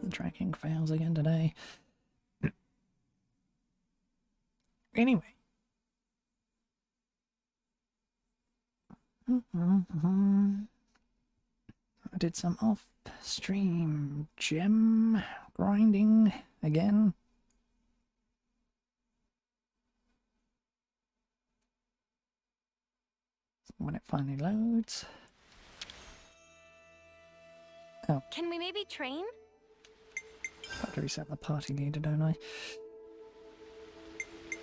The tracking fails again today. Anyway. I did some off-stream gem grinding again. When it finally loads. Oh. Can we maybe train? Have to reset the party leader, don't I?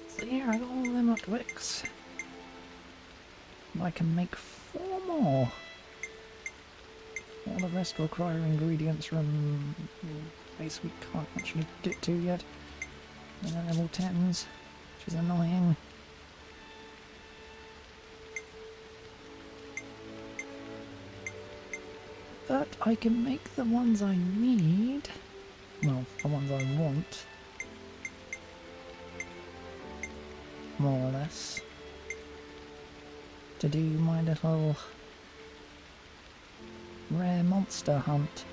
So yeah, I got all them up to X. I can make 4 more. All the rest require ingredients from place we can't actually get to yet. And they're level 10s, which is annoying. But I can make the ones I need. Well, the ones I want. More or less. To do my little rare monster hunt.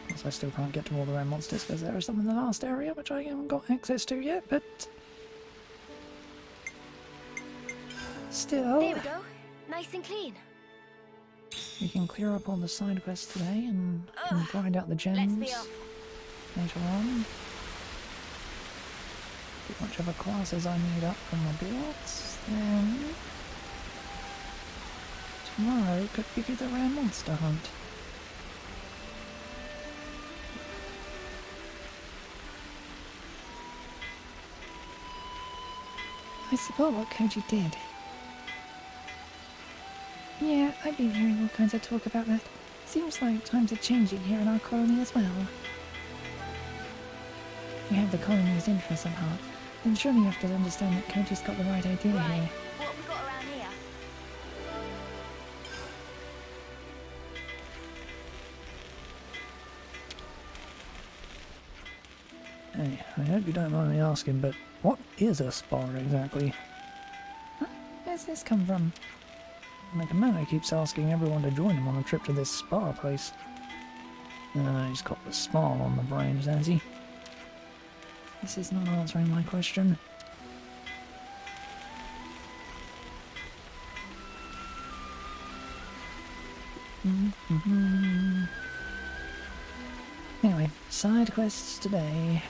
Of course I still can't get to all the rare monsters because there are some in the last area which I haven't got access to yet, but still. There we go. Nice and clean. We can clear up all the side quests today and grind out the gems later on. Get whichever classes I need up from my builds, then tomorrow could be the rare monster hunt. I support what Koji did. Yeah, I've been hearing all kinds of talk about that. Seems like times are changing here in our colony as well. You have the colony's interests at heart, then surely you have to understand that Koji's got the right idea Right. here. What have we got around here? Hey, I hope you don't mind me asking, but what is a spa exactly? Huh? Where's this come from? The commander keeps asking everyone to join him on a trip to this spa place. He's got the spa on the brains, has he? This is not answering my question. Anyway, side quests today.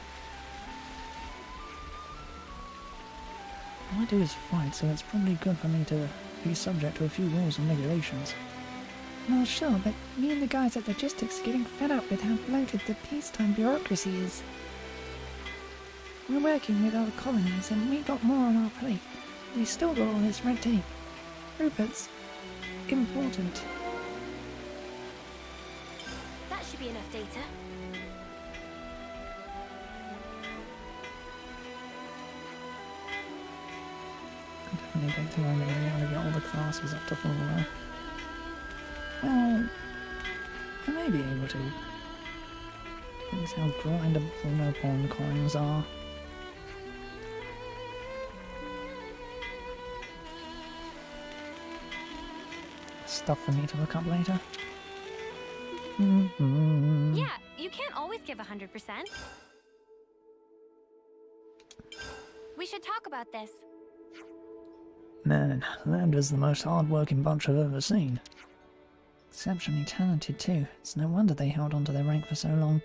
All I do is fight, so it's probably good for me to be subject to a few rules and regulations. Well, sure, but me and the guys at Logistics are getting fed up with how bloated the peacetime bureaucracy is. We're working with other colonies and we got more on our plate. We still got all this red tape. Rupert's important. That should be enough data. I definitely don't think I'm going to be able to get all the classes up to full level. Well, I may be able to. Depends how grindable no-pawn coins are. Stuff for me to look up later. Yeah, you can't always give 100%. We should talk about this. Man, Lambda's the most hard-working bunch I've ever seen. Exceptionally talented too. It's no wonder they held on to their rank for so long.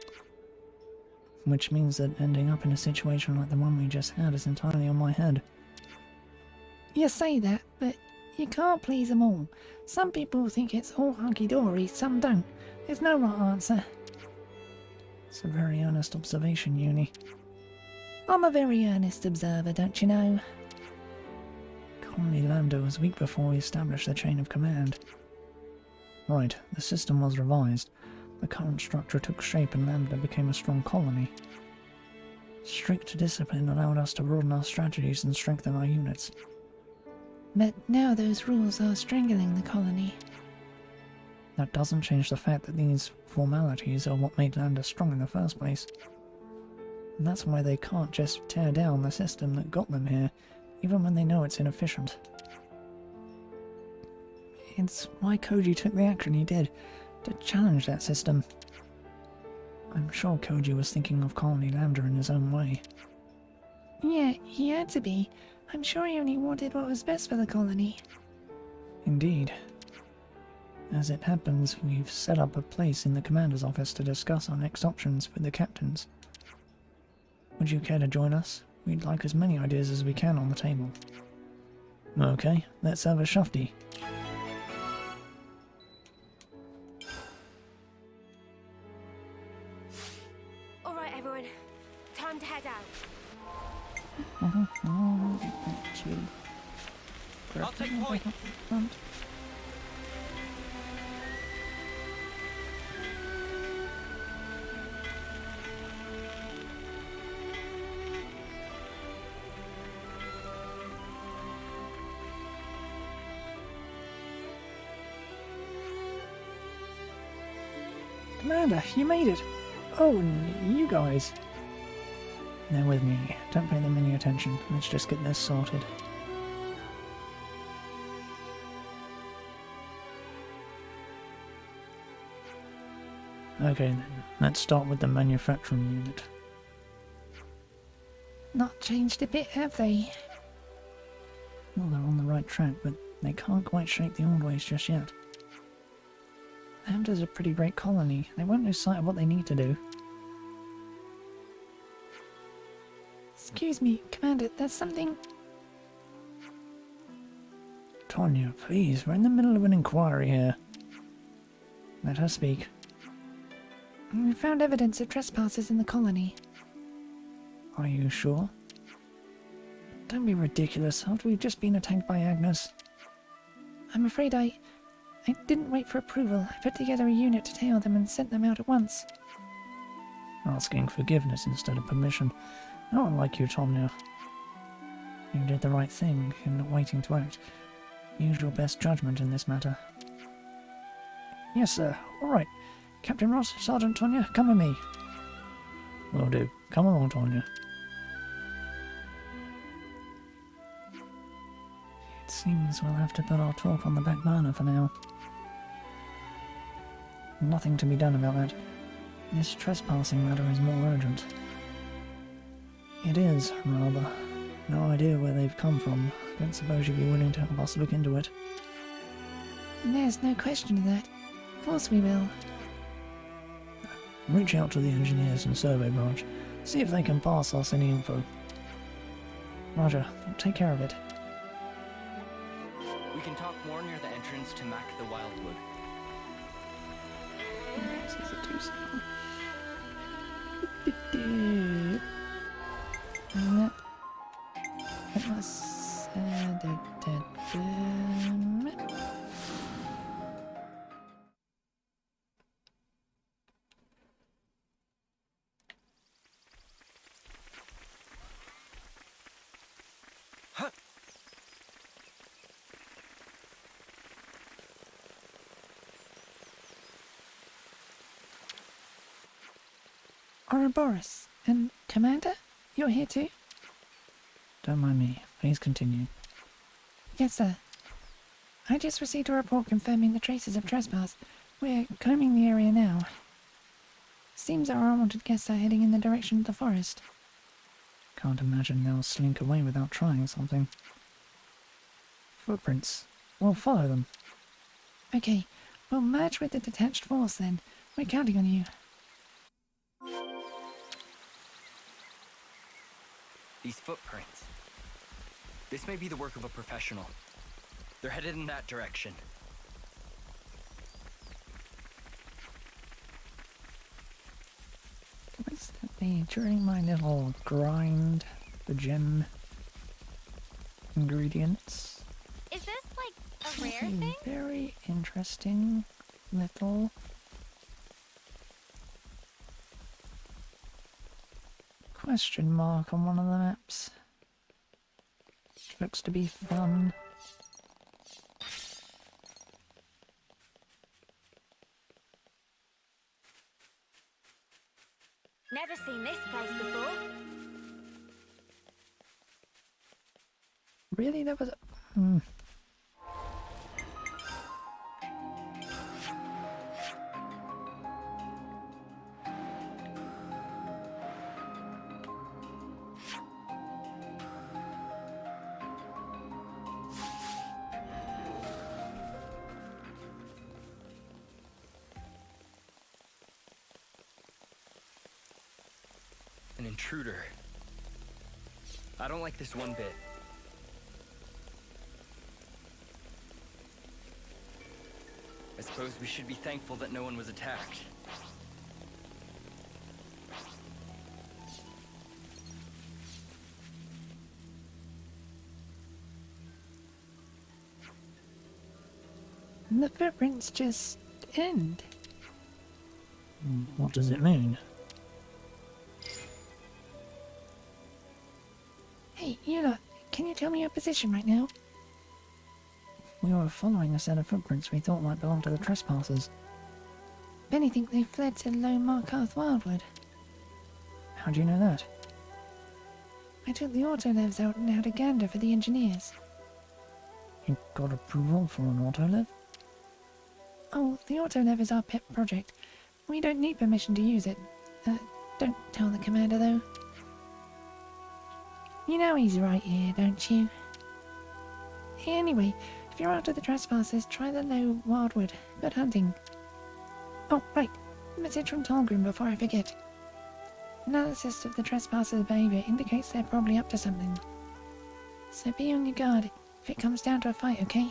Which means that ending up in a situation like the one we just had is entirely on my head. You say that, but you can't please them all. Some people think it's all hunky-dory, some don't. There's no right answer. It's a very earnest observation, Uni. I'm a very earnest observer, don't you know? Colony Lambda was weak before we established the chain of command. Right, the system was revised. The current structure took shape and Lambda became a strong colony. Strict discipline allowed us to broaden our strategies and strengthen our units. But now those rules are strangling the colony. That doesn't change the fact that these formalities are what made Lambda strong in the first place. And that's why they can't just tear down the system that got them here, even when they know it's inefficient. It's why Koji took the action he did, to challenge that system. I'm sure Koji was thinking of Colony Lambda in his own way. Yeah, he had to be. I'm sure he only wanted what was best for the colony. Indeed. As it happens, we've set up a place in the commander's office to discuss our next options with the captains. Would you care to join us? We'd like as many ideas as we can on the table. Okay, let's have a shufti. Alright, everyone. Time to head out. I'll take point. Commander, you made it! Oh, and you guys. They're with me. Don't pay them any attention. Let's just get this sorted. Okay then, let's start with the manufacturing unit. Not changed a bit, have they? Well, they're on the right track, but they can't quite shake the old ways just yet. Lambda's a pretty great colony. They won't lose sight of what they need to do. Excuse me, Commander, there's something... Tonya, please, we're in the middle of an inquiry here. Let her speak. We found evidence of trespassers in the colony. Are you sure? Don't be ridiculous, after we've just been attacked by Agnes. I'm afraid I didn't wait for approval. I put together a unit to tail them and sent them out at once. Asking forgiveness instead of permission. No one like you, Tonya. You did the right thing in not waiting to act. Use your best judgment in this matter. Yes, sir. All right. Captain Ross, Sergeant Tonya, come with me. Will do. Come along, Tonya. It seems we'll have to put our talk on the back burner for now. Nothing to be done about that. This trespassing matter is more urgent. It is, rather. No idea where they've come from. Don't suppose you'd be willing to help us look into it. There's no question of that. Of course we will. Reach out to the engineers and survey branch. See if they can pass us any info. Roger. Take care of it. We can talk more near the entrance to Mac the Wildwood. Ouroboros. And Commander? You're here too? Don't mind me. Please continue. Yes, sir. I just received a report confirming the traces of trespass. We're combing the area now. Seems our unwanted guests are heading in the direction of the forest. Can't imagine they'll slink away without trying something. Footprints. We'll follow them. Okay, we'll merge with the detached force then. We're counting on you. These footprints. This may be the work of a professional. They're headed in that direction. Coincidentally, during my little grind, the gem ingredients. Is this like a rare Something thing? very interesting little question mark on one of the maps. Looks to be fun. Never seen this place before. Really? There was a... An intruder. I don't like this one bit. I suppose we should be thankful that no one was attacked. And the footprints just end. What does it mean? Hey, you lot, can you tell me your position right now? We were following a set of footprints we thought might belong to the trespassers. If anything, they fled to Lone Markarth Wildwood. How do you know that? I took the autolevs out and had a gander for the engineers. You got approval for an autolev? Oh, the autolev is our pet project. We don't need permission to use it. Don't tell the commander, though. You know he's right here, don't you? Anyway, if you're after the trespassers, try the low Wildwood. Good hunting. Oh, right. Message from Tolgrim before I forget. Analysis of the trespassers' behavior indicates they're probably up to something. So be on your guard if it comes down to a fight, okay?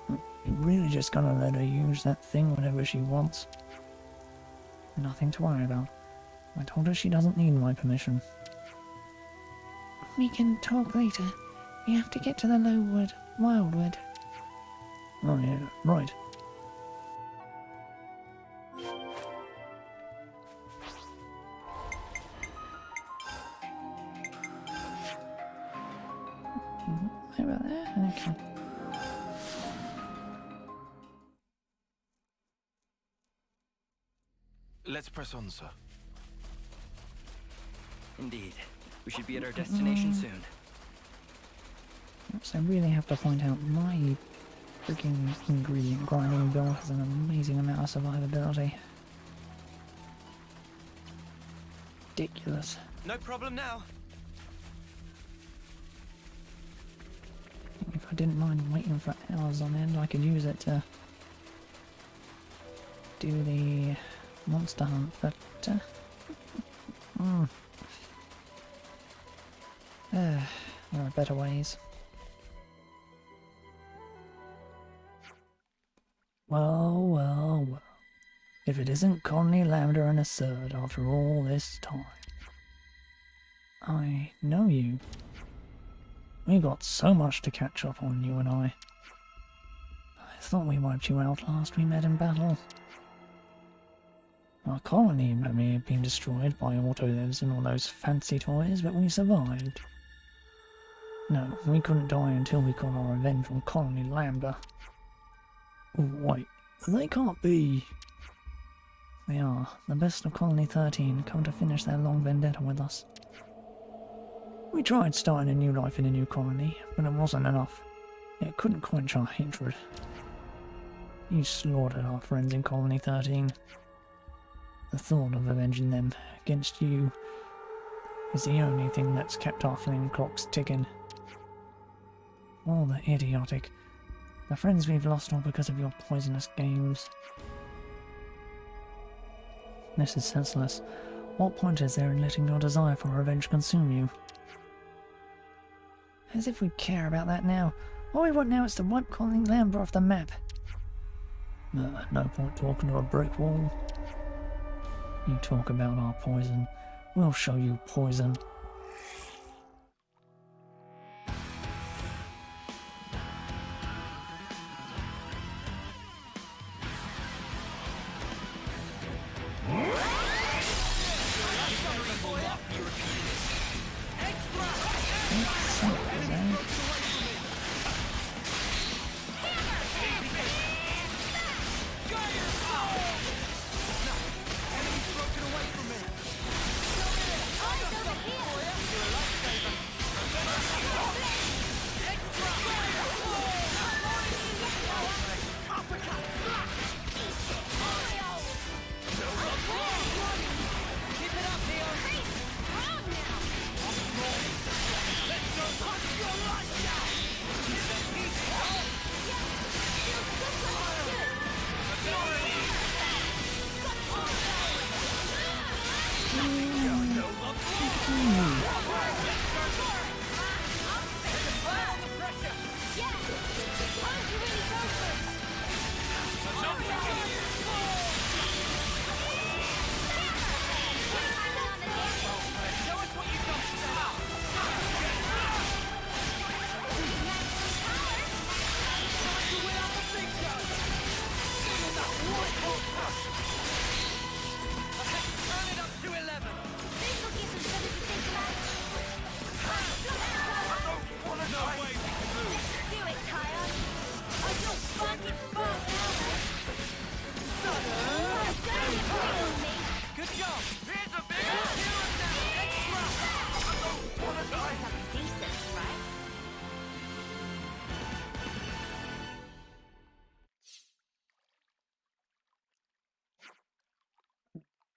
You're really just gonna let her use that thing whenever she wants? Nothing to worry about. I told her she doesn't need my permission. We can talk later. We have to get to the Lowwood, Wildwood. Oh yeah, right. Over there? Okay. Let's press on, sir. Indeed. We should be at our destination soon. So I really have to point out my freaking ingredient grinding build has an amazing amount of survivability. Ridiculous. No problem now. If I didn't mind waiting for hours on end, I could use it to do the monster hunt, but there are better ways. Well. If it isn't Colony Lambda and Assert after all this time. I know you. We got so much to catch up on, you and I. I thought we wiped you out last we met in battle. Our colony may have been destroyed by autolivs and all those fancy toys, but we survived. No, we couldn't die until we got our revenge on Colony Lambda. Wait, they can't be... They are. The best of Colony 13 come to finish their long vendetta with us. We tried starting a new life in a new colony, but it wasn't enough. It couldn't quench our hatred. You slaughtered our friends in Colony 13. The thought of avenging them against you is the only thing that's kept our flame clocks ticking. All the idiotic. The friends we've lost all because of your poisonous games. This is senseless. What point is there in letting your desire for revenge consume you? As if we care about that now. All we want now is to wipe Colony Lambda off the map. No point talking to a brick wall. You talk about our poison. We'll show you poison.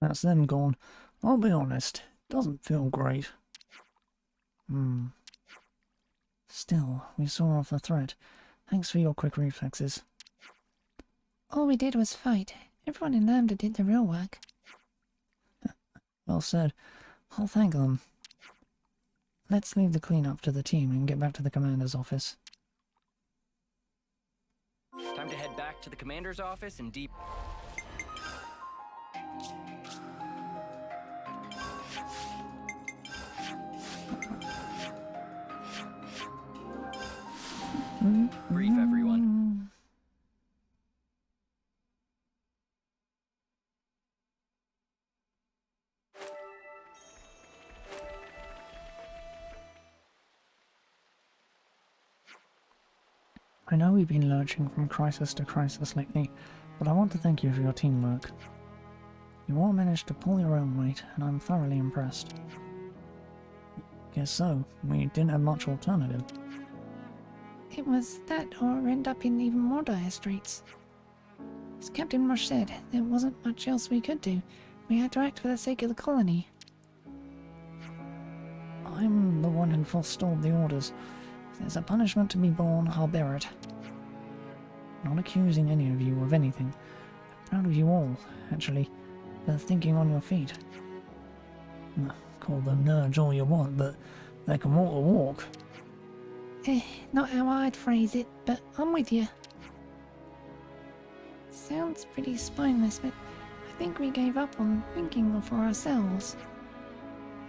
That's them gone. I'll be honest, doesn't feel great. Still, we saw off the threat. Thanks for your quick reflexes. All we did was fight. Everyone in Lambda did the real work. Well said. I'll thank them. Let's leave the cleanup to the team and get back to the commander's office. Time to head back to the commander's office and deep. Brief everyone. I know we've been lurching from crisis to crisis lately, but I want to thank you for your teamwork. You all managed to pull your own weight, and I'm thoroughly impressed. Guess so. We didn't have much alternative. It was that or end up in even more dire straits. As Captain Rush said, there wasn't much else we could do. We had to act for the sake of the colony. I'm the one who forestalled the orders. If there's a punishment to be borne, I'll bear it. Not accusing any of you of anything. I'm proud of you all, actually, for thinking on your feet. Call them nerds all you want, but they can walk the walk. Not how I'd phrase it, but I'm with you. Sounds pretty spineless, but I think we gave up on thinking for ourselves.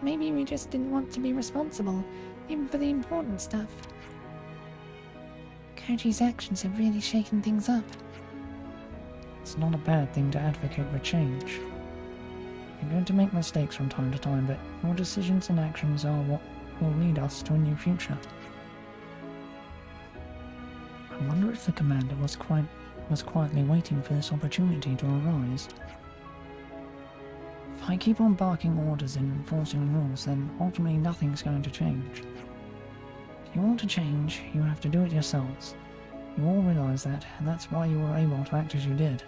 Maybe we just didn't want to be responsible, even for the important stuff. Koji's actions have really shaken things up. It's not a bad thing to advocate for change. You're going to make mistakes from time to time, but your decisions and actions are what will lead us to a new future. I wonder if the commander was quietly waiting for this opportunity to arise. If I keep on barking orders and enforcing rules, then ultimately nothing's going to change. If you want to change, you have to do it yourselves. You all realize that, and that's why you were able to act as you did.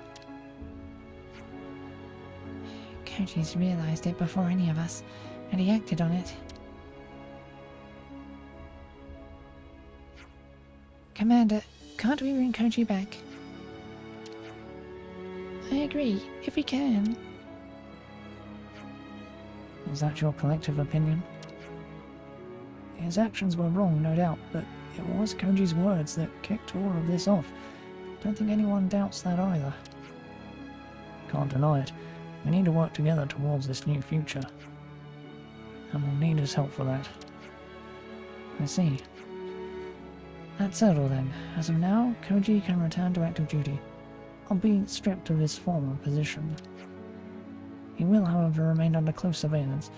Koji's realized it before any of us, and he acted on it. Commander, can't we bring Koji back? I agree, if we can. Is that your collective opinion? His actions were wrong, no doubt, but it was Koji's words that kicked all of this off. Don't think anyone doubts that either. Can't deny it. We need to work together towards this new future. And we'll need his help for that. I see. That's settled then. As of now, Koji can return to active duty, albeit stripped of his former position. He will, however, remain under close surveillance.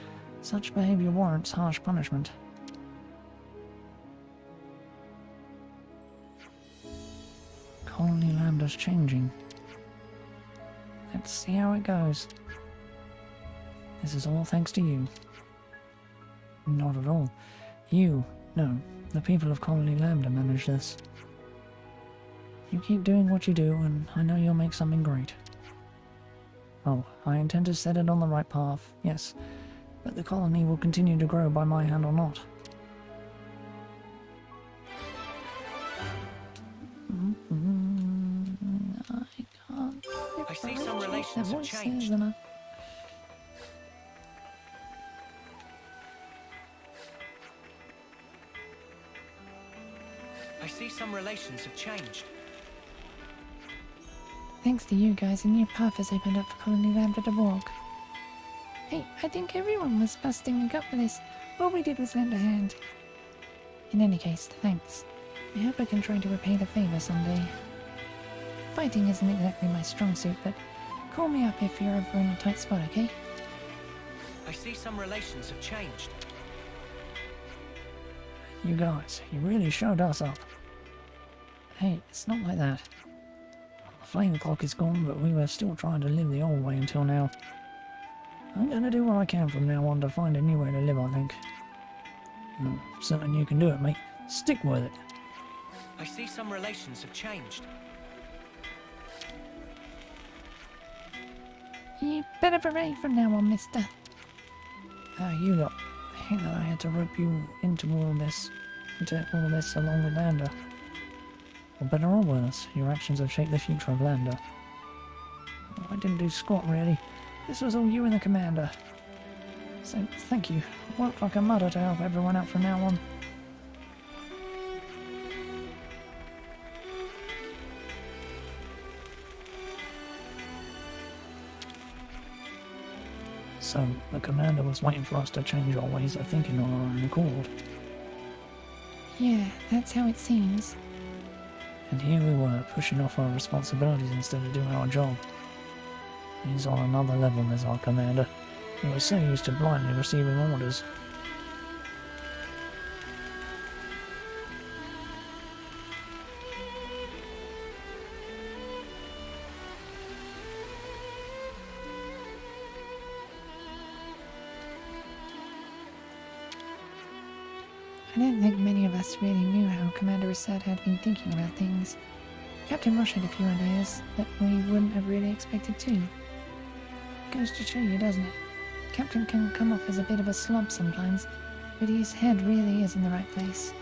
Such behavior warrants harsh punishment. Colony Lambda's changing. Let's see how it goes. This is all thanks to you. Not at all. No, the people of Colony Lambda manage this. You keep doing what you do, and I know you'll make something great. Oh, I intend to set it on the right path, yes, but the colony will continue to grow by my hand or not. I can't. I see some relations have changed. I see some relations have changed. Thanks to you guys, a new path has opened up for Colony Lambda to walk. Hey, I think everyone was busting a gut for this. All we did was lend a hand. In any case, thanks. I hope I can try to repay the favor someday. Fighting isn't exactly my strong suit, but call me up if you're ever in a tight spot, okay? I see some relations have changed. You guys, you really showed us up. Hey, it's not like that. The flame clock is gone, but we were still trying to live the old way until now. I'm gonna do what I can from now on to find a new way to live, I think. Certain you can do it, mate. Stick with it. I see some relations have changed. You better beret from now on, mister. You lot. I hate that I had to rope you into all this along with Lander. For better or worse, your actions have shaped the future of Lander. Oh, I didn't do squat, really. This was all you and the commander. So, thank you. I worked like a mother to help everyone out from now on. So, the commander was waiting for us to change our ways of thinking on our own accord. Yeah, that's how it seems. And here we were, pushing off our responsibilities instead of doing our job. He's on another level as our commander. He was so used to blindly receiving orders. I don't think many of us really knew how Commander Assad had been thinking about things. Captain Rush had a few ideas that we wouldn't have really expected to. Goes to show you, doesn't it? Captain can come off as a bit of a slob sometimes, but his head really is in the right place.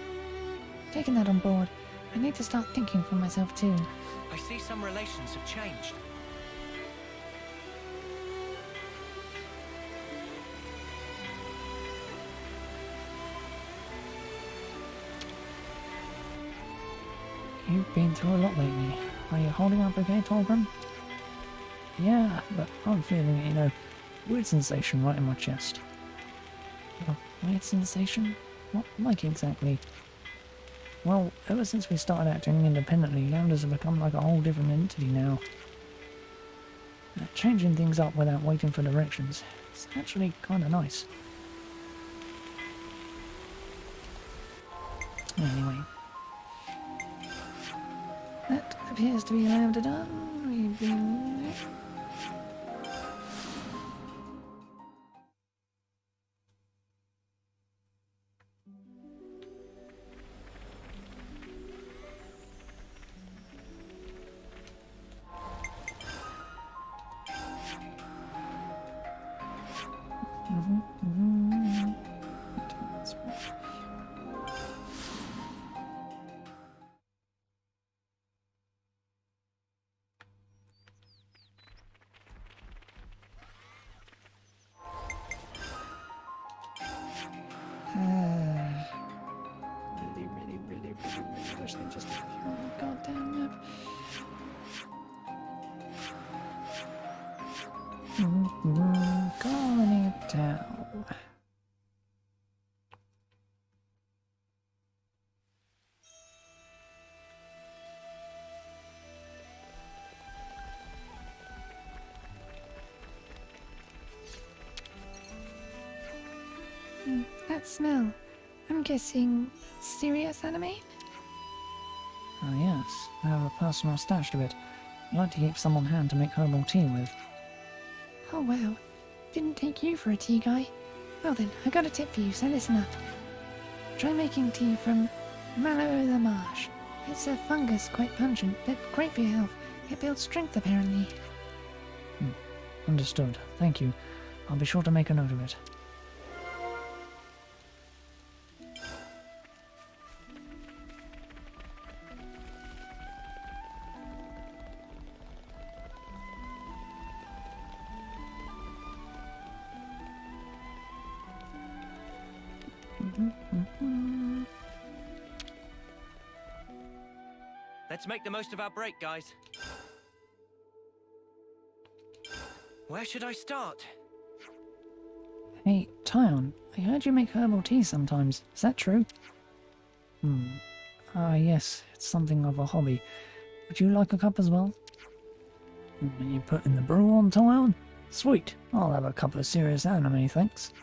Taking that on board, I need to start thinking for myself too. I see some relations have changed. You've been through a lot lately. Are you holding up okay, Torgrim? Yeah, but I'm feeling it, you know. Weird sensation right in my chest. A weird sensation? What like exactly? Well, ever since we started acting independently, Lambdas have become like a whole different entity now. Changing things up without waiting for directions. It's actually kinda nice. Anyway. That appears to be Lambda done. We've been... really wish they just have your own goddamn map. Colony Town. That smell. I'm guessing serious anime? Ah yes, I have a personal stash to it. I'd like to keep some on hand to make herbal tea with. Oh wow. Didn't take you for a tea guy. Well then, I got a tip for you, so listen up. Try making tea from mallow the marsh. It's a fungus, quite pungent, but great for your health. It builds strength apparently. Understood. Thank you. I'll be sure to make a note of it. Let's make the most of our break, guys. Where should I start? Hey, Tyon, I heard you make herbal tea sometimes. Is that true? Yes, it's something of a hobby. Would you like a cup as well? Are you putting the brew on, Tyon? Sweet, I'll have a cup of serious anime, thanks.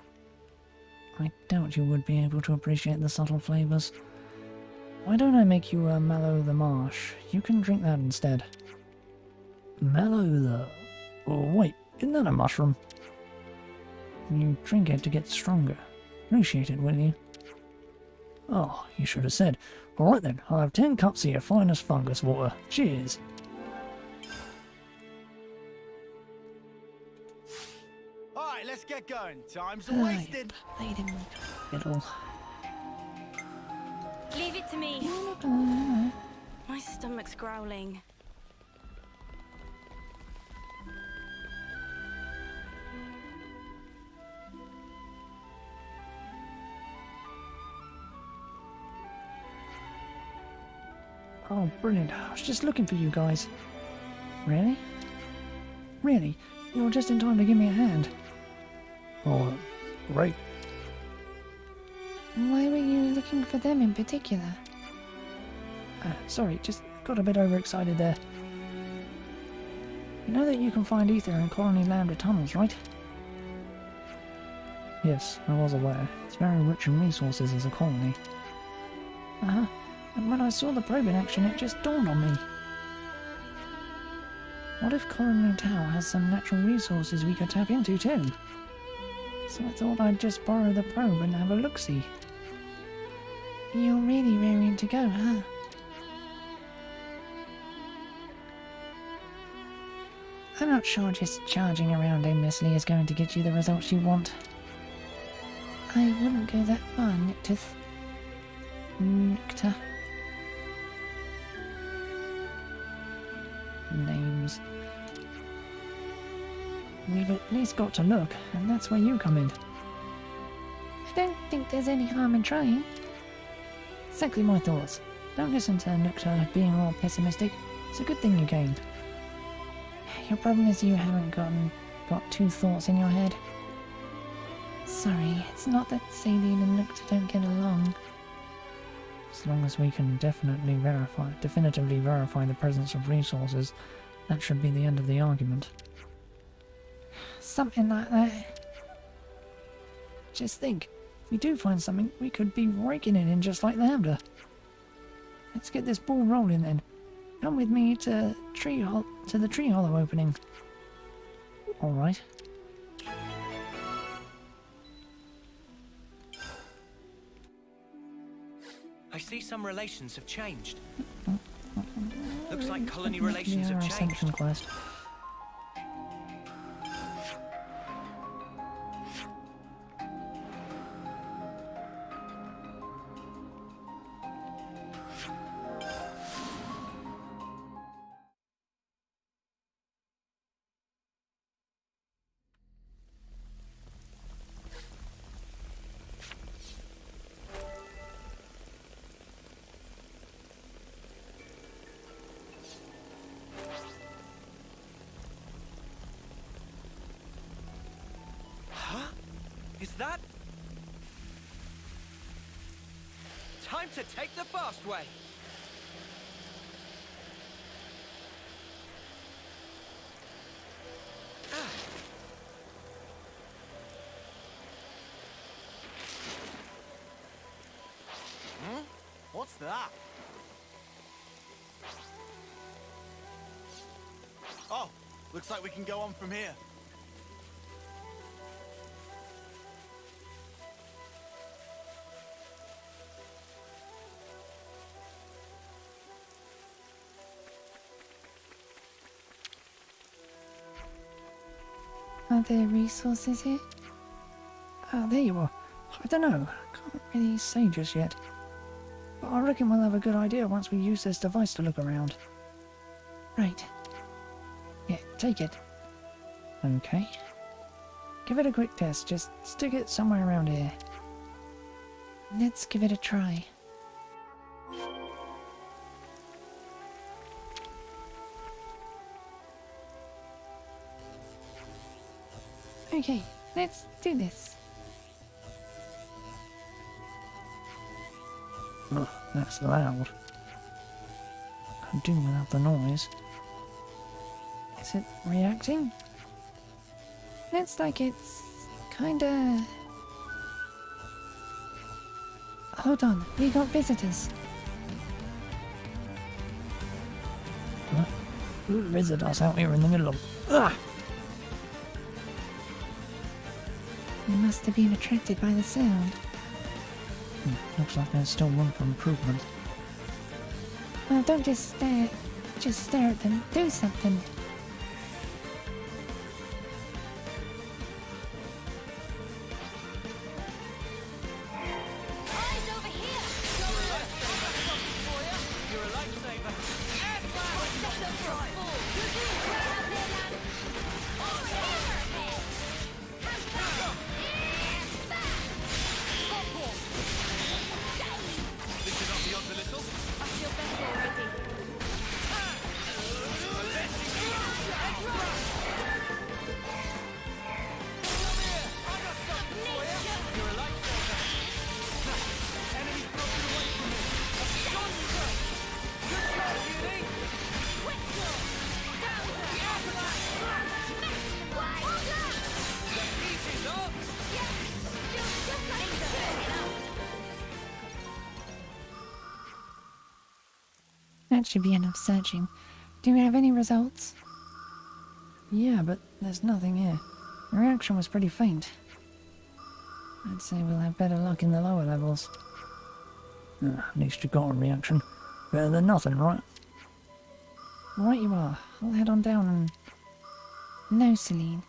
I doubt you would be able to appreciate the subtle flavours. Why don't I make you a mallow the marsh? You can drink that instead. Mallow the... Oh wait, isn't that a mushroom? You drink it to get stronger. Appreciate it, will you? Oh, you should have said. Alright then, I'll have 10 cups of your finest fungus water. Cheers! going? Time's wasted. Played him. Fiddle. Leave it to me. My stomach's growling. Oh, brilliant. I was just looking for you guys. Really? Really? You're just in time to give me a hand. Oh, great. Why were you looking for them in particular? Sorry, just got a bit overexcited there. You know that you can find ether in Colony Lambda tunnels, right? Yes, I was aware. It's very rich in resources as a colony. Uh-huh. And when I saw the probe in action, it just dawned on me. What if Colony Tau has some natural resources we could tap into too? So I thought I'd just borrow the probe and have a look-see. You're really raring to go, huh? I'm not sure just charging around aimlessly is going to get you the results you want. I wouldn't go that far, Nicta. Names. We've at least got to look, and that's where you come in. I don't think there's any harm in trying. Exactly my thoughts. Don't listen to Nicta being all pessimistic. It's a good thing you came. Your problem is you haven't got two thoughts in your head. Sorry, it's not that Saline and Nicta don't get along. As long as we can definitively verify the presence of resources, that should be the end of the argument. Something like that. Just think, if we do find something, we could be raking it in just like Lambda. Let's get this ball rolling then. Come with me to the tree hollow opening. All right. I see some relations have changed. Looks like colony relations have changed. Ascension quest. Is that? Time to take the fast way. What's that? Oh, looks like we can go on from here. Are there resources here? Ah, there you are. I don't know. Can't really say just yet. But I reckon we'll have a good idea once we use this device to look around. Right. Yeah, take it. Okay. Give it a quick test. Just stick it somewhere around here. Let's give it a try. Okay, let's do this. Ugh, that's loud. Could do without the noise. Is it reacting? Looks like it's kinda... Hold on, we got visitors. Huh? Who visited us out here in the middle of... Ugh! They must have been attracted by the sound. Looks like there's still room for improvement. Well, don't just stare. Just stare at them. Do something. That should be enough searching. Do you have any results? Yeah, but there's nothing here. The reaction was pretty faint. I'd say we'll have better luck in the lower levels. At least you got a reaction. Better than nothing, right? Right you are. I'll head on down and... No, Celine.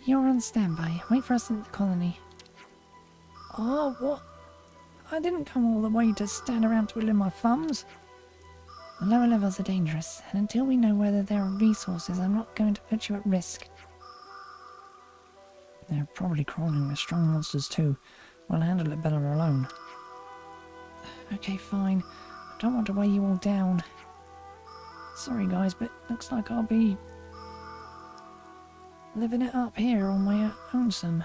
You're on standby. Wait for us at the colony. Oh, what? I didn't come all the way to stand around twiddling my thumbs. The lower levels are dangerous, and until we know whether there are resources, I'm not going to put you at risk. They're probably crawling with strong monsters too. We'll handle it better alone. Okay, fine. I don't want to weigh you all down. Sorry guys, but looks like I'll be... living it up here on my own some.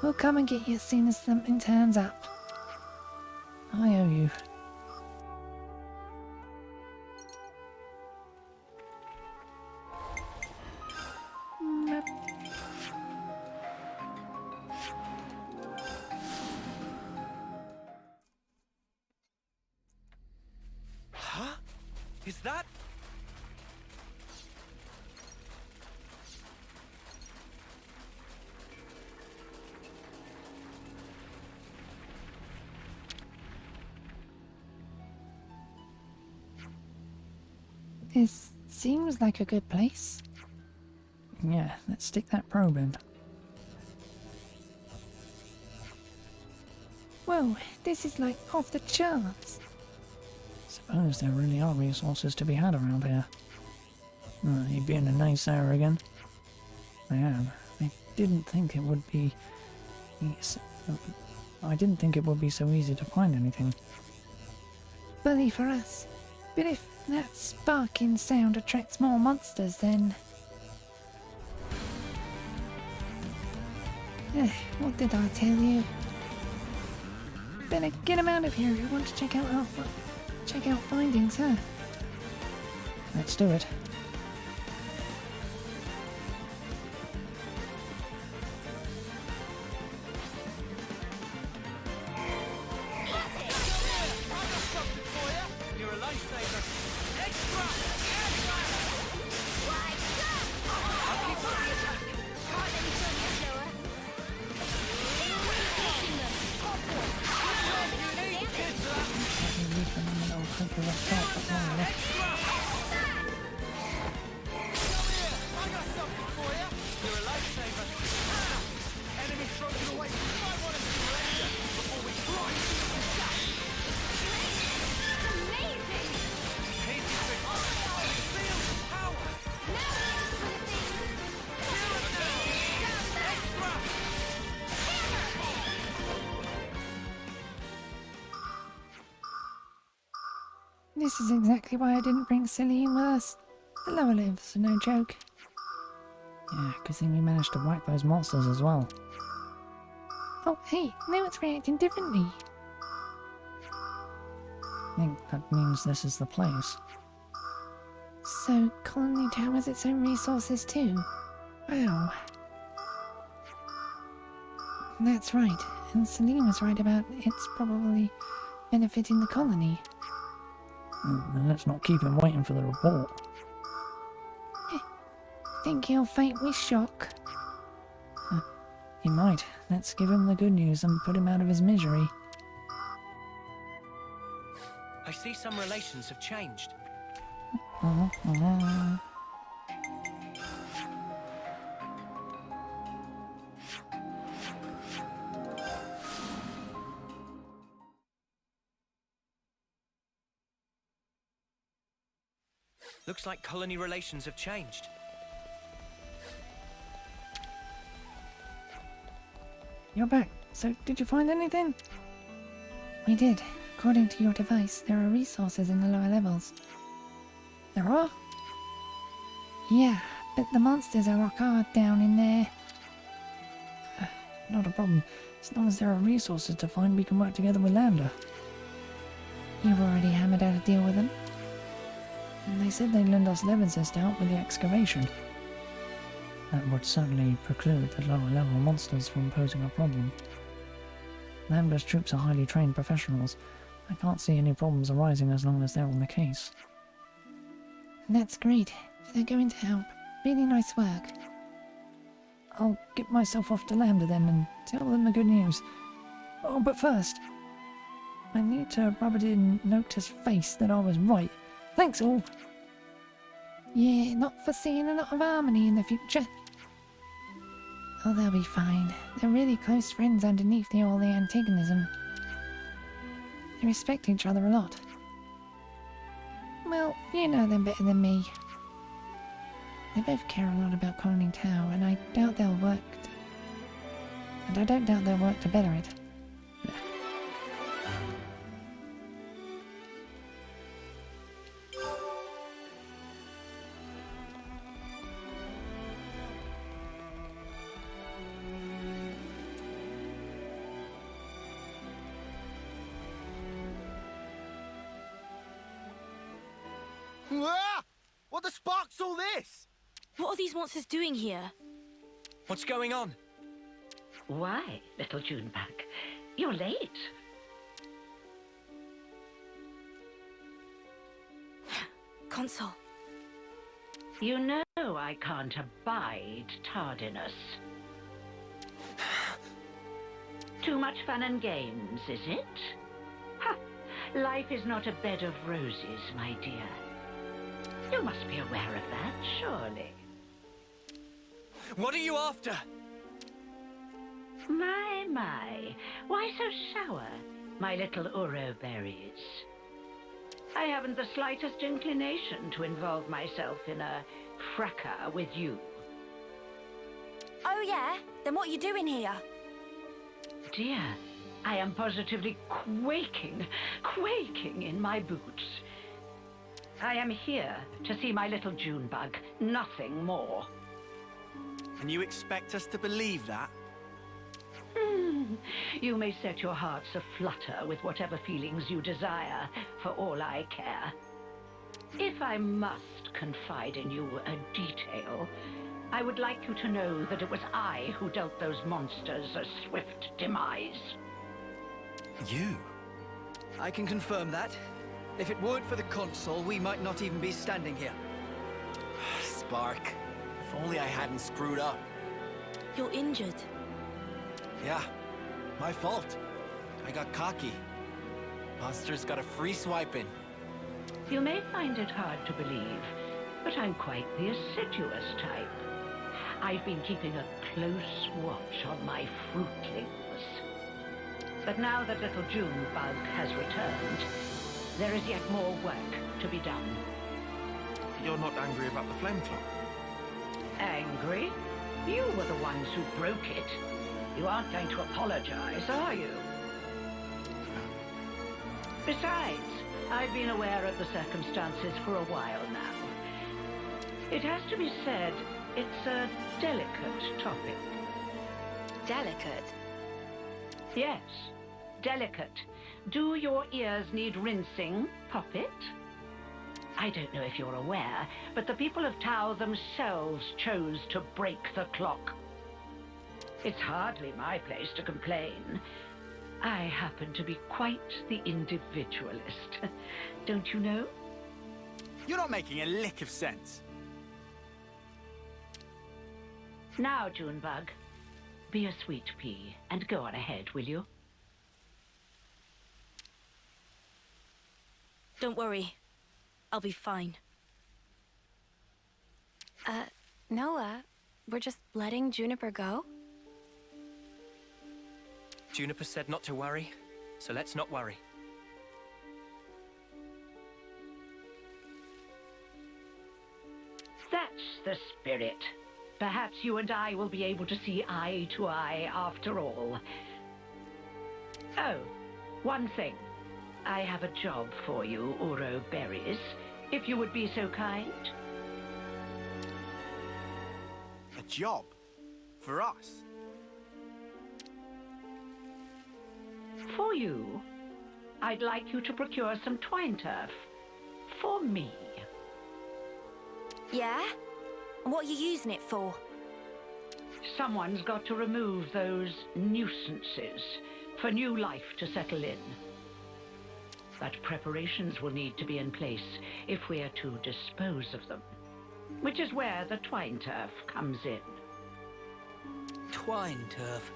We'll come and get you as soon as something turns up. I owe you. Huh? Is that... This seems like a good place. Yeah, let's stick that probe in. Whoa, this is like off the charts. Suppose there really are resources to be had around here. You being a naysayer again? I am. I didn't think it would be... I didn't think it would be so easy to find anything. Bully for us. But if that sparking sound attracts more monsters, then... What did I tell you? Better get him out of here if you want to check out our findings, huh? Let's do it. This is exactly why I didn't bring Celine with us. The lower levels are no joke. Yeah, good thing we managed to whack those monsters as well. Oh, hey, now it's reacting differently. I think that means this is the place. So, Colony Town has its own resources too? Wow. That's right, and Celine was right about it's probably benefiting the colony. Then let's not keep him waiting for the report. Think he'll faint with shock? He might. Let's give him the good news and put him out of his misery. I see some relations have changed. Looks like colony relations have changed. You're back. So, did you find anything? We did. According to your device, there are resources in the lower levels. There are? Yeah, but the monsters are rock hard down in there. Not a problem. As long as there are resources to find, we can work together with Lambda. You've already hammered out a deal with them. And they said they'd lend us Levins's to help with the excavation. That would certainly preclude the lower level monsters from posing a problem. Lambda's troops are highly trained professionals. I can't see any problems arising as long as they're on the case. That's great. They're going to help. Really nice work. I'll get myself off to Lambda then and tell them the good news. Oh, but first, I need to rub it in Nota's face that I was right. Thanks all. Yeah, not foreseeing a lot of harmony in the future. Oh, they'll be fine. They're really close friends underneath all the antagonism. They respect each other a lot. Well, you know them better than me. They both care a lot about Colony Tau, and I doubt they'll work to... And I don't doubt they'll work to better it. Ah! What the spark's all this? What are these monsters doing here? What's going on? Why, little Junebug? You're late. Console. You know I can't abide tardiness. Too much fun and games, is it? Ha! Life is not a bed of roses, my dear. You must be aware of that, surely. What are you after? My. Why so sour, my little Uro berries? I haven't the slightest inclination to involve myself in a fracas with you. Oh yeah? Then what are you doing here? Dear, I am positively quaking in my boots. I am here to see my little Junebug, nothing more. And you expect us to believe that? You may set your hearts aflutter with whatever feelings you desire, for all I care. If I must confide in you a detail, I would like you to know that it was I who dealt those monsters a swift demise. You? I can confirm that. If it weren't for the console, we might not even be standing here. Spark. If only I hadn't screwed up. You're injured. Yeah, my fault. I got cocky. Monsters got a free swipe in. You may find it hard to believe, but I'm quite the assiduous type. I've been keeping a close watch on my fruitlings. But now that little Junebug has returned, there is yet more work to be done. You're not angry about the flame clock? Angry? You were the ones who broke it. You aren't going to apologize, are you? Besides, I've been aware of the circumstances for a while now. It has to be said, it's a delicate topic. Delicate? Yes, delicate. Do your ears need rinsing, Poppet? I don't know if you're aware, but the people of Tau themselves chose to break the clock. It's hardly my place to complain. I happen to be quite the individualist. Don't you know? You're not making a lick of sense. Now, Junebug, be a sweet pea and go on ahead, will you? Don't worry. I'll be fine. Noah, we're just letting Juniper go? Juniper said not to worry, so let's not worry. That's the spirit. Perhaps you and I will be able to see eye to eye after all. Oh, one thing. I have a job for you, Uro Berries, if you would be so kind. A job? For us? For you, I'd like you to procure some twine turf. For me. Yeah? And what are you using it for? Someone's got to remove those nuisances for new life to settle in. but preparations will need to be in place if we are to dispose of them. Which is where the twine turf comes in. Twine turf.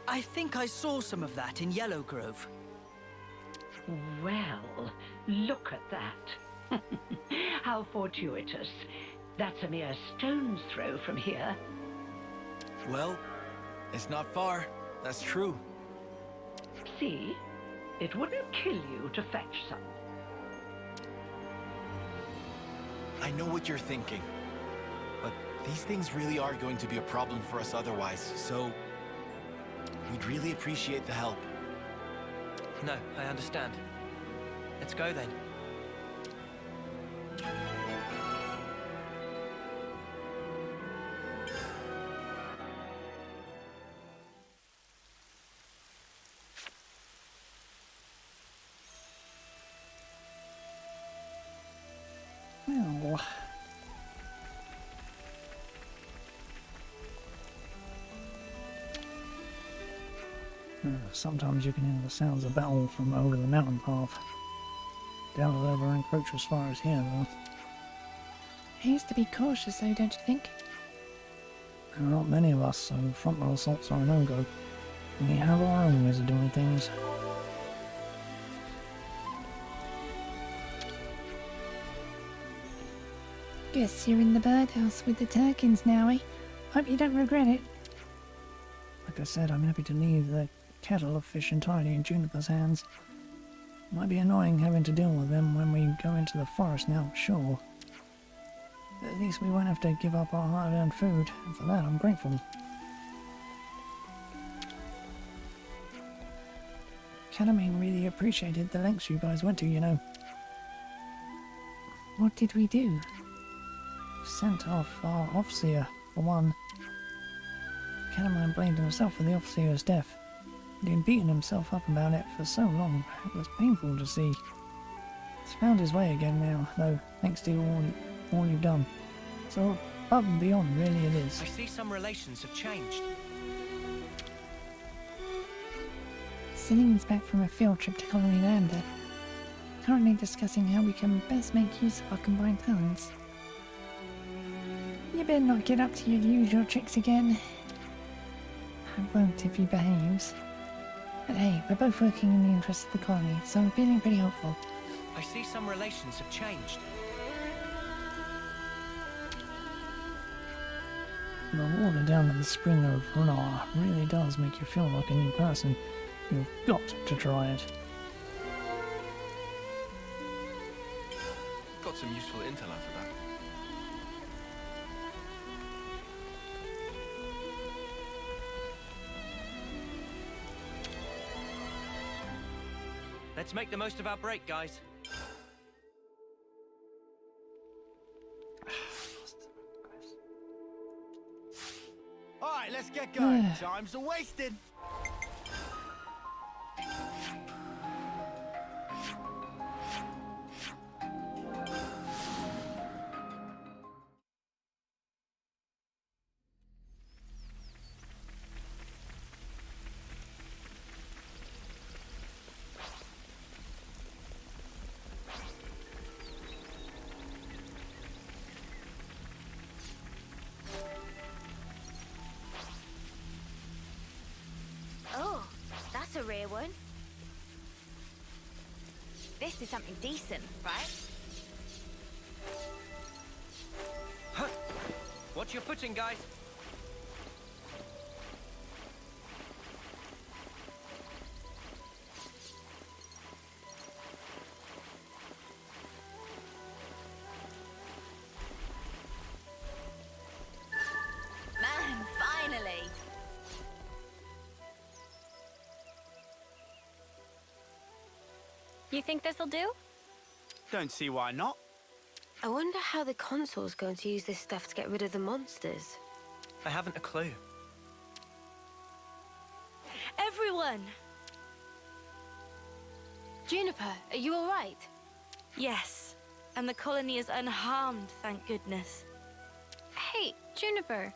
I think I saw some of that in Yellow Grove. Well, look at that. How fortuitous. That's a mere stone's throw from here. Well, it's not far. That's true. See? It wouldn't kill you to fetch some. I know what you're thinking. But these things really are going to be a problem for us otherwise, so... we'd really appreciate the help. No, I understand. Let's go then. Well, sometimes you can hear the sounds of battle from over the mountain path. Doubt it'll ever encroach as far as here, though. I used to be cautious, though, don't you think? There are not many of us, so frontal assaults are a no-go. We have our own ways of doing things. Guess you're in the birdhouse with the Turkins now, eh? Hope you don't regret it. Like I said, I'm happy to leave the kettle of fish entirely in Juniper's hands. Might be annoying having to deal with them when we go into the forest now, sure. But at least we won't have to give up our hard-earned food, and for that I'm grateful. Calamine really appreciated the lengths you guys went to, you know. What did we do? Sent off our officer, for one. Calamine blamed himself for the officer's death. He'd been beating himself up about it for so long, it was painful to see. He's found his way again now, though, thanks to all you've done. So, above and beyond, really it is. I see some relations have changed. Celine's back from a field trip to Colony Lander. Currently discussing how we can best make use of our combined talents. You better not get up to your usual tricks again. I won't if he behaves. But hey, we're both working in the interest of the colony, so I'm feeling pretty hopeful. I see some relations have changed. The water down at the spring of Runar really does make you feel like a new person. You've got to try it. Got some useful intel out of that. Let's make the most of our break, guys. All right, let's get going. Time's a-wasting. Oh, that's a rare one. This is something decent, right? Huh. Watch your footing, guys. Man, finally! You think this'll do? Don't see why not. I wonder how the console's going to use this stuff to get rid of the monsters. I haven't a clue. Everyone! Juniper, are you all right? Yes, and the colony is unharmed, thank goodness. Hey, Juniper,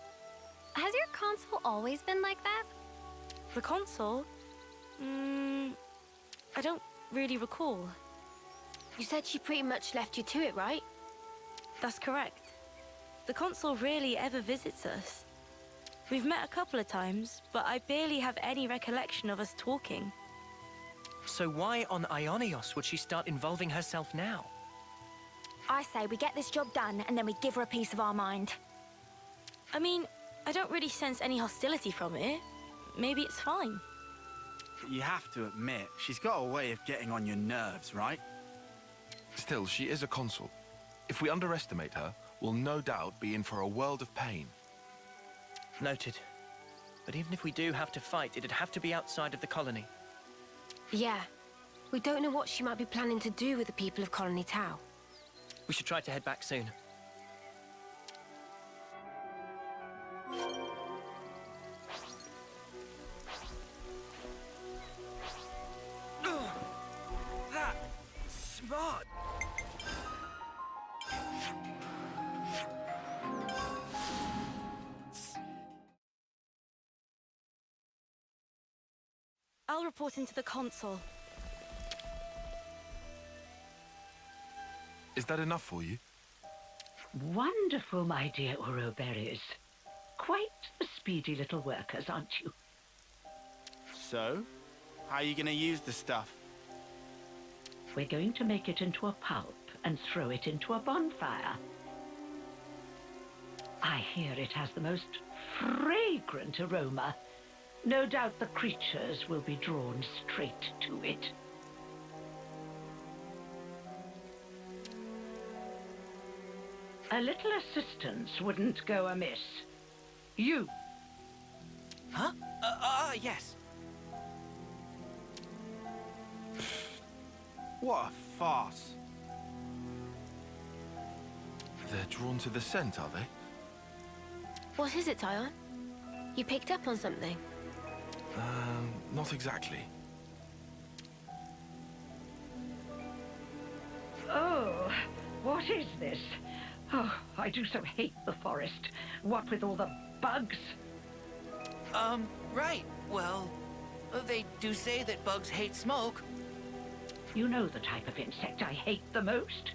has your console always been like that? The console? I don't really recall. You said she pretty much left you to it, right? That's correct. The consul rarely ever visits us. We've met a couple of times, but I barely have any recollection of us talking. So why on Ionios would she start involving herself now? I say we get this job done and then we give her a piece of our mind. I mean, I don't really sense any hostility from it. Maybe it's fine. You have to admit, she's got a way of getting on your nerves, right? Still, she is a consul. If we underestimate her, we'll no doubt be in for a world of pain. Noted. But even if we do have to fight, it'd have to be outside of the colony. Yeah. We don't know what she might be planning to do with the people of Colony Tau. We should try to head back soon. That smart. I'll report into the consul. Is that enough for you? Wonderful, my dear Uroberries. Quite a speedy little workers, aren't you? So, how are you gonna use the stuff? We're going to make it into a pulp and throw it into a bonfire. I hear it has the most fragrant aroma. No doubt the creatures will be drawn straight to it. A little assistance wouldn't go amiss. You. Huh? Yes. What a farce. They're drawn to the scent, are they? What is it, Tyon? You picked up on something? Not exactly. Oh, what is this? Oh, I do so hate the forest. What with all the bugs? Right. Well, they do say that bugs hate smoke. You know the type of insect I hate the most?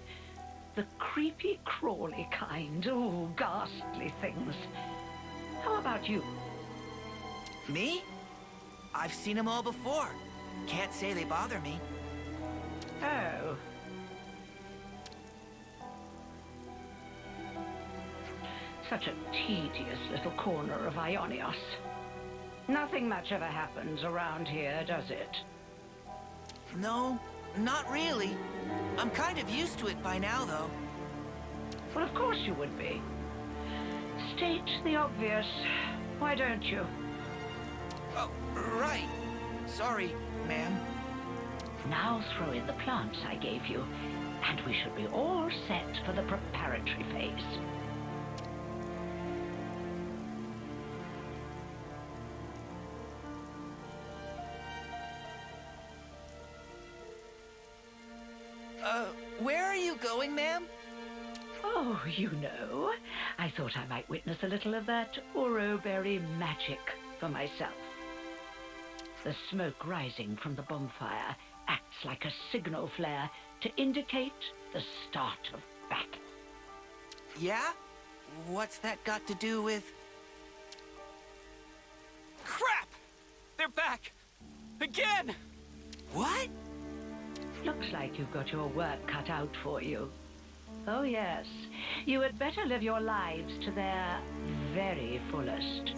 The creepy, crawly kind. Oh, ghastly things. How about you? Me? I've seen them all before. Can't say they bother me. Oh. Such a tedious little corner of Ionios. Nothing much ever happens around here, does it? No, not really. I'm kind of used to it by now, though. Well, of course you would be. State the obvious. Why don't you? Oh, right. Sorry, ma'am. Now throw in the plants I gave you, and we should be all set for the preparatory phase. Where are you going, ma'am? Oh, you know, I thought I might witness a little of that Uroberry magic for myself. The smoke rising from the bonfire acts like a signal flare to indicate the start of battle. Yeah? What's that got to do with... Crap! They're back! Again! What? Looks like you've got your work cut out for you. Oh yes, you had better live your lives to their very fullest.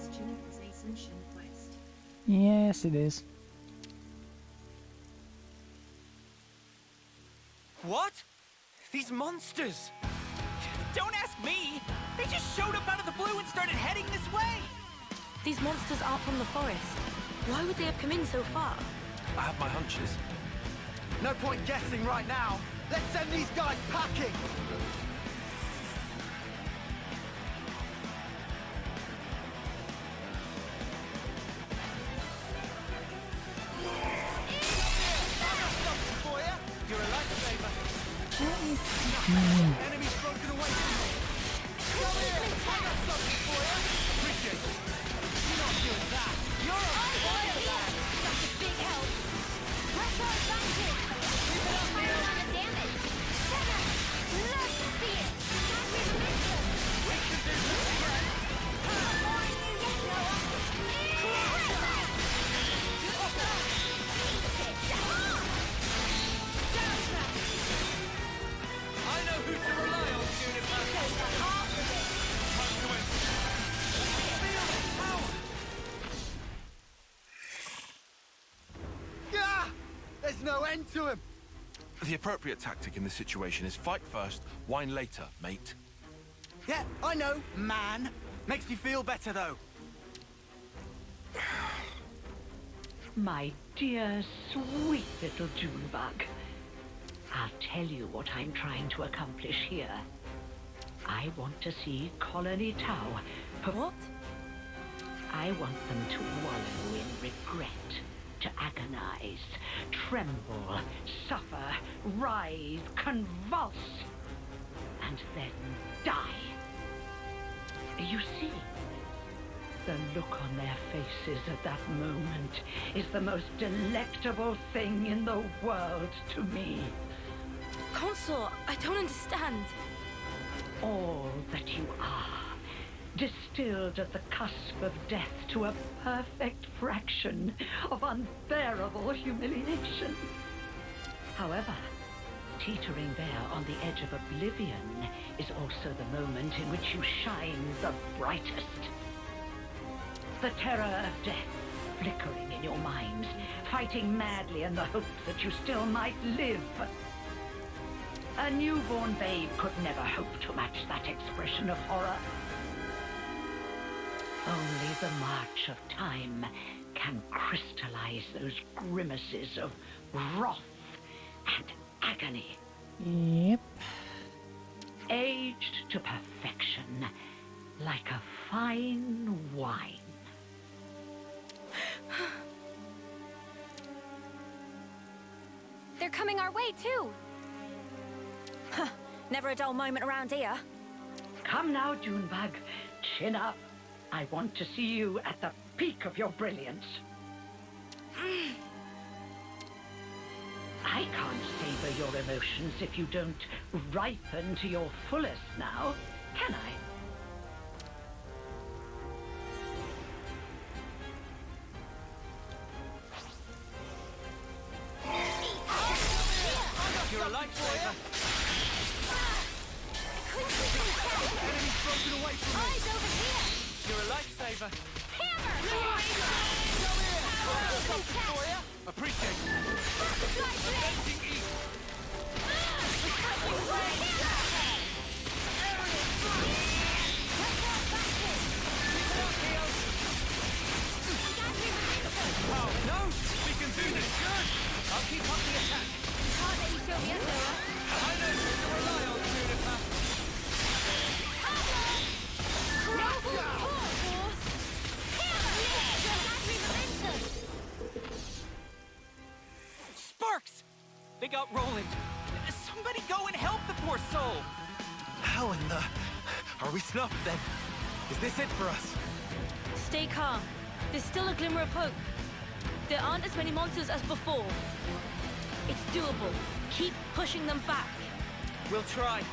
Yes, it is. What? These monsters! Don't ask me! They just showed up out of the blue and started heading this way! These monsters aren't from the forest. Why would they have come in so far? I have my hunches. No point guessing right now. Let's send these guys packing! You're a lifesaver. Enemy's broken away from me. Come here! I got something for you! Appreciate it. You're not doing that. You're a fire lad! That's a big help. Pressure advantage. who to rely on, Juniper. Time to end. Feel the power. Gah! There's no end to him! The appropriate tactic in this situation is fight first, whine later, mate. Yeah, I know, man. Makes me feel better, though. My dear, sweet little Junebug. I'll tell you what I'm trying to accomplish here. I want to see Colony Tau. What? I want them to wallow in regret, to agonize, tremble, suffer, writhe, convulse, and then die. You see, the look on their faces at that moment is the most delectable thing in the world to me. Consort, I don't understand. All that you are, distilled at the cusp of death to a perfect fraction of unbearable humiliation. However, teetering there on the edge of oblivion is also the moment in which you shine the brightest. The terror of death flickering in your minds, fighting madly in the hope that you still might live. A newborn babe could never hope to match that expression of horror. Only the march of time can crystallize those grimaces of wrath and agony. Yep. Aged to perfection, like a fine wine. They're coming our way, too. Huh. Never a dull moment around here. Come now, Junebug. Chin up. I want to see you at the peak of your brilliance. I can't savor your emotions if you don't ripen to your fullest now, can I? You're a lifesaver. Enemy's broken away from me. Eyes over here! You're a lifesaver. Appreciate it. Avenging East. Oh, no! We can do this. Good. I'll keep up the attack. Can't let you show me up, Laura. I know who to rely on, Juniper. Sparks! They got Roland. Somebody go and help the poor soul. How in the... Are we snuffed then? Is this it for us? Stay calm. There's still a glimmer of hope. There aren't as many monsters as before. It's doable. Keep pushing them back. We'll try.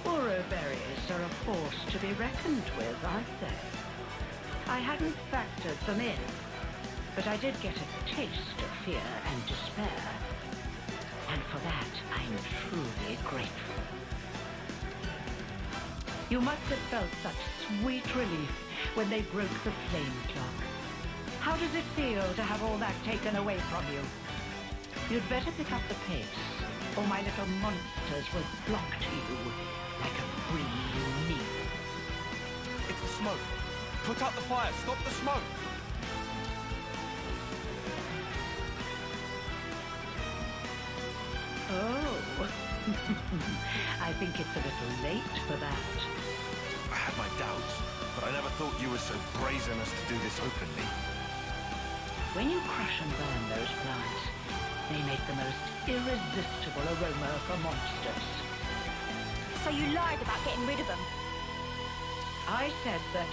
Ouroberries are a force to be reckoned with, aren't they? I hadn't factored them in, but I did get a taste of fear and despair. And for that, I'm truly grateful. You must have felt such sweet relief when they broke the flame clock. How does it feel to have all that taken away from you? You'd better pick up the pace, or my little monsters will flock to you like a free meal. It's the smoke. Put out the fire. Stop the smoke. Oh, I think it's a little late for that. I had my doubts, but I never thought you were so brazen as to do this openly. When you crush and burn those plants, they make the most irresistible aroma for monsters. So you lied about getting rid of them? I said that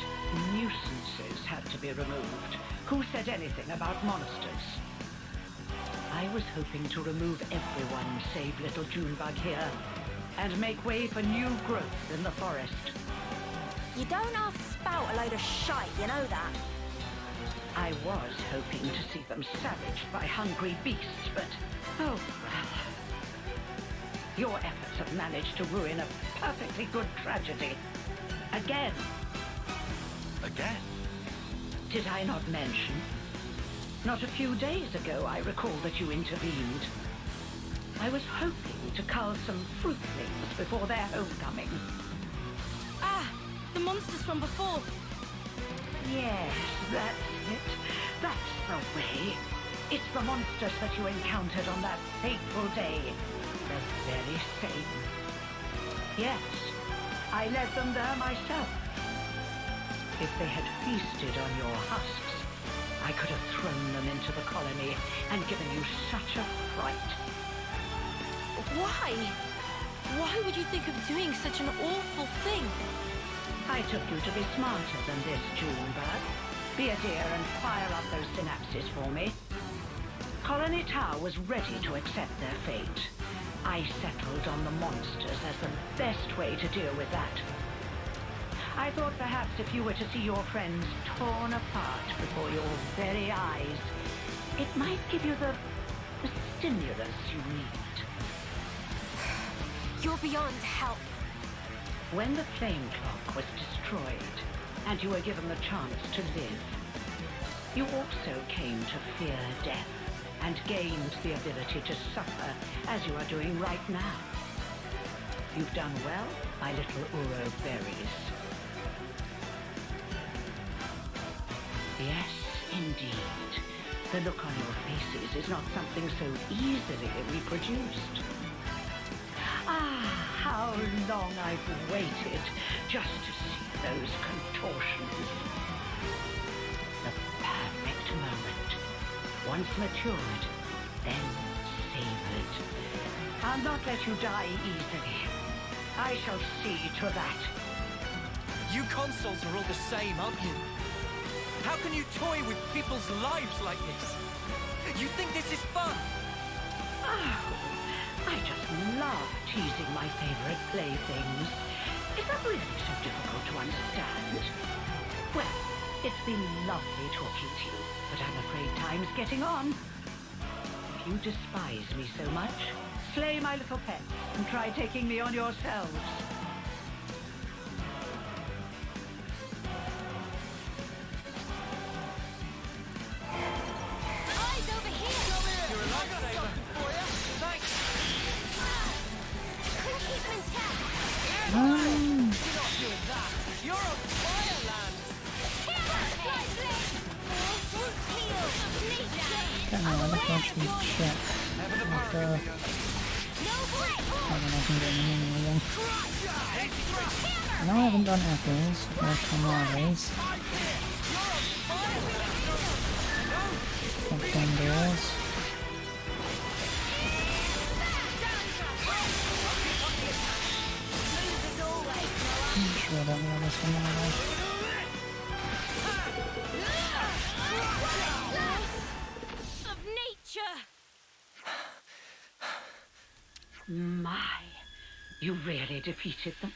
nuisances had to be removed. Who said anything about monsters? I was hoping to remove everyone save little Junebug here, and make way for new growth in the forest. You don't have to spout a load of shite, you know that? I was hoping to see them savaged by hungry beasts, but oh well. Your efforts have managed to ruin a perfectly good tragedy. Again. Again? Did I not mention? Not a few days ago, I recall that you intervened. I was hoping to cull some fruitlings before their homecoming. Ah! The monsters from before! Yes, that's it. That's the way. It's the monsters that you encountered on that fateful day. The very same. Yes, I led them there myself. If they had feasted on your husks, I could have thrown them into the colony and given you such a fright. Why? Why would you think of doing such an awful thing? I took you to be smarter than this, Junebird. Be a dear and fire up those synapses for me. Colony Tau was ready to accept their fate. I settled on the monsters as the best way to deal with that. I thought perhaps if you were to see your friends torn apart before your very eyes, it might give you the stimulus you need. You're beyond help. When the flame clock was destroyed, and you were given the chance to live, you also came to fear death, and gained the ability to suffer, as you are doing right now. You've done well, my little Uro berries. Yes, indeed. The look on your faces is not something so easily reproduced. Ah, how long I've waited just to see those contortions. The perfect moment. Once matured, then savored. I'll not let you die easily. I shall see to that. You consoles are all the same, aren't you? How can you toy with people's lives like this? You think this is fun? Oh, I just love teasing my favorite playthings. Is that really so difficult to understand? Well, it's been lovely talking to you, but I'm afraid time's getting on. If you despise me so much, slay my little pets and try taking me on yourselves. Eyes over here! You're a lifesaver. Thanks. Couldn't keep them intact. You're not doing that. You're on Fireland. Come on, let's actually check. After I can get in again. I know I haven't done apples or tamales. I've done doors. I'm sure that the others from now. Of nature! My, you really defeated them?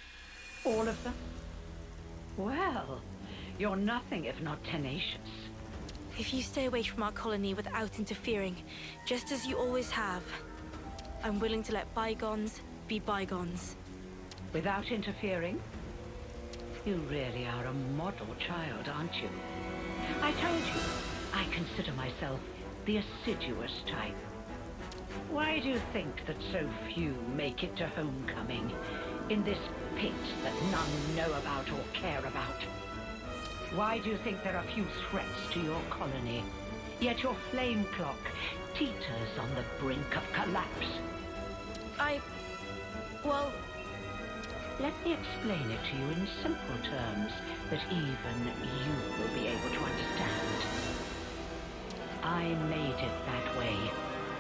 All of them? Well, you're nothing if not tenacious. If you stay away from our colony without interfering, just as you always have, I'm willing to let bygones be bygones. Without interfering? You really are a model child, aren't you? I told you, I consider myself the assiduous type. Why do you think that so few make it to homecoming, in this pit that none know about or care about? Why do you think there are few threats to your colony, yet your flame clock teeters on the brink of collapse? Well... Let me explain it to you in simple terms that even you will be able to understand. I made it that way.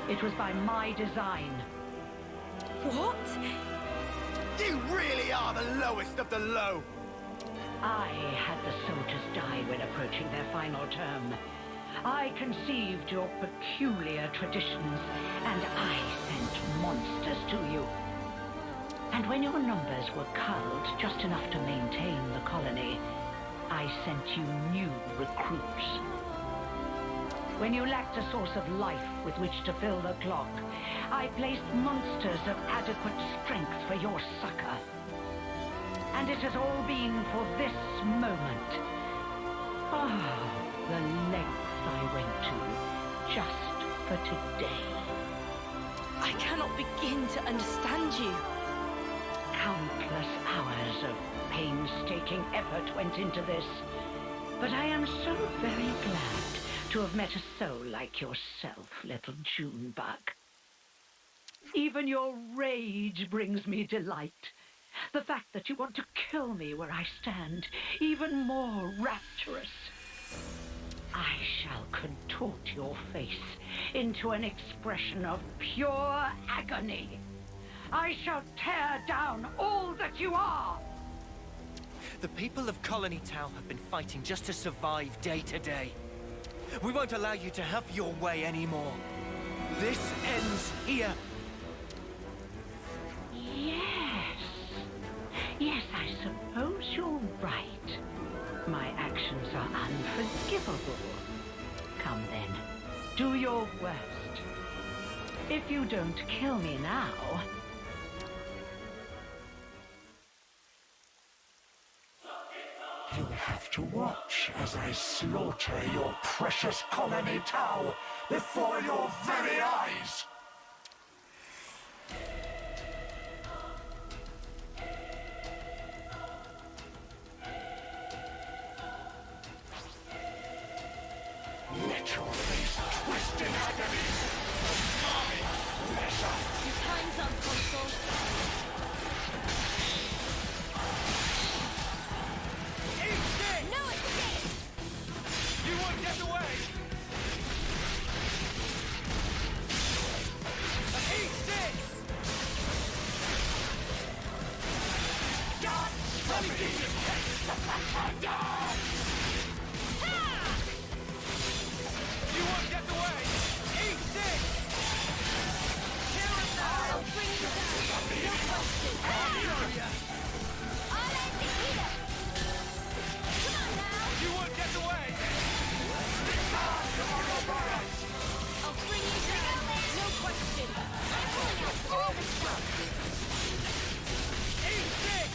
It was by my design. What? You really are the lowest of the low! I had the soldiers die when approaching their final term. I conceived your peculiar traditions, and I sent monsters to you. And when your numbers were culled just enough to maintain the colony, I sent you new recruits. When you lacked a source of life with which to fill the clock, I placed monsters of adequate strength for your succor. And it has all been for this moment. Ah, the lengths I went to, just for today. I cannot begin to understand you. Countless hours of painstaking effort went into this. But I am so very glad to have met a soul like yourself, little Junebug. Even your rage brings me delight. The fact that you want to kill me where I stand, even more rapturous. I shall contort your face into an expression of pure agony. I shall tear down all that you are. The people of Colony Town have been fighting just to survive day to day. We won't allow you to have your way anymore. This ends here. Yes. Yes, I suppose you're right. My actions are unforgivable. Come then, do your worst. If you don't kill me now... You have to watch as I slaughter your precious colony Tau before your very eyes! Let your face twist in agony! My pleasure! Your time's up, Consul. No escape! You won't get away! Eat this! God, let me get You won't get away! Eat this! Here and now! I'll bring you down. No question. I'll end it here. Come on now. You won't get away! I'll bring you down. No question. I'm pulling out all the stops. Eat this!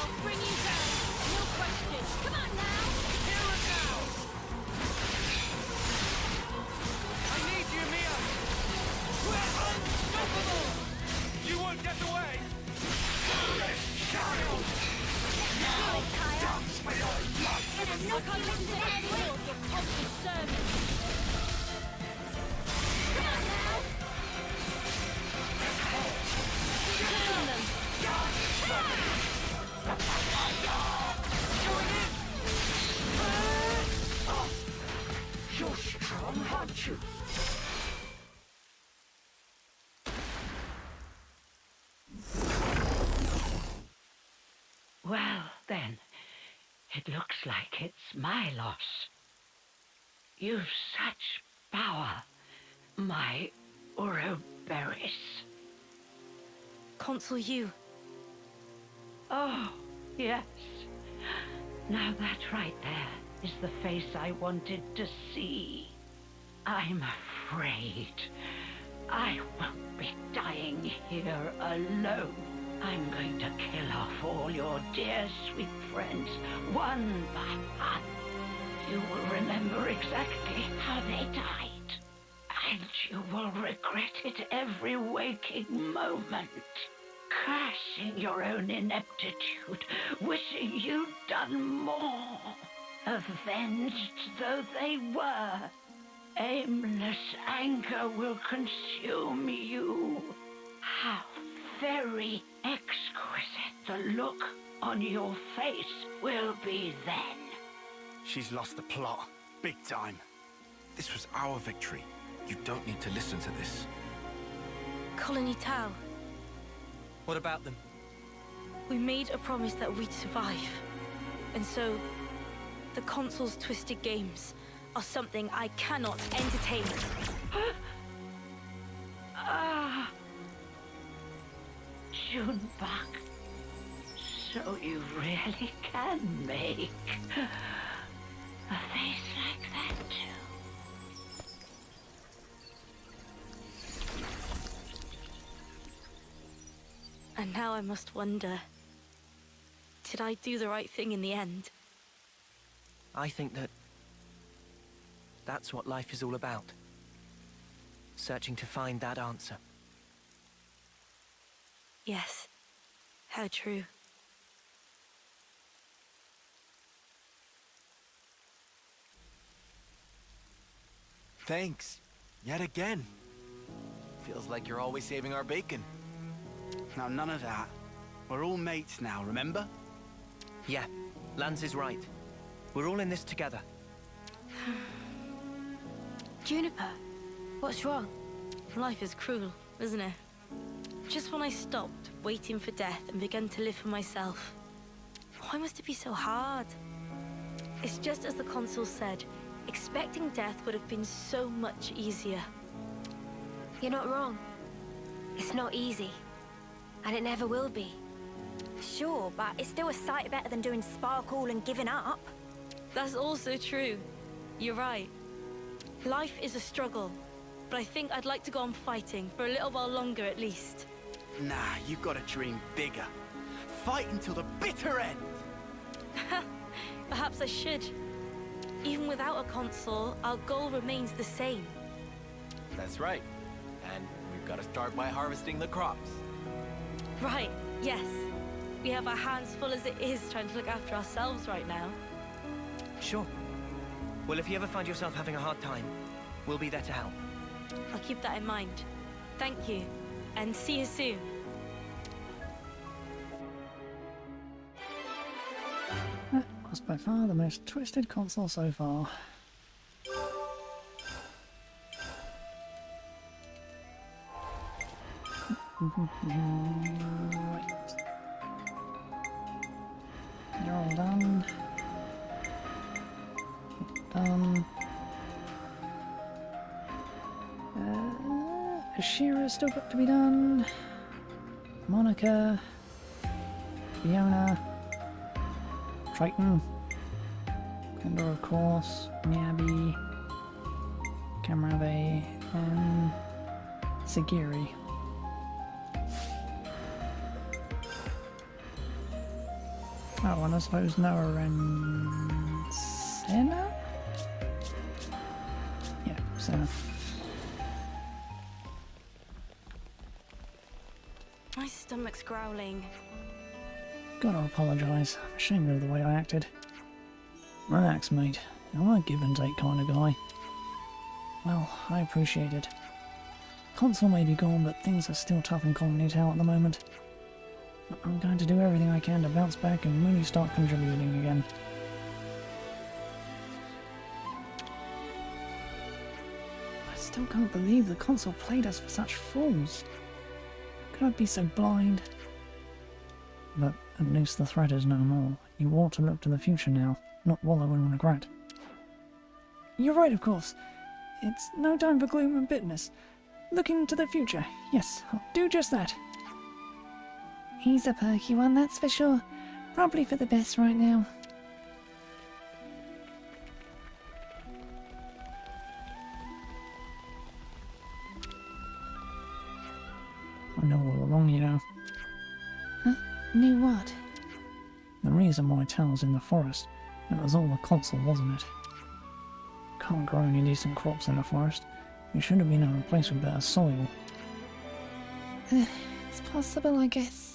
I'll bring you down. No question. Come on now. Here and now! I need you, Mia! We're unstoppable! You won't get away! child! Now, Dance for your life! I can't listen to any more of your pompous sermons. Come on now. Kill them. You're strong, aren't you? Well, then, it looks like it's my loss. You've such power, my Ouroboros. Consul you. Oh, yes. Now that right there is the face I wanted to see. I'm afraid I won't be dying here alone. I'm going to kill off all your dear sweet friends, one by one. You will remember exactly how they died. And you will regret it every waking moment. Cursing your own ineptitude, wishing you'd done more. Avenged though they were, aimless anger will consume you. How very exquisite the look on your face will be then. She's lost the plot. Big time. This was our victory. You don't need to listen to this. Colony Tau. What about them? We made a promise that we'd survive. And so, the Consul's twisted games are something I cannot entertain. Ah, Junebug, So you really can make a face like that too. And now I must wonder, did I do the right thing in the end? I think that's what life is all about. Searching to find that answer. Yes, how true. Thanks. Yet again. Feels like you're always saving our bacon. Now, none of that. We're all mates now, remember? Yeah, Lance is right. We're all in this together. Juniper, what's wrong? Life is cruel, isn't it? Just when I stopped waiting for death and began to live for myself. Why must it be so hard? It's just as the consul said, expecting death would have been so much easier. You're not wrong. It's not easy. And it never will be. Sure, but it's still a sight better than doing sparkle and giving up. That's also true. You're right. Life is a struggle, but I think I'd like to go on fighting for a little while longer at least. Nah, you've got to dream bigger. Fight until the bitter end! Perhaps I should. Even without a consul, our goal remains the same. That's right. And we've got to start by harvesting the crops. Right, yes. We have our hands full as it is trying to look after ourselves right now. Sure. Well, if you ever find yourself having a hard time, we'll be there to help. I'll keep that in mind. Thank you, and see you soon. That was by far the most twisted console so far. Right. They're all done. Done. Ashira's still got to be done. Monica. Fiona. Triton. Kendor, of course. Miyabi. Kamrabe. And Sagiri. Oh, and I suppose Noah and Senna? Yeah, Senna. My stomach's growling. Gotta apologise. I'm ashamed of the way I acted. Relax, mate. I'm a give and take kind of guy. Well, I appreciate it. Consul may be gone, but things are still tough in Colony Town at the moment. I'm going to do everything I can to bounce back and really start contributing again. I still can't believe the Consul played us for such fools. How could I be so blind? But at least the threat is no more. You ought to look to the future now, not wallow in regret. You're right, of course. It's no time for gloom and bitterness. Looking to the future. Yes, I'll do just that. He's a perky one, that's for sure. Probably for the best right now. I know all along, you know. Huh? Knew what? The reason why Tal's in the forest, it was all the Consul, wasn't it? Can't grow any decent crops in the forest. You should have been in a place with better soil. It's possible, I guess.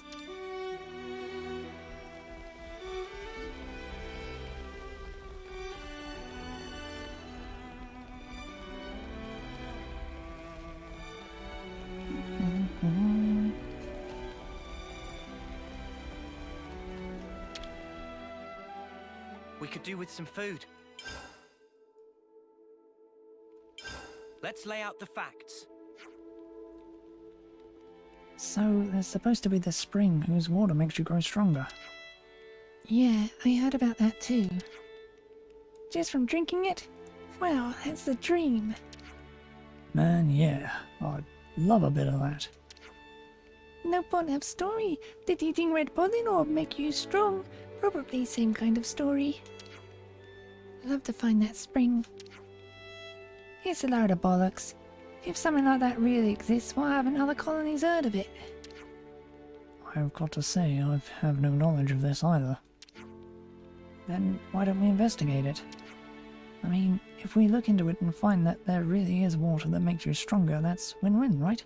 We could do with some food. Let's lay out the facts. So, there's supposed to be this spring whose water makes you grow stronger. Yeah, I heard about that too. Just from drinking it? Wow, that's the dream. Man, yeah, I'd love a bit of that. No point of story. Did eating red pudding or make you strong? Probably same kind of story. Love to find that spring. It's a load of bollocks. If something like that really exists, why haven't other colonies heard of it? I've got to say, I have no knowledge of this either. Then why don't we investigate it? I mean, if we look into it and find that there really is water that makes you stronger, that's win-win, right?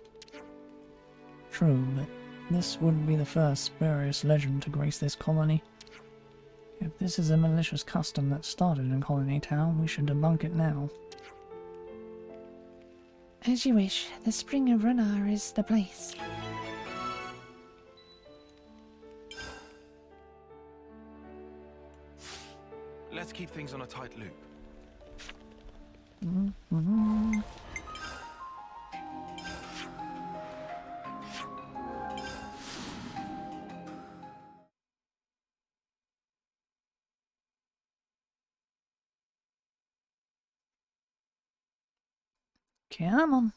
True, but this wouldn't be the first spurious legend to grace this colony. If this is a malicious custom that started in Colony Town, we should debunk it now. As you wish. The Spring of Runar is the place. Let's keep things on a tight loop. Come on.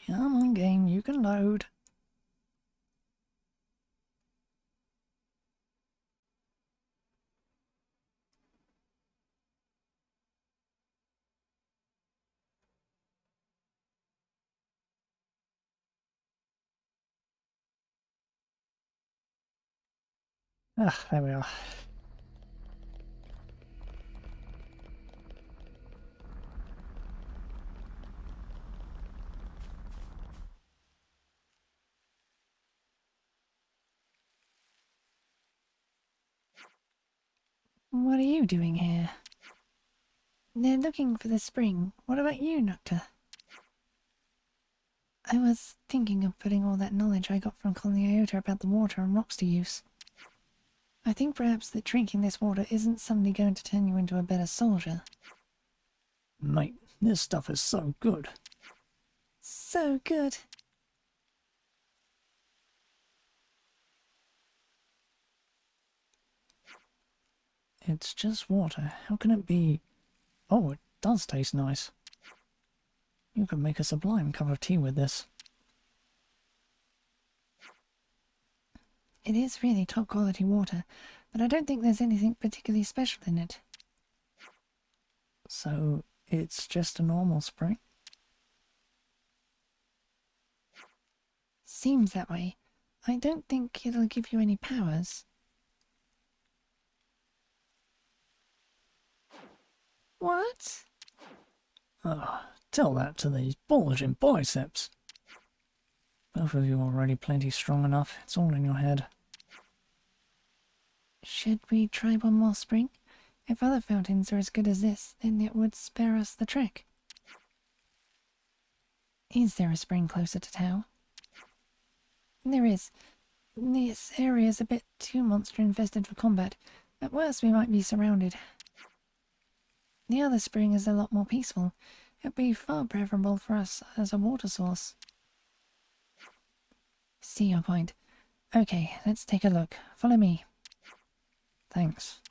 Come on, game, you can load. Ah, there we are. What are you doing here? They're looking for the spring. What about you, Nocta? I was thinking of putting all that knowledge I got from Colony Iota about the water and rocks to use. I think perhaps that drinking this water isn't suddenly going to turn you into a better soldier. Mate, this stuff is so good. So good. It's just water. How can it be... Oh, it does taste nice. You could make a sublime cup of tea with this. It is really top quality water, but I don't think there's anything particularly special in it. So, it's just a normal spring? Seems that way. I don't think it'll give you any powers. What? Ah, tell that to these bulging biceps. Both of you are already plenty strong enough. It's all in your head. Should we try one more spring? If other fountains are as good as this, then it would spare us the trek. Is there a spring closer to Tau? There is. This area is a bit too monster-infested for combat. At worst, we might be surrounded. The other spring is a lot more peaceful. It'd be far preferable for us as a water source. See your point. Okay, let's take a look. Follow me. Thanks.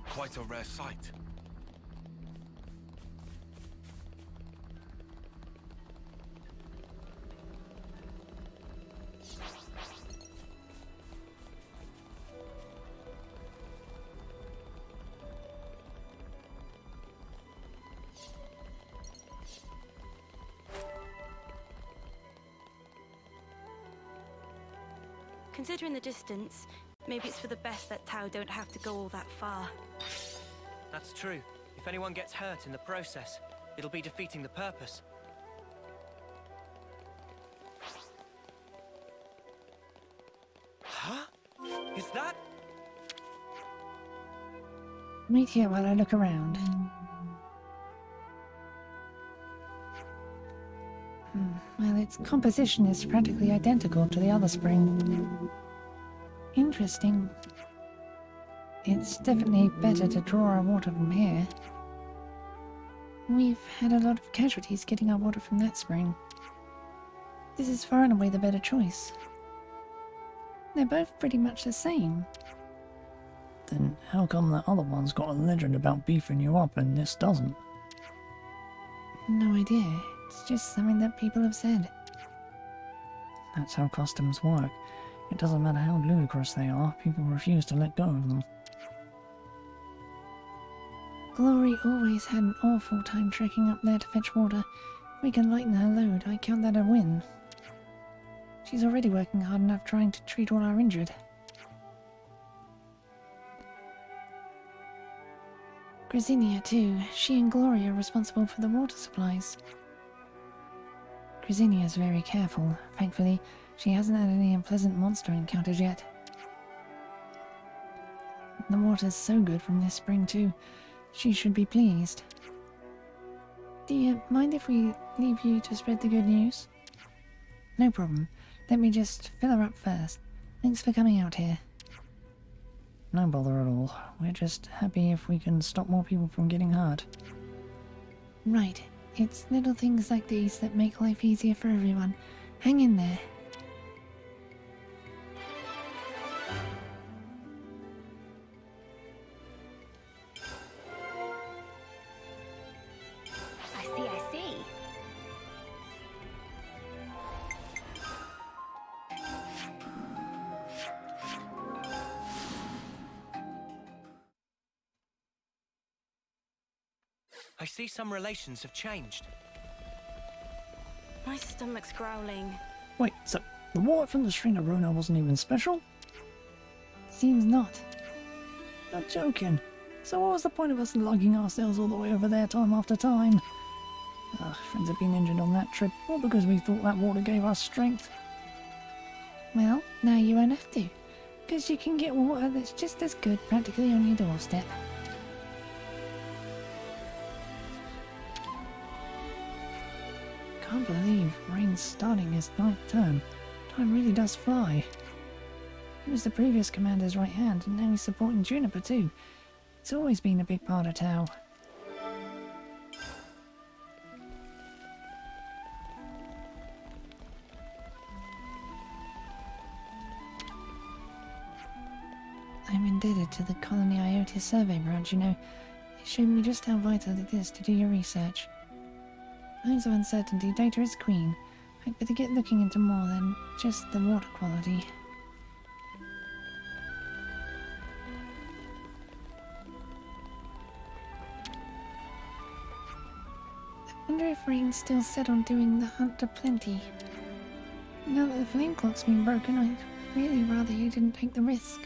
Quite a rare sight. Considering the distance, maybe it's for the best that Tau don't have to go all that far. That's true. If anyone gets hurt in the process, it'll be defeating the purpose. Huh? Is that... Wait here while I look around. Well, its composition is practically identical to the other spring. Interesting. It's definitely better to draw our water from here. We've had a lot of casualties getting our water from that spring. This is far and away the better choice. They're both pretty much the same. Then how come that other one's got a legend about beefing you up and this doesn't? No idea. It's just something that people have said. That's how customs work. It doesn't matter how ludicrous they are, people refuse to let go of them. Glory always had an awful time trekking up there to fetch water. If we can lighten her load, I count that a win. She's already working hard enough trying to treat all our injured. Grisinia too. She and Gloria are responsible for the water supplies. Grisinia's very careful. Thankfully, she hasn't had any unpleasant monster encounters yet. The water's so good from this spring too. She should be pleased. Do you mind if we leave you to spread the good news? No problem. Let me just fill her up first. Thanks for coming out here. No bother at all. We're just happy if we can stop more people from getting hurt. Right. It's little things like these that make life easier for everyone. Hang in there. I see. I see some relations have changed. My stomach's growling. Wait, so the water from the string of Runa wasn't even special? Seems not. You're joking. So what was the point of us lugging ourselves all the way over there time after time? Friends have been injured on that trip, all because we thought that water gave us strength. Well, now you won't have to, because you can get water that's just as good practically on your doorstep. Can't believe rain's starting his 9th term. Time really does fly. He was the previous commander's right hand, and now he's supporting Juniper too. It's always been a big part of Tau. I'm indebted to the Colony Iota survey branch, you know. It showed me just how vital it is to do your research. Times of uncertainty, data is queen. I'd better get looking into more than just the water quality. I wonder if Rain's still set on doing the hunt to plenty. Now that the flame clock's been broken, I'd really rather you didn't take the risk.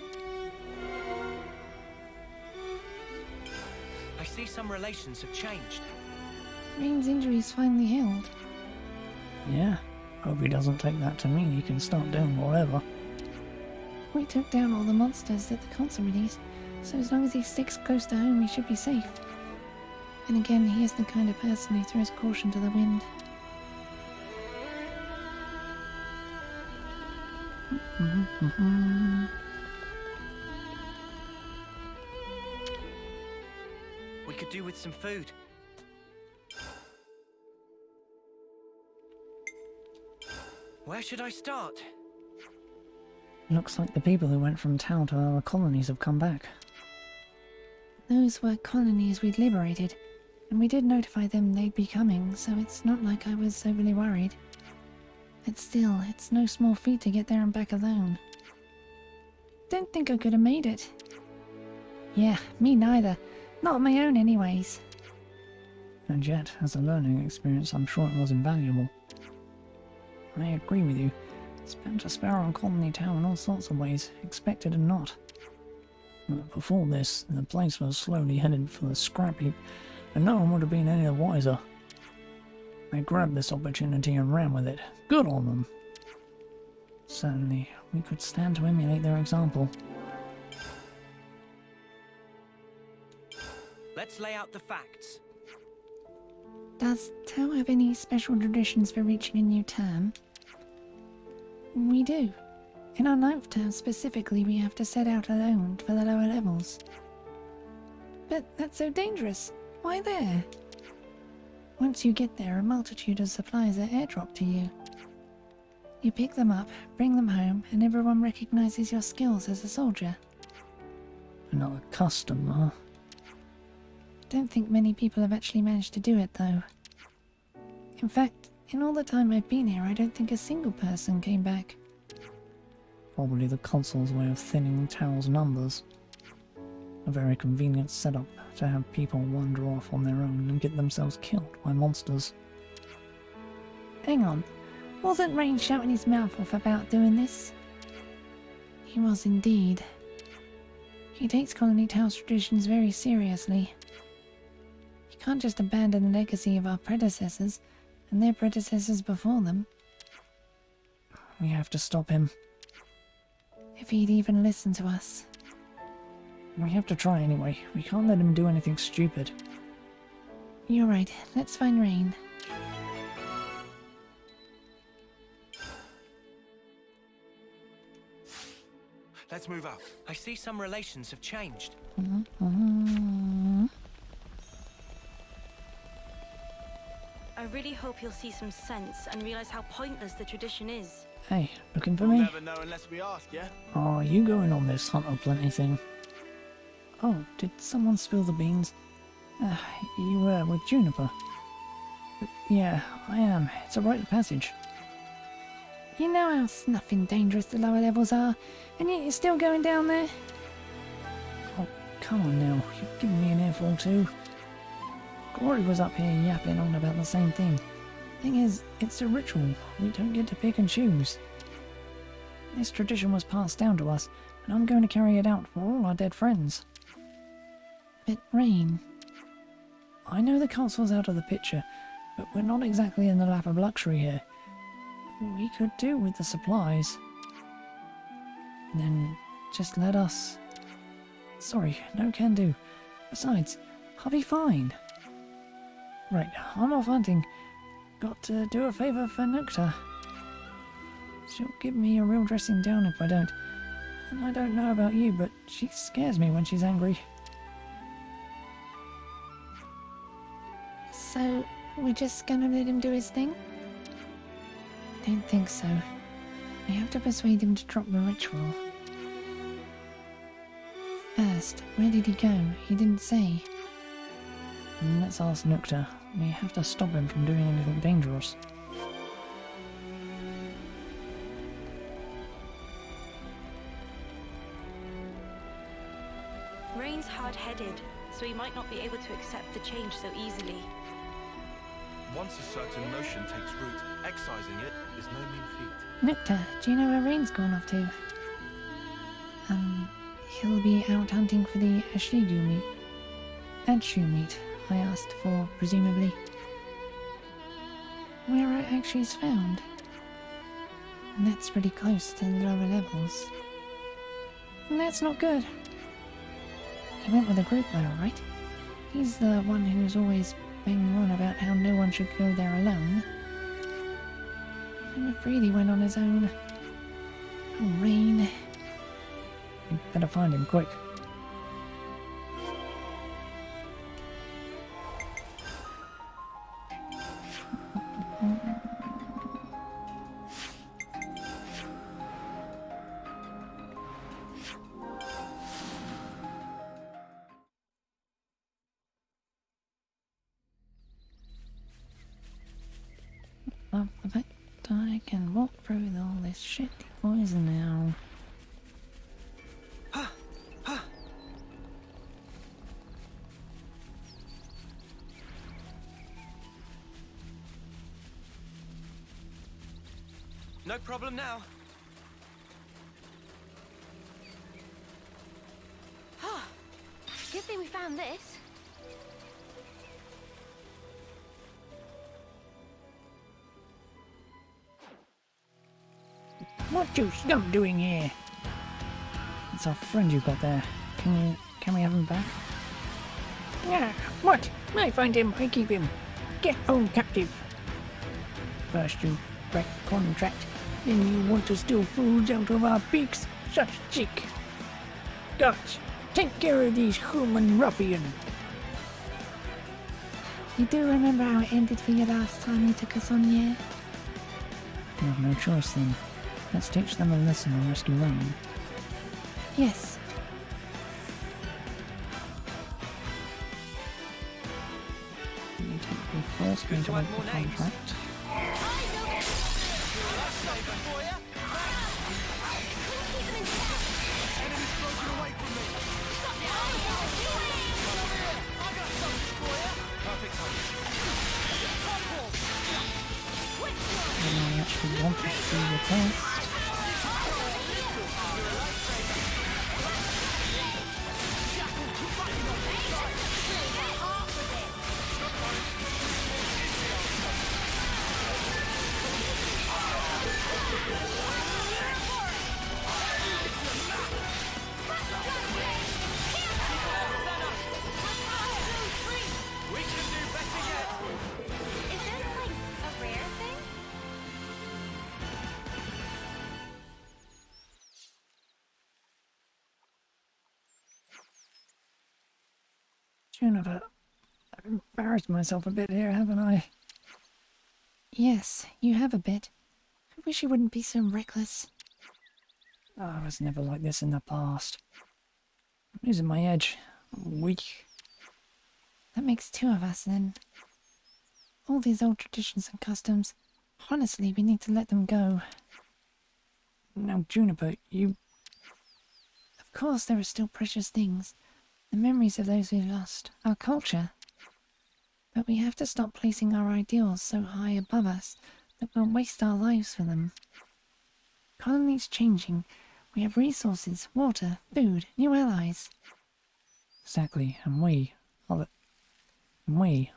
I see some relations have changed. Rain's injury's finally healed. Yeah, hope he doesn't take that to mean he can start doing whatever. We took down all the monsters that the console released, so as long as he sticks close to home, he should be safe. And again, he is the kind of person who throws caution to the wind. We could do with some food. Where should I start? Looks like the people who went from Tau to other colonies have come back. Those were colonies we'd liberated, and we did notify them they'd be coming, so it's not like I was overly worried. But still, it's no small feat to get there and back alone. Don't think I could have made it. Yeah, me neither. Not on my own anyways. And yet, as a learning experience, I'm sure it was invaluable. I agree with you. Spent a spare on Colony Tau in all sorts of ways, expected and not. But before this, the place was slowly headed for the scrap heap, and no one would have been any the wiser. They grabbed this opportunity and ran with it. Good on them. Certainly, we could stand to emulate their example. Let's lay out the facts. Does Tao have any special traditions for reaching a new term? We do. In our 9th term specifically, we have to set out alone for the lower levels. But that's so dangerous. Why there? Once you get there, a multitude of supplies are airdropped to you. You pick them up, bring them home, and everyone recognizes your skills as a soldier. Another custom, huh? Don't think many people have actually managed to do it, though. In fact, in all the time I've been here, I don't think a single person came back. Probably the console's way of thinning Tao's numbers. A very convenient setup to have people wander off on their own and get themselves killed by monsters. Hang on, wasn't Rain shouting his mouth off about doing this? He was indeed. He takes Colony Tao's traditions very seriously. He can't just abandon the legacy of our predecessors and their predecessors before them. We have to stop him. If he'd even listen to us. We have to try anyway. We can't let him do anything stupid. You're right. Let's find Rain. Let's move out. I see some relations have changed. I really hope he'll see some sense and realize how pointless the tradition is. Hey, looking for We'll me? never know unless we ask, yeah? Oh, you going on this Hunter Plenty thing? Oh, did someone spill the beans? You were with Juniper. But yeah, I am. It's a rite of passage. You know how snuffing dangerous the lower levels are, and yet you're still going down there? Oh, come on now. You're giving me an earful too. Glory was up here yapping on about the same thing. Thing is, it's a ritual. We don't get to pick and choose. This tradition was passed down to us, and I'm going to carry it out for all our dead friends. But Rain... I know the castle's out of the picture, but we're not exactly in the lap of luxury here. We could do with the supplies. Then just let us... Sorry, no can do. Besides, I'll be fine. Right, I'm off hunting. Got to do a favour for Nocta. She'll give me a real dressing down if I don't. And I don't know about you, but she scares me when she's angry. So, we're just gonna let him do his thing? Don't think so. We have to persuade him to drop the ritual. First, where did he go? He didn't say. Let's ask Nocta. We have to stop him from doing anything dangerous. Rain's hard-headed, so he might not be able to accept the change so easily. Once a certain notion takes root, excising it is no mean feat. Nocta, do you know where Rain's gone off to? He'll be out hunting for the Ashigu meat. Adshu meat, I asked for, presumably. Where it actually is found. And that's pretty close to the lower levels. And that's not good. He went with a group though, right? He's the one who's always banging on about how no one should go there alone. And if really went on his own... Oh, Rain. You better find him quick. Love the fact I can walk through all this shitty poison now. No problem now. Good thing we found this. What you scum doing here? It's our friend you got there. Can we have him back? Yeah, what? I find him, I keep him. Get on, captive. First you break contract, then you want to steal foods out of our beaks. Such cheek. Guards, take care of these human ruffian. You do remember how it ended for you last time you took us on, yeah? We have no choice then. Let's teach them a lesson and rescue Lane. Yes. You need to be first going to break the contract. And I actually want to see the test. Juniper, I've embarrassed myself a bit here, haven't I? Yes, you have a bit. I wish you wouldn't be so reckless. Oh, I was never like this in the past. I'm losing my edge. I'm weak. That makes two of us, then. All these old traditions and customs, honestly, we need to let them go. Now, Juniper, you... Of course there are still precious things, the memories of those we lost, our culture. But we have to stop placing our ideals so high above us that we'll waste our lives for them. Colony's changing. We have resources, water, food, new allies. Exactly, and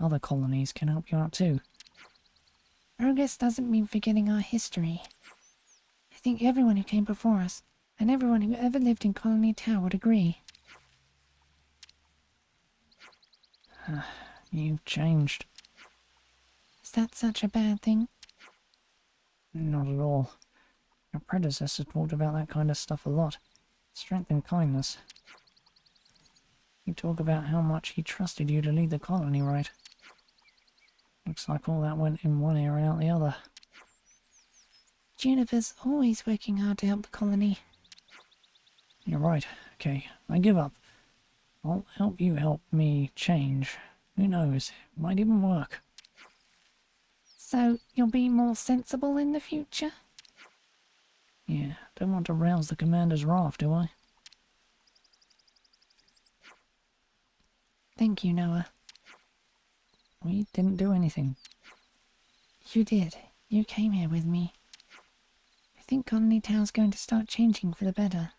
other colonies, can help you out too. Progress doesn't mean forgetting our history. I think everyone who came before us, and everyone who ever lived in Colony Tower would agree. You've changed. Is that such a bad thing? Not at all. Your predecessor talked about that kind of stuff a lot. Strength and kindness. You talk about how much he trusted you to lead the colony, right? Looks like all that went in one ear and out the other. Juniper's always working hard to help the colony. You're right. Okay, I give up. I'll help you help me change. Who knows? It might even work. So, you'll be more sensible in the future? Yeah, don't want to rouse the commander's wrath, do I? Thank you, Noah. We didn't do anything. You did. You came here with me. I think Colony Town's going to start changing for the better.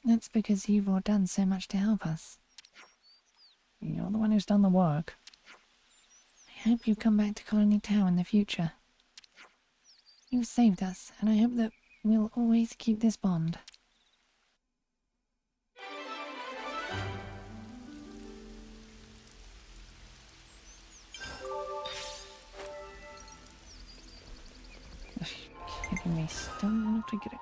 That's because you've all done so much to help us. You're the one who's done the work. I hope you come back to Colony Town in the future. You've saved us, and I hope that we'll always keep this bond. Kidding me, still not to get it.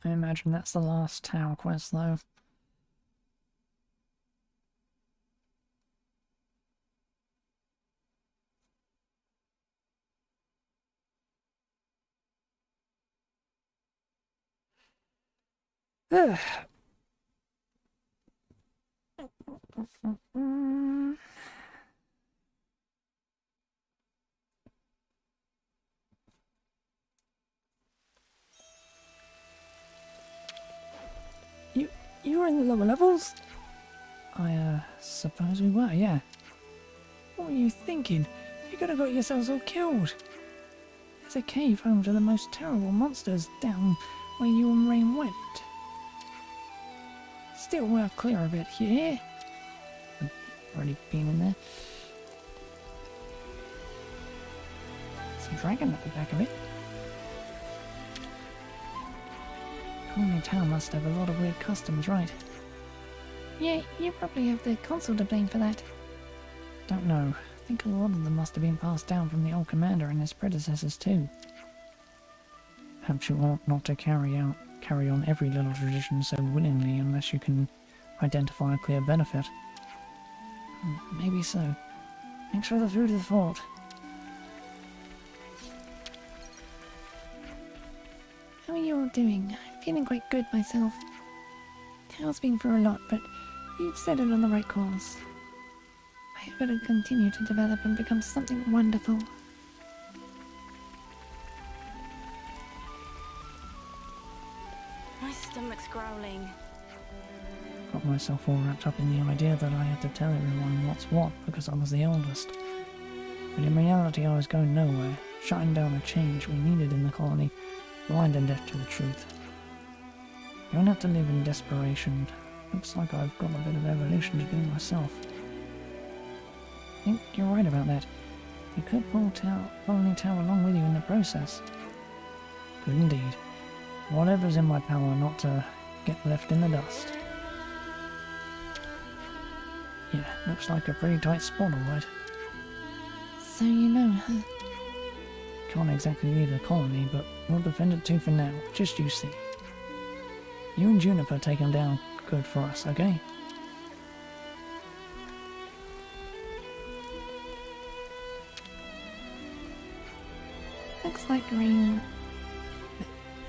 I imagine that's the last tower quest, though. Ugh. You were in the lower levels? I suppose we were, yeah. What were you thinking? You could have got yourselves all killed. There's a cave home to the most terrible monsters down where you and Rain went. Still, we're clear of it, you hear? I've already been in there. There's a dragon at the back of it. Colony Town must have a lot of weird customs, right? Yeah, you probably have the consul to blame for that. Don't know. I think a lot of them must have been passed down from the old commander and his predecessors too. Perhaps you ought not to carry on every little tradition so willingly unless you can identify a clear benefit. Maybe so. Thanks for the food of thought. How are you all doing? I'm feeling quite good myself. Tao's been through a lot, but you've set it on the right course. I hope it'll continue to develop and become something wonderful. My stomach's growling. Got myself all wrapped up in the idea that I had to tell everyone what's what because I was the oldest. But in reality I was going nowhere, shutting down a change we needed in the colony, blind and deaf to the truth. You don't have to live in desperation. Looks like I've got a bit of evolution to do myself. I think you're right about that. You could pull Colony Town along with you in the process. Good indeed. Whatever's in my power not to get left in the dust. Yeah, looks like a pretty tight spot, alright. So you know, huh? Can't exactly leave the colony, but we'll defend it too for now, just you see. You and Juniper take them down good for us, okay?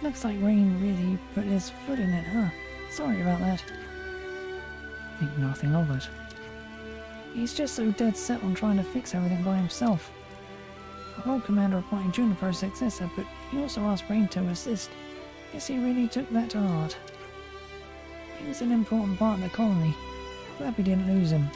Looks like Rain really put his foot in it, huh? Sorry about that. Think nothing of it. He's just so dead set on trying to fix everything by himself. Our old commander appointed Juniper as successor, but he also asked Rain to assist. Guess he really took that to heart. He was an important part of the colony. Glad we didn't lose him.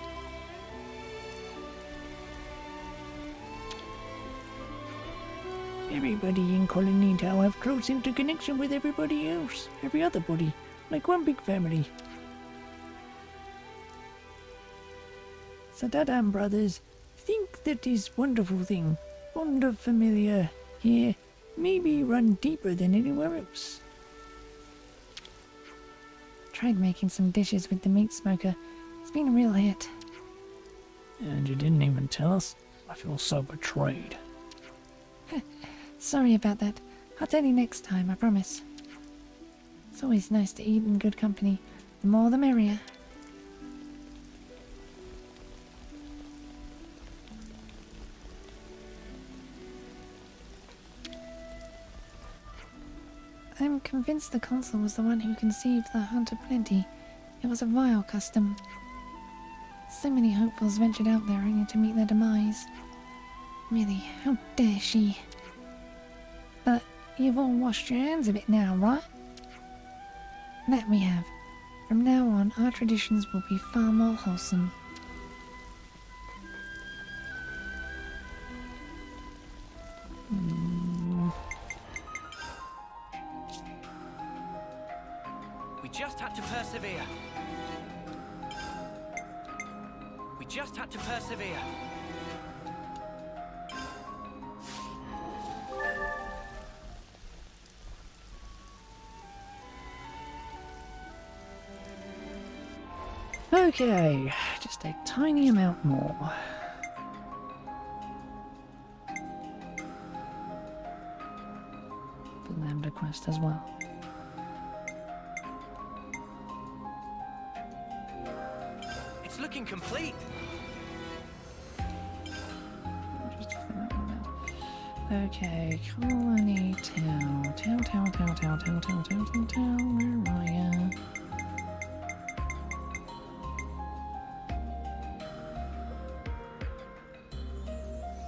Everybody in Colony Town have close interconnection with everybody else. Every other body. Like one big family. So Dadam brothers, think that this wonderful thing, bond of familiar here, maybe run deeper than anywhere else. Tried making some dishes with the meat smoker. It's been a real hit. And you didn't even tell us? I feel so betrayed. Sorry about that. I'll tell you next time, I promise. It's always nice to eat in good company. The more the merrier. I'm convinced the consul was the one who conceived the Hunt of Plenty. It was a vile custom. So many hopefuls ventured out there only to meet their demise. Really, how dare she? But you've all washed your hands of it now, right? That we have. From now on, our traditions will be far more wholesome. We just had to persevere. We just had to persevere. Okay, just a tiny amount more. For Lambda Quest as well. It's looking complete. Just fill that one out. Okay, Colony Town. Town, where are ya?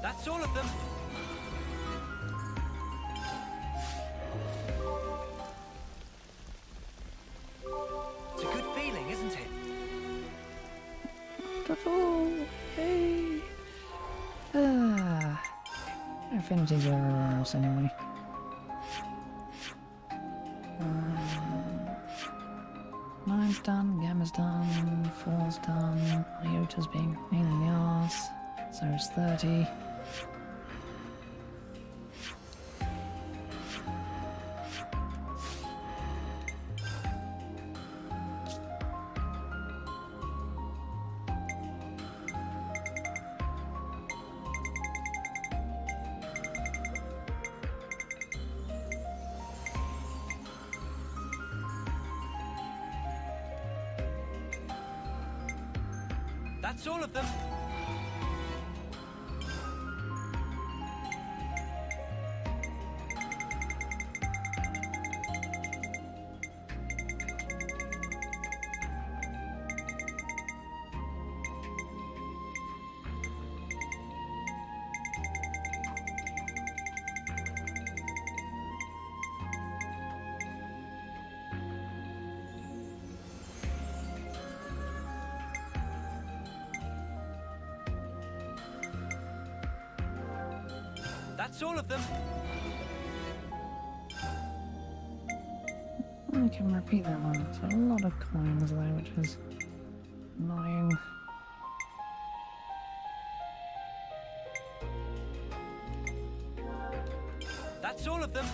That's all of them. It's a good feeling, isn't it? Wonderful! Hey! Affinities are everywhere else anyway. Nine's done, Gamma's done, 4's done, Iota's being a pain in the arse, so it's 30. That's all of them. That's all of them. I can repeat that one. It's a lot of coins there, which is annoying. That's all of them.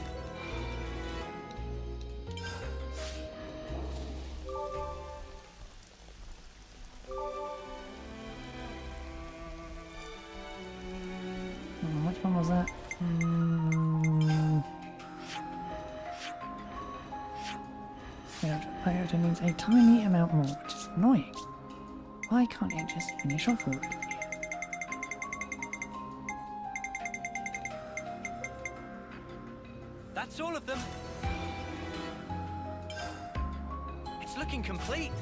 Which one was that? Iota needs a tiny amount more, which is annoying. Why can't it just finish off already? That's all of them. It's looking complete.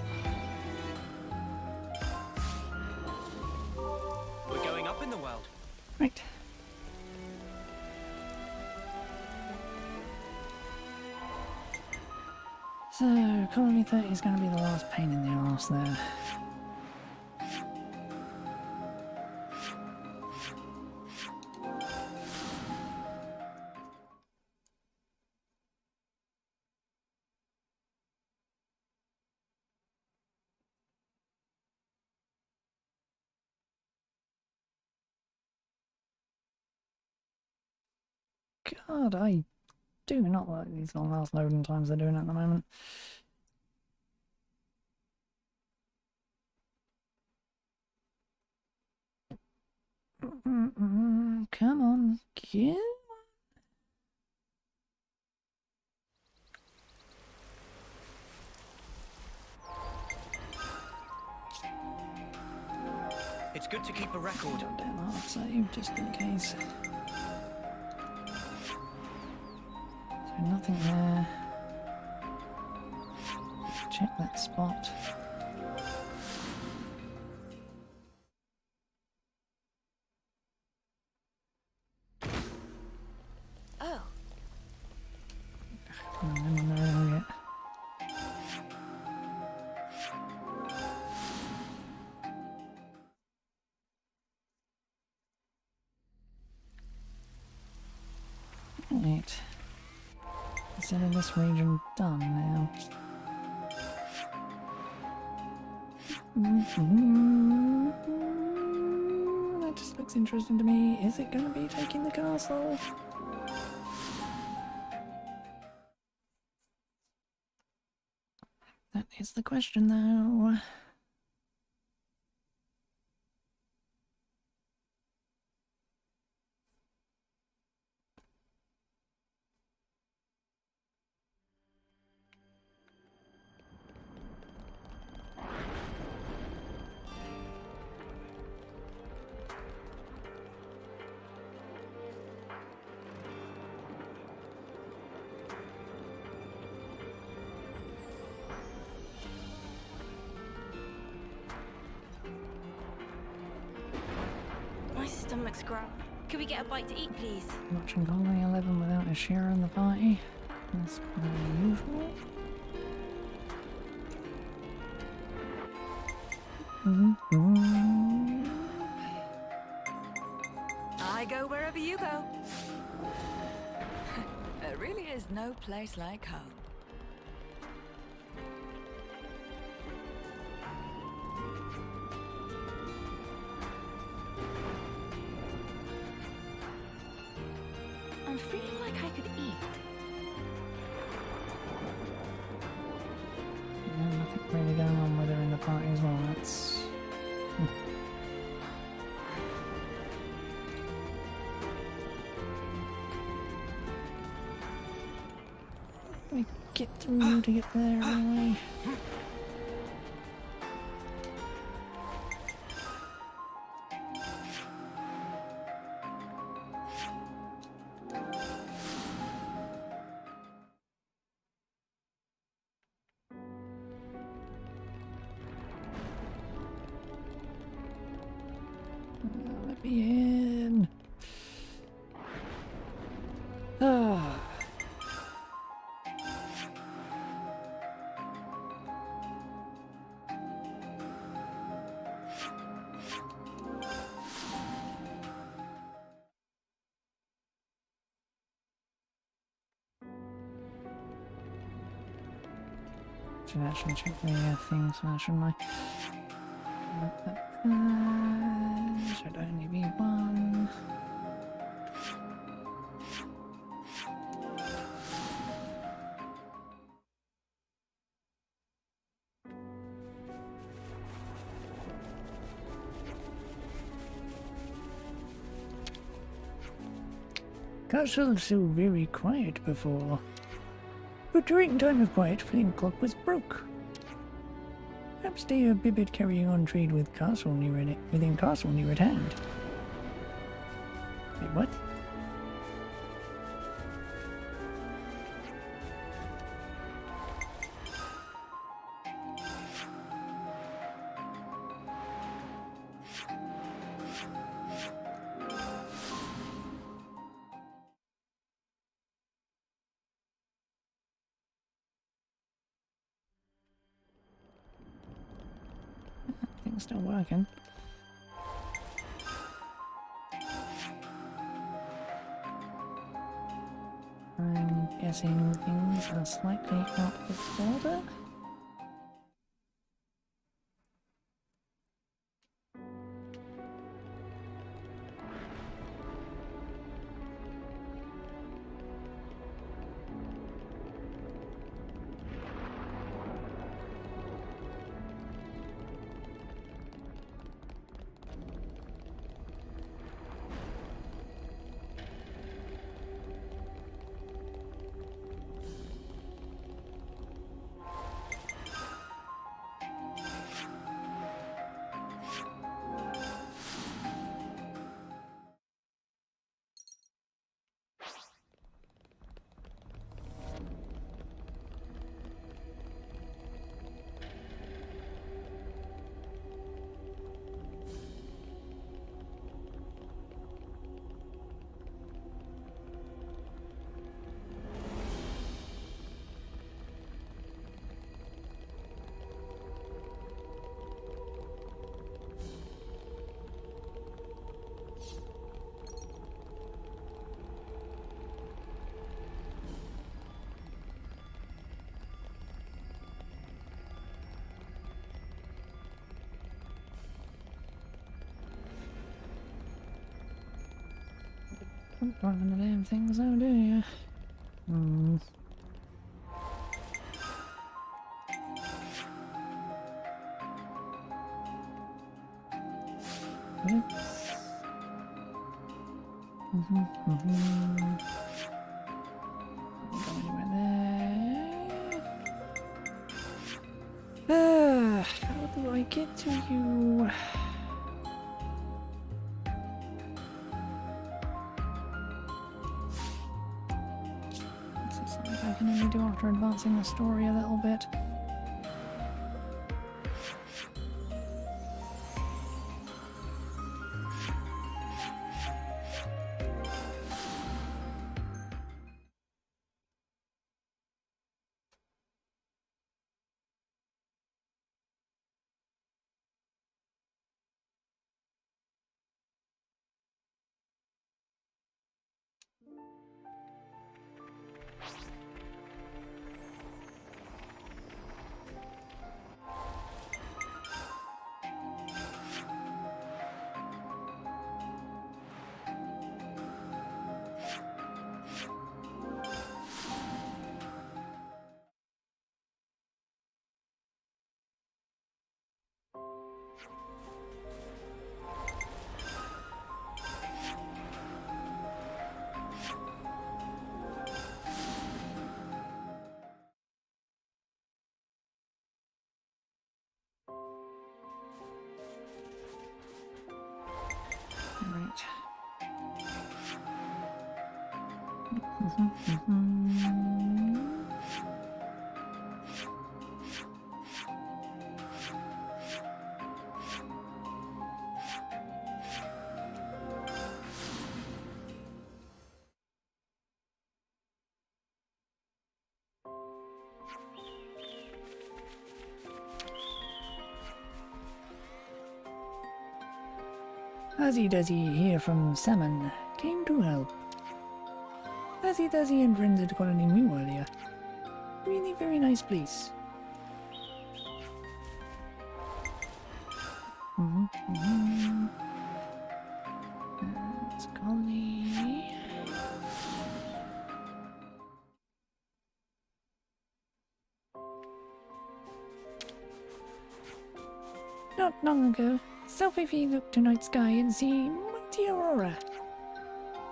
We're going up in the world. Right. So, Colony 30 is going to be the last pain in the arse there. God, I do not like these long ass loading times they're doing at the moment. Come on, come on. It's good to keep a record. Damn hard save, just in case. So nothing there. Check that spot. Oh. I'm on the rail yet. Right. Consider this region done now. That just looks interesting to me. Is it going to be taking the castle? That is the question, though. My stomach's growling. Could we get a bite to eat, please? Watching Colony 11 without a share in the party. That's pretty usual. I go wherever you go. There really is no place like home. I'm feeling like I could eat. Yeah, nothing really going on with her in the party as well. That's... We get through to get there anyway. Let me in. Ah. Should actually check the things now, shouldn't I? Should only be one. Castle was so very quiet before. But during time of quiet, Flame Clock was broke. Perhaps they are bibbit carrying on trade with castle near it, within castle near at hand. Wait, what? Things still working. I'm guessing things are slightly out of order. Don't run the damn things though, do you? Oops. Go anywhere there. How do I get to you? I can only do after advancing the story a little bit. Right. Azzy Duzzy here from Salmon came to help. Azzy Duzzy and friends had Colony Mew earlier. Really very nice place. It's Colony. Not long ago, Selfie looked to night sky and see mighty aurora,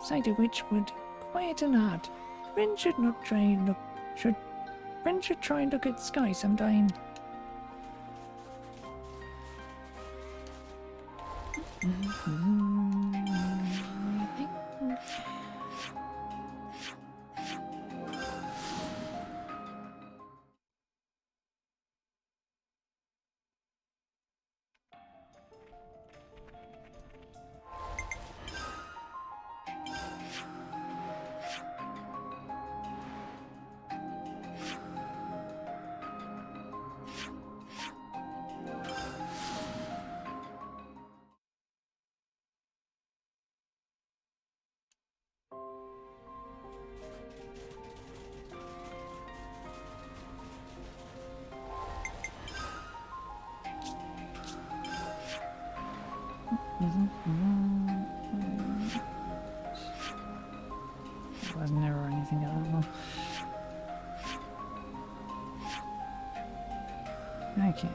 sight of which would quieten heart. Friends should not try and look. Friends should try and look at sky sometime. Wasn't there or anything, I don't know. Okay.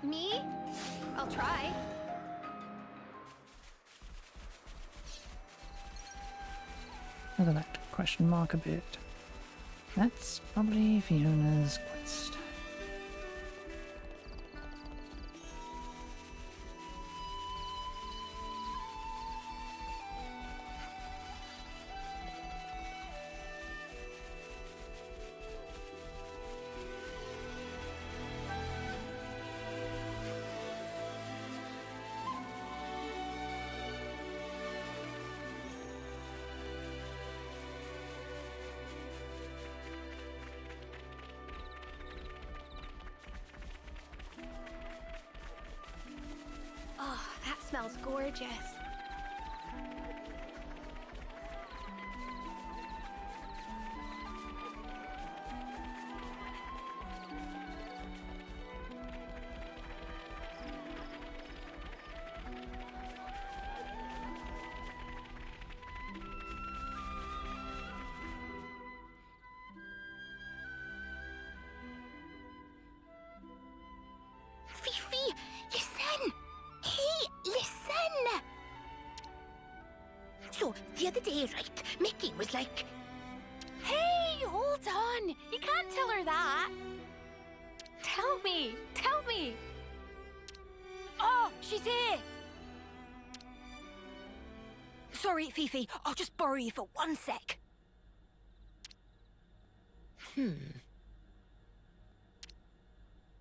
Me? I'll try. Look at that question mark a bit. That's probably Fiona's quest. Oh, that smells gorgeous. Fifi, listen! Hey, listen! So, the other day, right, Mickey was like... Hey, hold on! You can't tell her that! Tell me! Tell me! Oh, she's here! Sorry, Fifi, I'll just borrow you for 1 sec.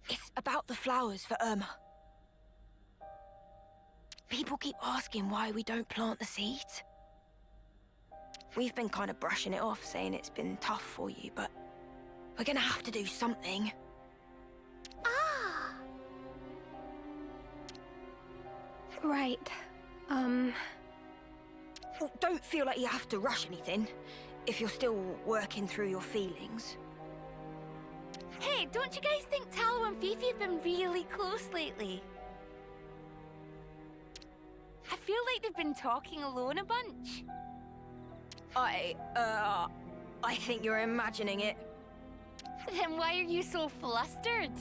It's about the flowers for Irma. People keep asking why we don't plant the seeds. We've been kind of brushing it off, saying it's been tough for you, but we're gonna have to do something. Ah! Right. Well, don't feel like you have to rush anything, if you're still working through your feelings. Hey, don't you guys think Tallow and Fifi have been really close lately? I feel like they've been talking alone a bunch. I think you're imagining it. Then why are you so flustered?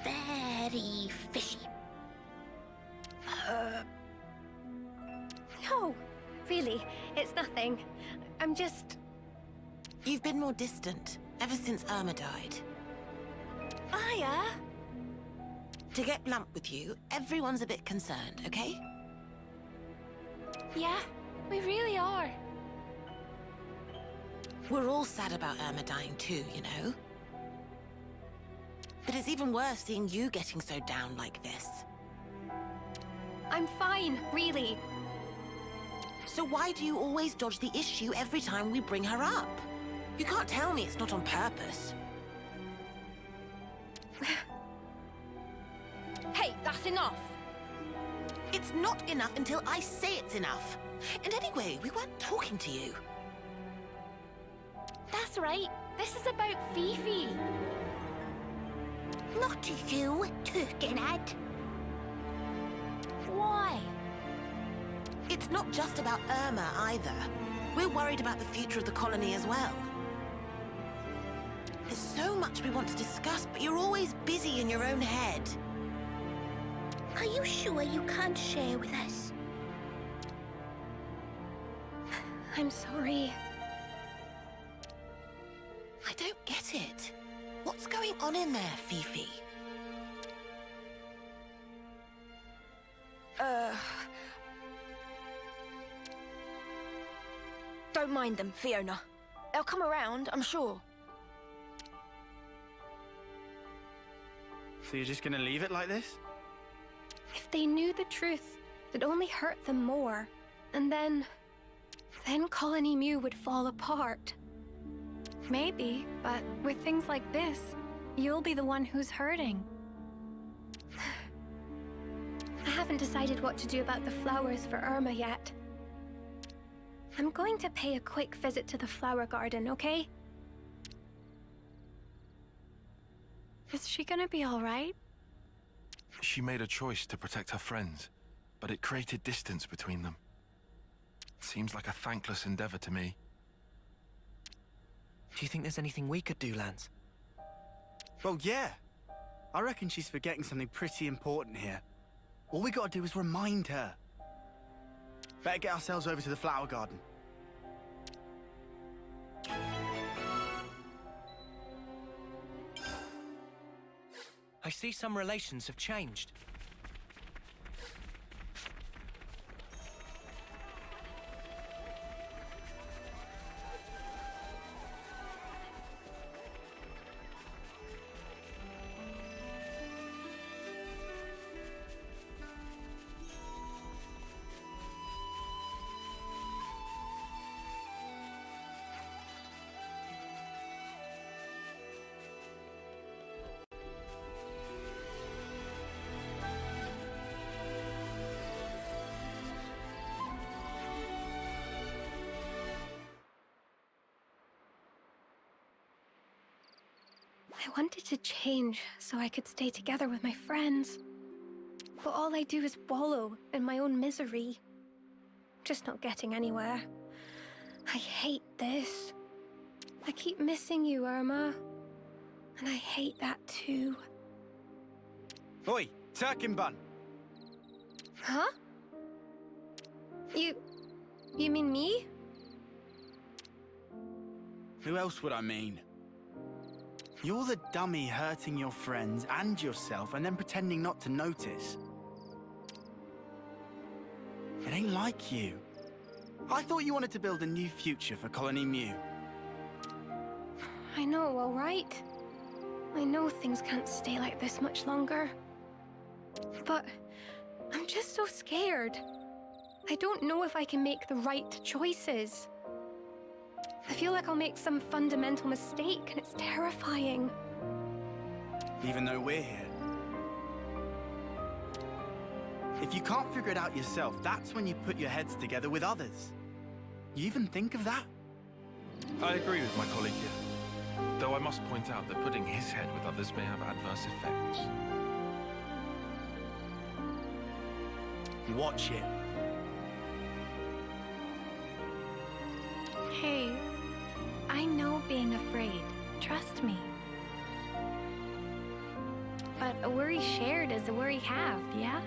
Very fishy. No, really, it's nothing. I'm just... You've been more distant ever since Irma died. Aya? To get blunt with you, everyone's a bit concerned, okay? Yeah, we really are. We're all sad about Irma dying too, you know? But it's even worse seeing you getting so down like this. I'm fine, really. So why do you always dodge the issue every time we bring her up? You can't tell me it's not on purpose. Hey, that's enough! It's not enough until I say it's enough. And anyway, we weren't talking to you. That's right. This is about Fifi. Not to you, Turkenhead. Why? It's not just about Irma either. We're worried about the future of the colony as well. There's so much we want to discuss, but you're always busy in your own head. Are you sure you can't share with us? I'm sorry. I don't get it. What's going on in there, Fifi? Don't mind them, Fiona. They'll come around, I'm sure. So you're just gonna leave it like this? If they knew the truth, it'd only hurt them more. And then Colony Mew would fall apart. Maybe, but with things like this, you'll be the one who's hurting. I haven't decided what to do about the flowers for Irma yet. I'm going to pay a quick visit to the flower garden, okay? Is she gonna be all right? She made a choice to protect her friends, but it created distance between them. Seems like a thankless endeavor to me. Do you think there's anything we could do, Lance? Well, yeah. I reckon she's forgetting something pretty important here. All we gotta do is remind her. Better get ourselves over to the flower garden. I see some relations have changed. I wanted to change so I could stay together with my friends. But all I do is wallow in my own misery. Just not getting anywhere. I hate this. I keep missing you, Irma. And I hate that too. Oi, Turkin Bun! Huh? You mean me? Who else would I mean? You're the dummy hurting your friends and yourself and then pretending not to notice. It ain't like you. I thought you wanted to build a new future for Colony Mew. I know, all right. I know things can't stay like this much longer. But I'm just so scared. I don't know if I can make the right choices. I feel like I'll make some fundamental mistake, and it's terrifying. Even though we're here. If you can't figure it out yourself, that's when you put your heads together with others. You even think of that? I agree with my colleague here. Though I must point out that putting his head with others may have adverse effects. Watch it. Hey, I know being afraid. Trust me. But a worry shared is a worry halved, yeah?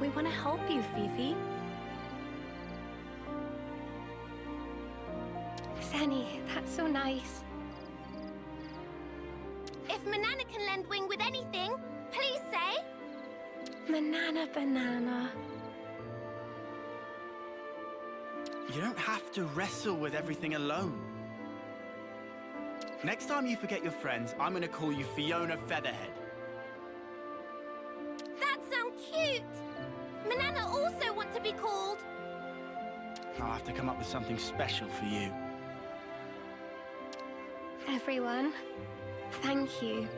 We want to help you, Fifi. Sani, that's so nice. If Manana can lend wing with anything, please say. Manana banana. You don't have to wrestle with everything alone. Next time you forget your friends, I'm gonna call you Fiona Featherhead. That sounds cute. Manana also want to be called. I'll have to come up with something special for you. Everyone, thank you.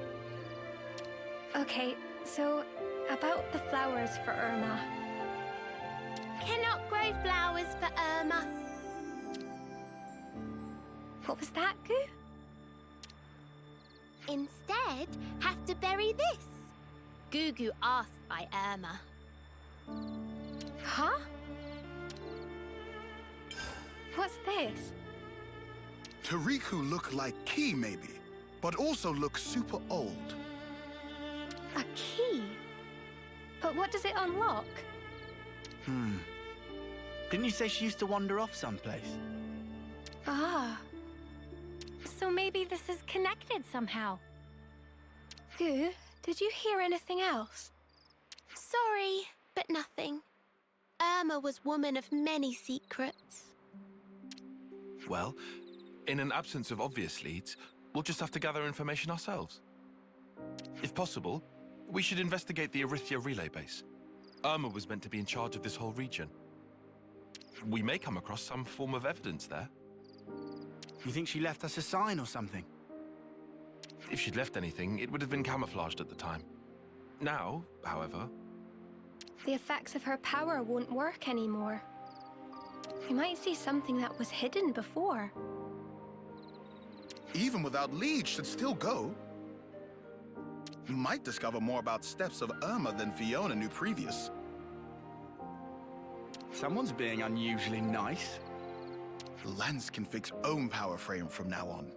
Okay, so about the flowers for Irma. Cannot grow flowers for Irma. What was that, Goo? Instead, have to bury this. Gugu asked by Irma. Huh? What's this? Tariku look like key, maybe, but also look super old. A key? But what does it unlock? Didn't you say she used to wander off someplace? Ah. So maybe this is connected somehow. Goo, did you hear anything else? Sorry, but nothing. Irma was woman of many secrets. Well, in an absence of obvious leads, we'll just have to gather information ourselves. If possible, we should investigate the Erythia relay base. Irma was meant to be in charge of this whole region. We may come across some form of evidence there. You think she left us a sign or something? If she'd left anything, it would have been camouflaged at the time. Now, however... The effects of her power won't work anymore. We might see something that was hidden before. Even without leads, should still go. Might discover more about steps of Irma than Fiona knew previous. Someone's being unusually nice. Lance can fix own power frame from now on.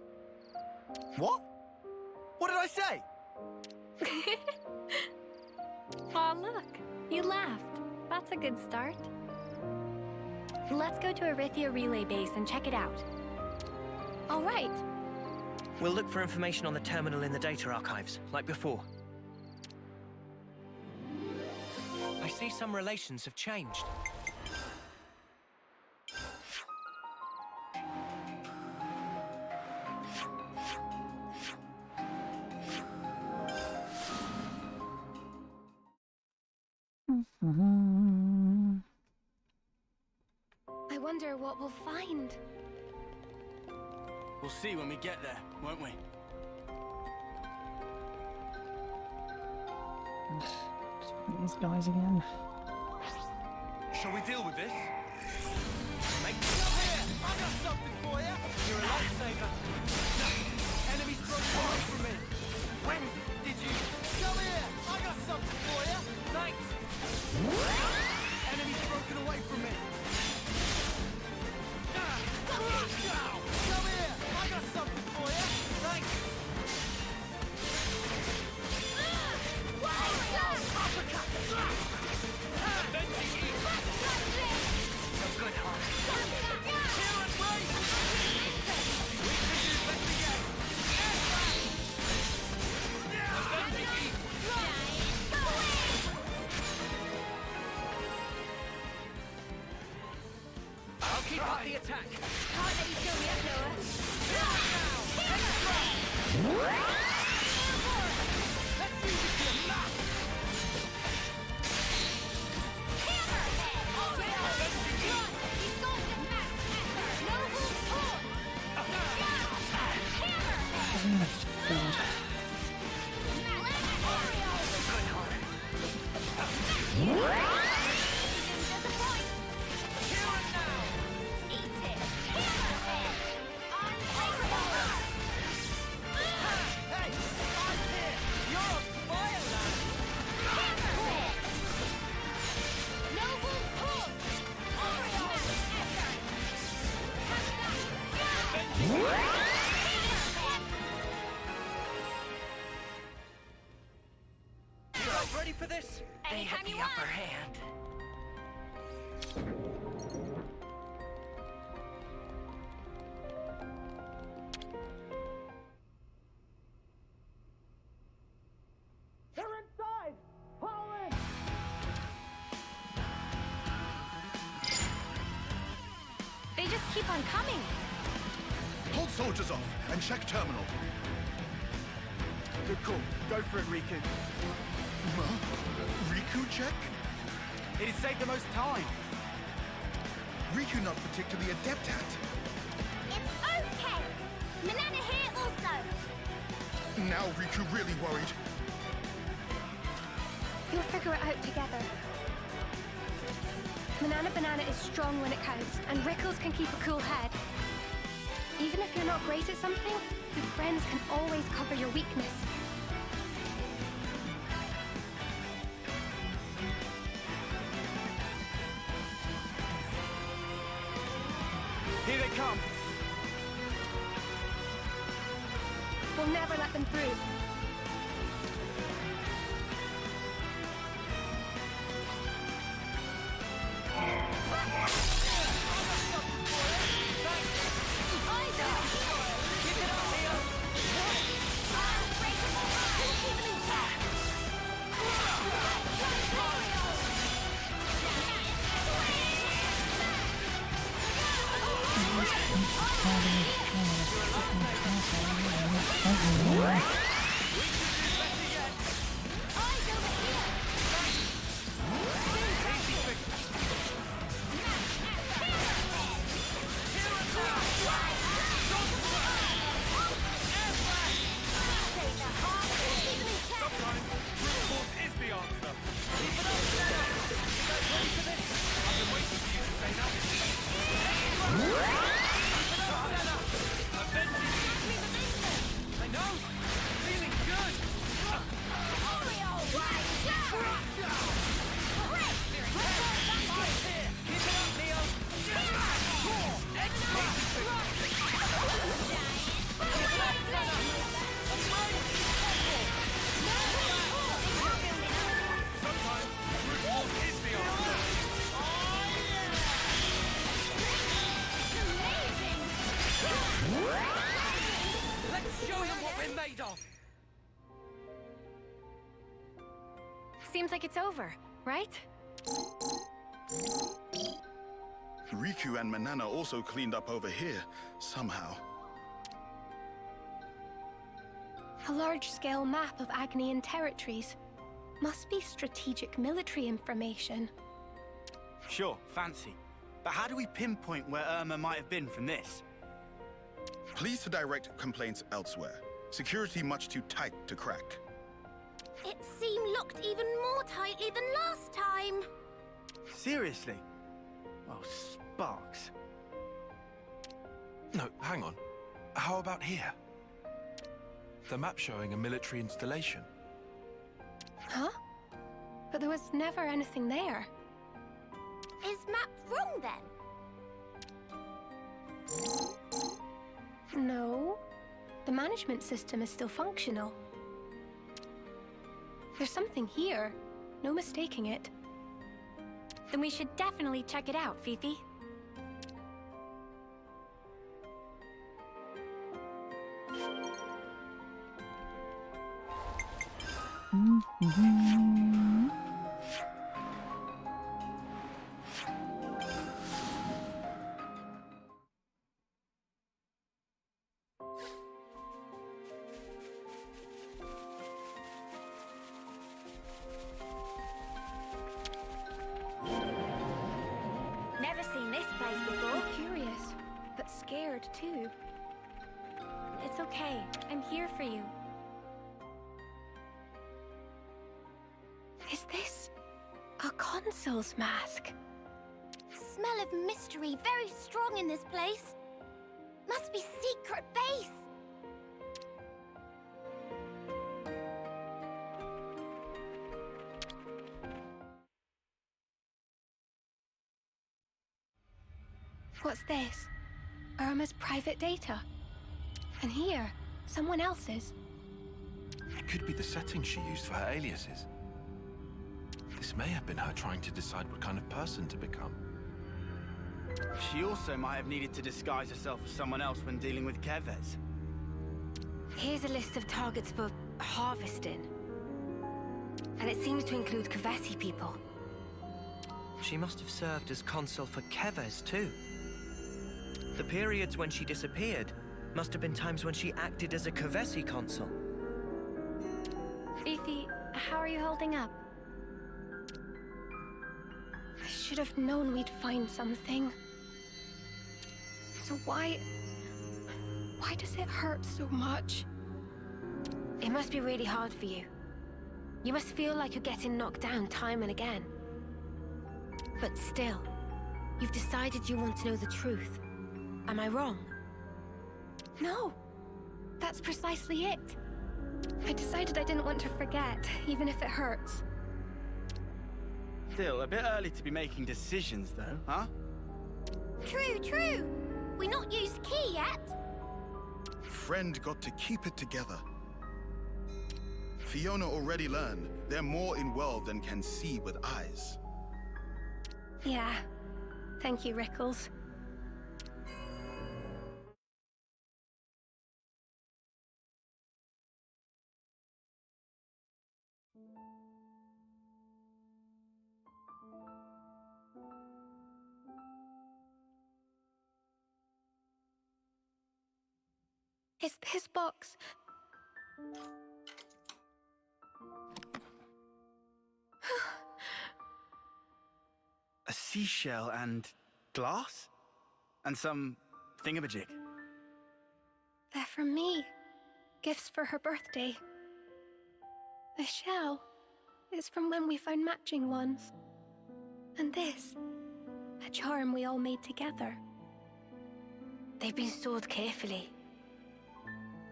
What? What did I say? Aw, look. You laughed. That's a good start. Let's go to Erythia Relay Base and check it out. All right. We'll look for information on the terminal in the data archives, like before. I see some relations have changed. I wonder what we'll find. We'll see when we get there, won't we? These guys again. Shall we deal with this? Make come here! I got something for you! You're a lifesaver. No. Enemies broke away from me. When did you... Come here! I got something for you! Thanks! Enemies broken away from me. Come here! I got something for you! Thanks! A good heart. Here and wait! We can do better again! I'll keep up the attack! Can't let you kill me up, Noah. Let's use it to knock! Ready for this? They had the upper hand. They're inside! Fall in! They just keep on coming. Hold soldiers off and check terminal. Good call. Go for it, Riku. Riku check? It'd save the most time. Riku not particularly adept at. It's okay! Manana here also! Now Riku really worried. You'll figure it out together. Banana is strong when it counts, and Rickles can keep a cool head. Even if you're not great at something, your friends can always cover your weakness. Here they come. We'll never let them through. Seems like it's over, right? Riku and Manana also cleaned up over here, somehow. A large-scale map of Agnian territories. Must be strategic military information. Sure, fancy. But how do we pinpoint where Irma might have been from this? Please to direct complaints elsewhere. Security much too tight to crack. It seemed locked even more tightly than last time. Seriously? Oh, Sparks. No, hang on. How about here? The map showing a military installation. Huh? But there was never anything there. Is map wrong then? No. The management system is still functional. There's something here. No mistaking it. Then we should definitely check it out, Fifi. Never seen this place before. Curious, but scared too. It's okay. I'm here for you. Is this a consul's mask? Smell of mystery very strong in this place. Must be secret base. What's this? Irma's private data. And here, someone else's. It could be the settings she used for her aliases. This may have been her trying to decide what kind of person to become. She also might have needed to disguise herself as someone else when dealing with Kevez. Here's a list of targets for harvesting. And it seems to include Kavesi people. She must have served as consul for Kevez too. The periods when she disappeared must have been times when she acted as a Kavesi consul. Fifi, how are you holding up? should have known we'd find something. So why does it hurt so much? It must be really hard for you. You must feel like you're getting knocked down time and again. But still, you've decided you want to know the truth. Am I wrong? No, that's precisely it. I decided I didn't want to forget, even if it hurts. Still, a bit early to be making decisions, though, huh? True. We not used key yet. Friend got to keep it together. Fiona already learned they're more in world than can see with eyes. Yeah. Thank you, Rickles. Is this box... A seashell and glass? And some thingamajig. They're from me. Gifts for her birthday. The shell is from when we found matching ones. And this, a charm we all made together. They've been stored carefully.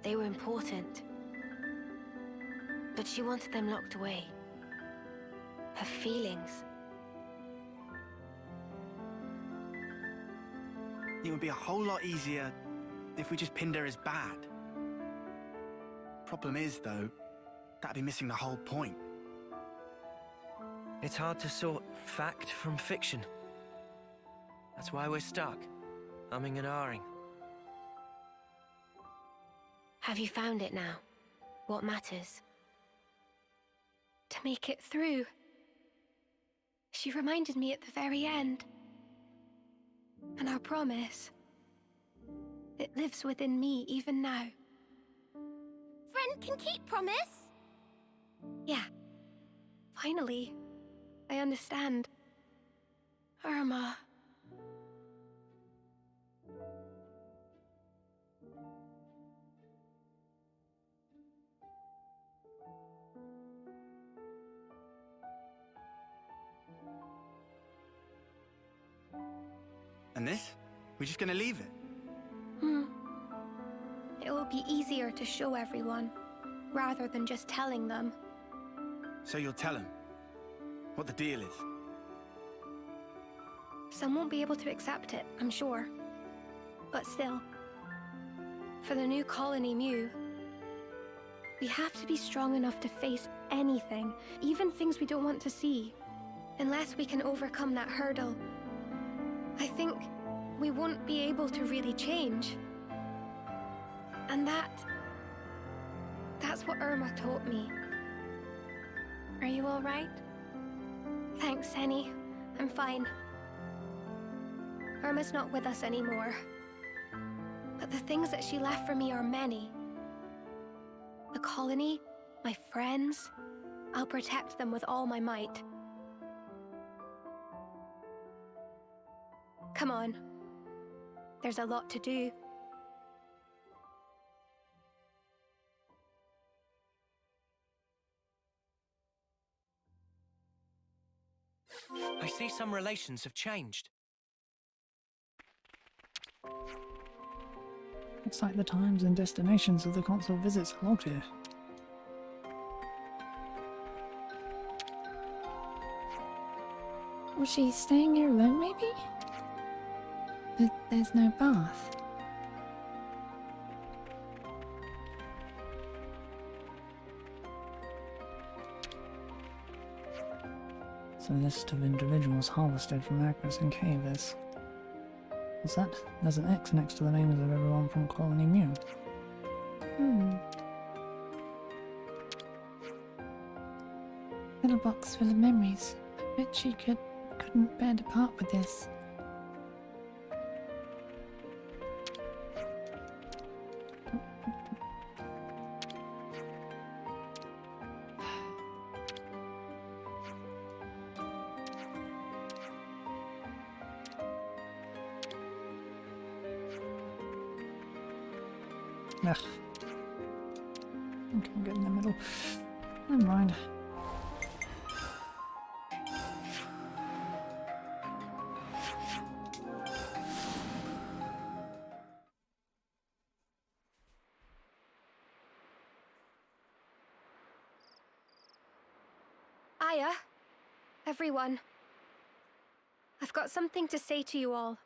They were important. But she wanted them locked away. Her feelings. It would be a whole lot easier if we just pinned her as bad. Problem is, though, that'd be missing the whole point. It's hard to sort fact from fiction. That's why we're stuck, umming and ahhing. Have you found it now? What matters? To make it through. She reminded me at the very end. And our promise. It lives within me even now. Friend can keep promise. Yeah. Finally, I understand. Irma. And this? We're just gonna leave it? It will be easier to show everyone, rather than just telling them. So you'll tell him what the deal is? Some won't be able to accept it, I'm sure. But still, for the new colony Mew, we have to be strong enough to face anything, even things we don't want to see. Unless we can overcome that hurdle, I think we won't be able to really change. And that's what Irma taught me. Are you all right? Thanks, Henny. I'm fine. Irma's not with us anymore. But the things that she left for me are many. The colony, my friends, I'll protect them with all my might. Come on. There's a lot to do. I see some relations have changed. Looks like the times and destinations of the consul visits are logged here. Was she staying here alone, maybe? There's no bath. It's a list of individuals harvested from Agnes and Cavers. What's that? There's an X next to the names of everyone from Colony Mew. Little box full of memories. I bet she couldn't bear to part with this. Ugh. Okay, I'll get in the middle. Never mind. Aya, everyone. I've got something to say to you all.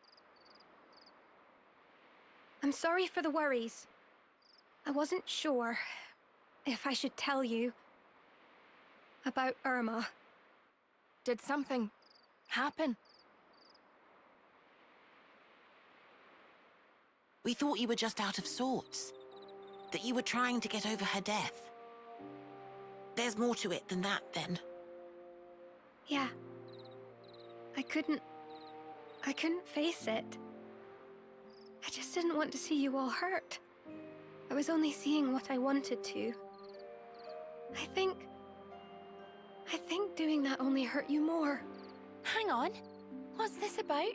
I'm sorry for the worries. I wasn't sure if I should tell you about Irma. Did something happen? We thought you were just out of sorts. That you were trying to get over her death. There's more to it than that, then. Yeah. I couldn't face it. I just didn't want to see you all hurt. I was only seeing what I wanted to. I think doing that only hurt you more. Hang on. What's this about?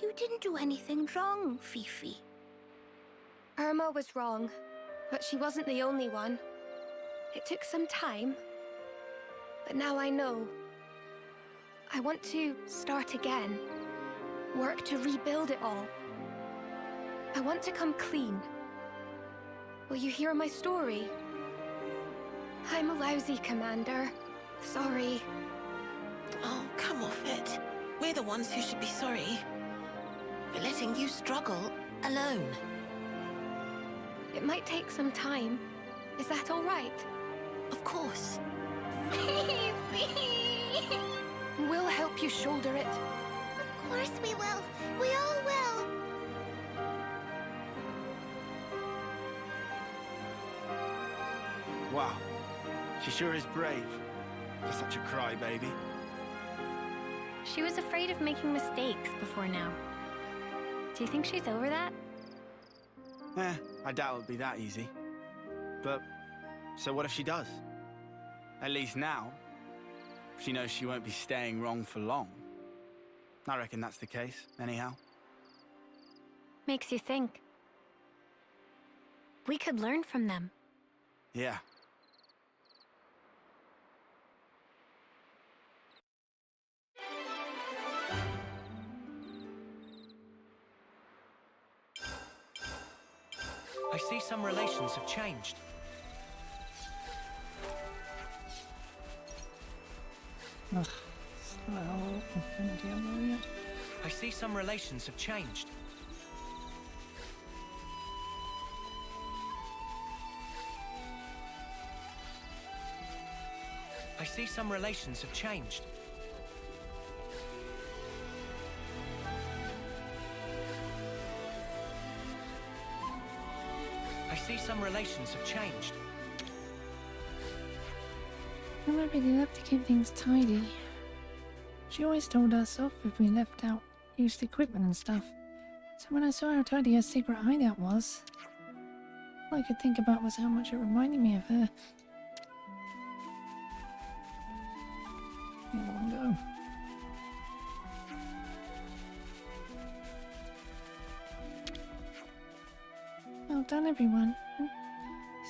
You didn't do anything wrong, Fifi. Irma was wrong, but she wasn't the only one. It took some time, but now I know. I want to start again. Work to rebuild it all. I want to come clean. Will you hear my story? I'm a lousy commander. Sorry. Oh, come off it. We're the ones who should be sorry. For letting you struggle alone. It might take some time. Is that all right? Of course. We'll help you shoulder it. Of course we will. We all will. Wow. She sure is brave. For such a crybaby. She was afraid of making mistakes before now. Do you think she's over that? I doubt it'll be that easy. But, so what if she does? At least now, she knows she won't be staying wrong for long. I reckon that's the case, anyhow. Makes you think. We could learn from them. Yeah. I see some relations have changed. Ugh. Slow. Infinity over yet. I see some relations have changed. I see some relations have changed. I see some relations have changed. Mama really loved to keep things tidy. She always told us off if we left out used equipment and stuff. So when I saw how tidy her secret hideout was, all I could think about was how much it reminded me of her. The other one go. Well done, everyone.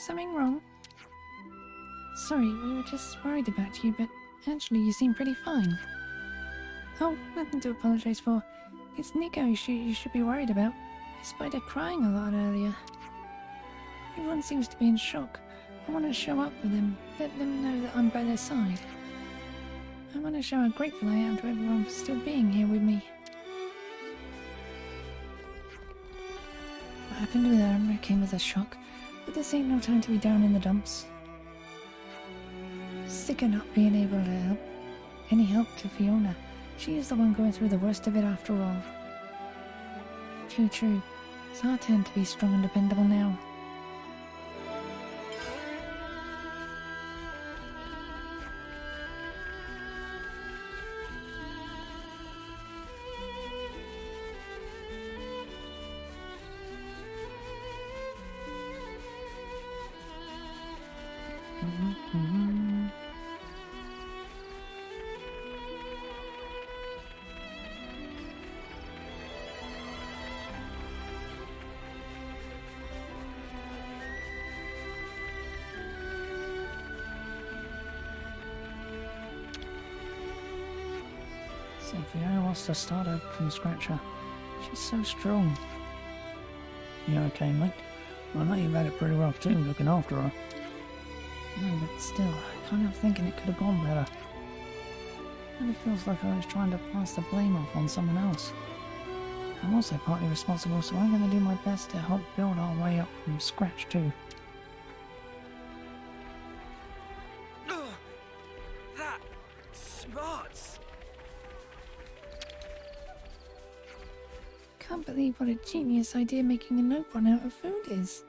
Something wrong? Sorry, we were just worried about you, but actually you seem pretty fine. Oh, nothing to apologize for. It's Nico you should be worried about. I spotted her crying a lot earlier. Everyone seems to be in shock. I want to show up for them, let them know that I'm by their side. I want to show how grateful I am to everyone for still being here with me. What happened with Irma came as a shock, but this ain't no time to be down in the dumps. Sick of not being able to help. Any help to Fiona. She is the one going through the worst of it after all. True. It's our turn to be strong and dependable now. So Fiona wants to start her from scratch. She's so strong. You okay, mate? I know you've had it pretty rough too, looking after her. No, but still, I kind of thinking it could have gone better. And it feels like I was trying to pass the blame off on someone else. I'm also partly responsible, so I'm going to do my best to help build our way up from scratch too. That smarts. Can't believe what a genius idea making a notebook out of food is.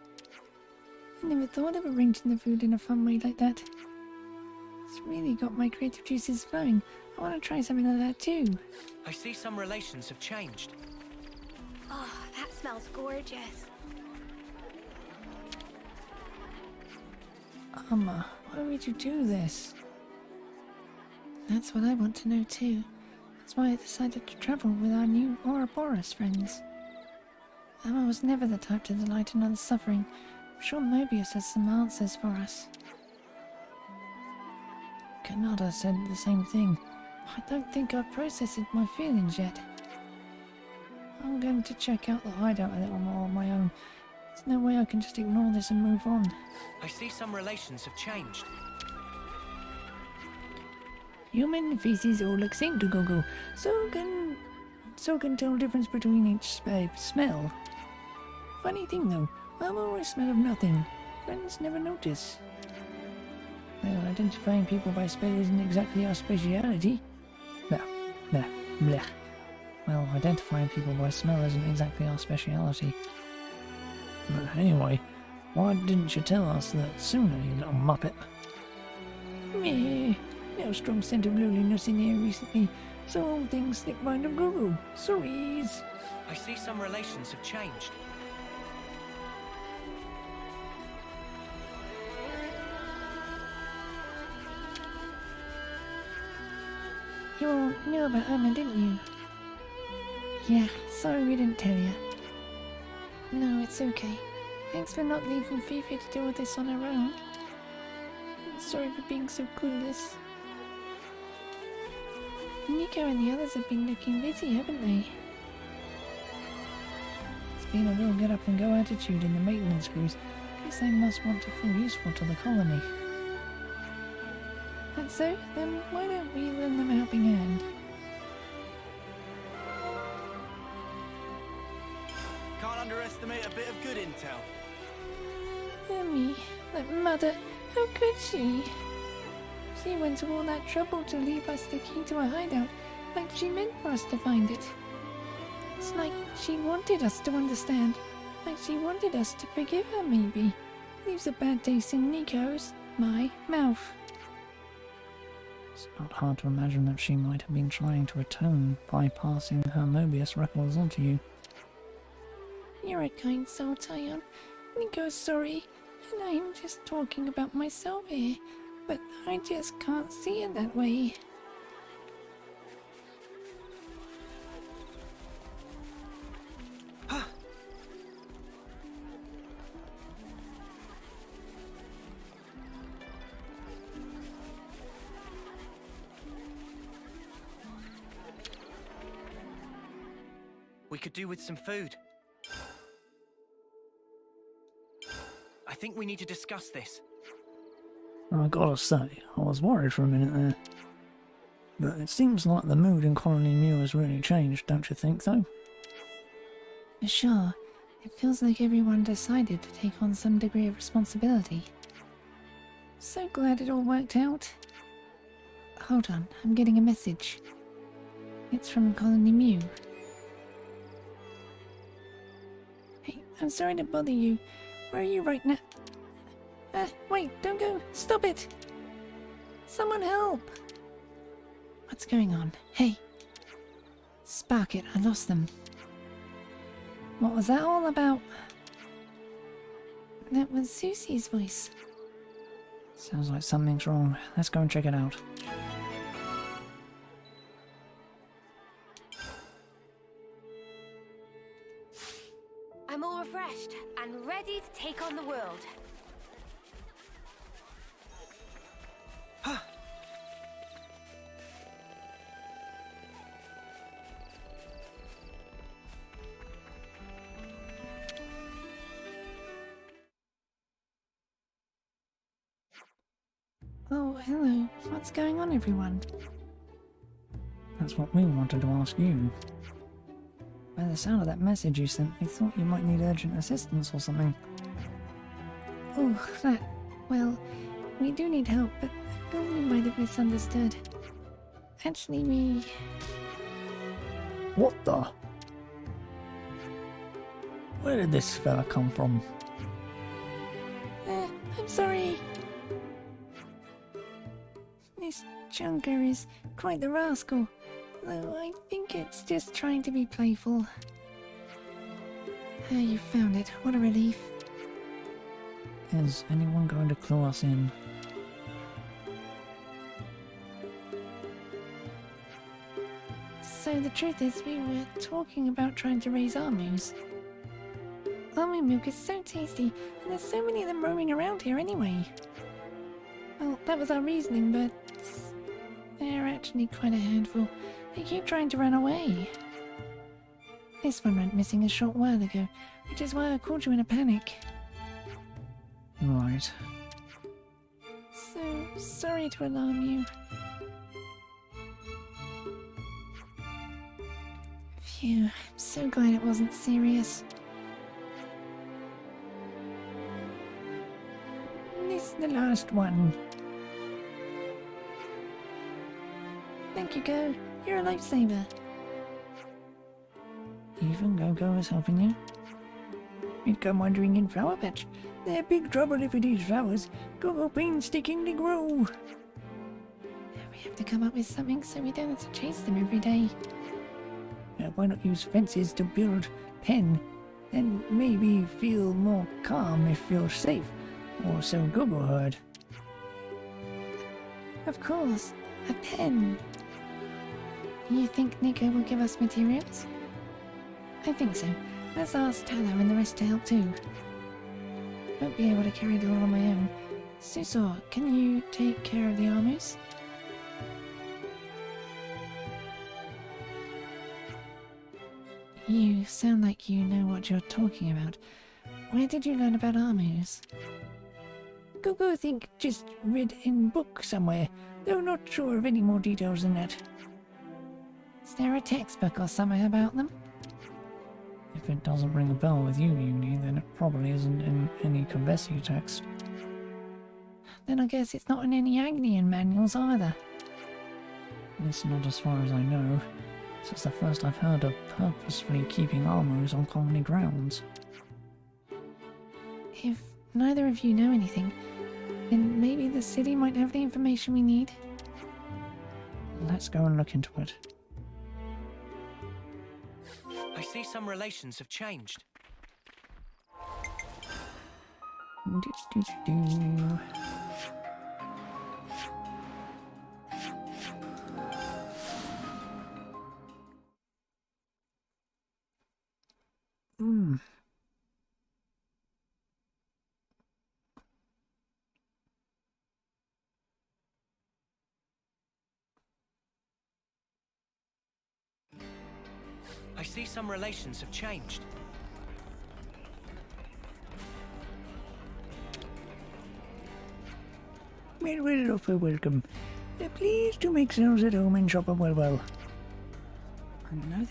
I never thought of arranging the food in a fun way like that. It's really got my creative juices flowing. I want to try something like that too. I see some relations have changed. Oh, that smells gorgeous. Why would you do this? That's what I want to know too. That's why I decided to travel with our new Ouroboros friends. Emma was never the type to delight in others' suffering. I'm sure Mobius has some answers for us. Kanata said the same thing. I don't think I've processed my feelings yet. I'm going to check out the hideout a little more on my own. There's no way I can just ignore this and move on. I see some relations have changed. Human feces all look same to Gogo, so can tell difference between each smell. Funny thing though, I'm always smell of nothing. Friends never notice. Well, identifying people by smell isn't exactly our speciality. Blech. Well, identifying people by smell isn't exactly our speciality. But anyway, why didn't you tell us that sooner, you little muppet? Meh. No strong scent of loneliness in here recently, so all things slip mind of Google. Sorries. I see some relations have changed. You all knew about Anna, didn't you? Yeah, sorry we didn't tell you. No, it's okay. Thanks for not leaving Fifi to deal with this on her own. I'm sorry for being so clueless. Nico and the others have been looking busy, haven't they? It's been a real get-up-and-go attitude in the maintenance crews. Guess they must want to feel useful to the colony. That's so? Then why don't we lend them a helping hand? Can't underestimate a bit of good intel. Emmy, that mother, how could she? She went to all that trouble to leave us the key to her hideout, like she meant for us to find it. It's like she wanted us to understand, like she wanted us to forgive her maybe. Leaves a bad taste in Nico's, my mouth. It's not hard to imagine that she might have been trying to atone by passing her Mobius records on to you. You're a kind soul, Tyon. Nico's sorry, and I'm just talking about myself here, but I just can't see it that way. We could do with some food. I think we need to discuss this. I gotta say, I was worried for a minute there. But it seems like the mood in Colony Mu has really changed, don't you think, though? Sure, it feels like everyone decided to take on some degree of responsibility. So glad it all worked out. Hold on, I'm getting a message. It's from Colony Mu. Hey, I'm sorry to bother you. Where are you right now? Wait, don't go. Stop it. Someone help. What's going on? Hey. Spark it, I lost them. What was that all about? That was Susie's voice. Sounds like something's wrong. Let's go and check it out. I'm all refreshed and ready to take on the world. Oh, hello. What's going on, everyone? That's what we wanted to ask you. By the sound of that message you sent, we thought you might need urgent assistance or something. Oh, that... Well, we do need help, but I feel we might have misunderstood. Actually, we... What the? Where did this fella come from? I'm sorry. This Junker is quite the rascal, though I think it's just trying to be playful. Ah, you found it. What a relief. Is anyone going to clue us in? So the truth is, we were talking about trying to raise Armus. Almond milk is so tasty, and there's so many of them roaming around here anyway. Well, that was our reasoning, but they're actually quite a handful. They keep trying to run away. This one went missing a short while ago, which is why I called you in a panic. Right. So, sorry to alarm you. Phew, I'm so glad it wasn't serious. This is the last one. Thank you, Go. You're a lifesaver. Even Go-Go is helping you? We'd come wandering in Flower Patch. They're big trouble if it is flowers. Go-Go painstakingly grow. We have to come up with something so we don't have to chase them every day. Why not use fences to build pen? Then maybe feel more calm if you're safe. Or so Go-Go heard. Of course, a pen. You think Nico will give us materials? I think so. Let's ask Talo and the rest to help too. Won't be able to carry it all on my own. Susor, can you take care of the Armus? You sound like you know what you're talking about. Where did you learn about Armus? Go-Go think just read in book somewhere, though not sure of any more details than that. Is there a textbook or something about them? If it doesn't ring a bell with you, Uni, then it probably isn't in any Kavesi text. Then I guess it's not in any Agnian manuals either. At least not as far as I know. This is the first I've heard of purposefully keeping Armus on colony grounds. If neither of you know anything, then maybe the city might have the information we need. Let's go and look into it. I see some relations have changed. Do-do-do-do. I see some relations have changed. Well, offer welcome. Please to make yourselves at home and shop a well. I know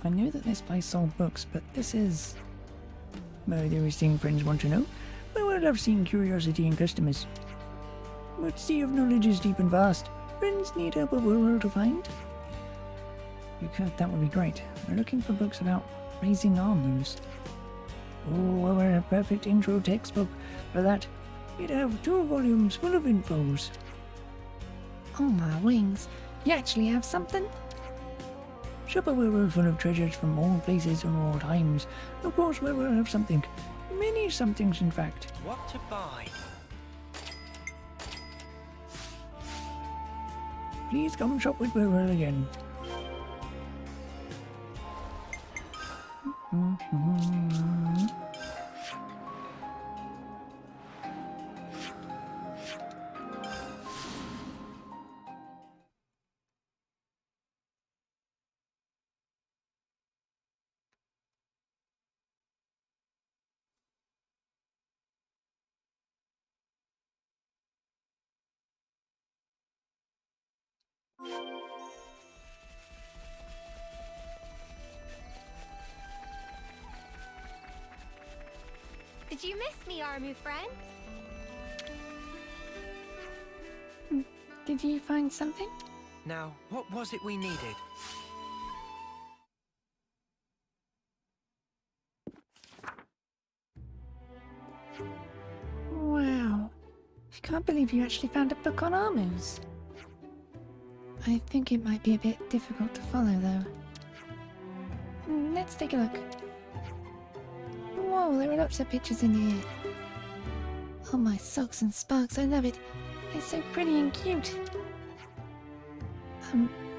I knew that this place sold books, but this is... there is thing friends want to know. Well, I've seen curiosity in customers. But sea of knowledge is deep and vast. Friends need help of world to find. If you could, that would be great. We're looking for books about raising Armus. Oh, well, we're a perfect intro textbook for that. We'd have 2 volumes full of infos. Oh my wings, you actually have something? Shop a world full of treasures from all places and all times. Of course, we'll have something. Many somethings, in fact. What to buy? Please come shop with Will again. Did you miss me, Armu friends? Did you find something? Now, what was it we needed? Wow. I can't believe you actually found a book on Armus. I think it might be a bit difficult to follow, though. Let's take a look. Whoa, there are lots of pictures in here. Oh, my socks and sparks, I love it. They're so pretty and cute.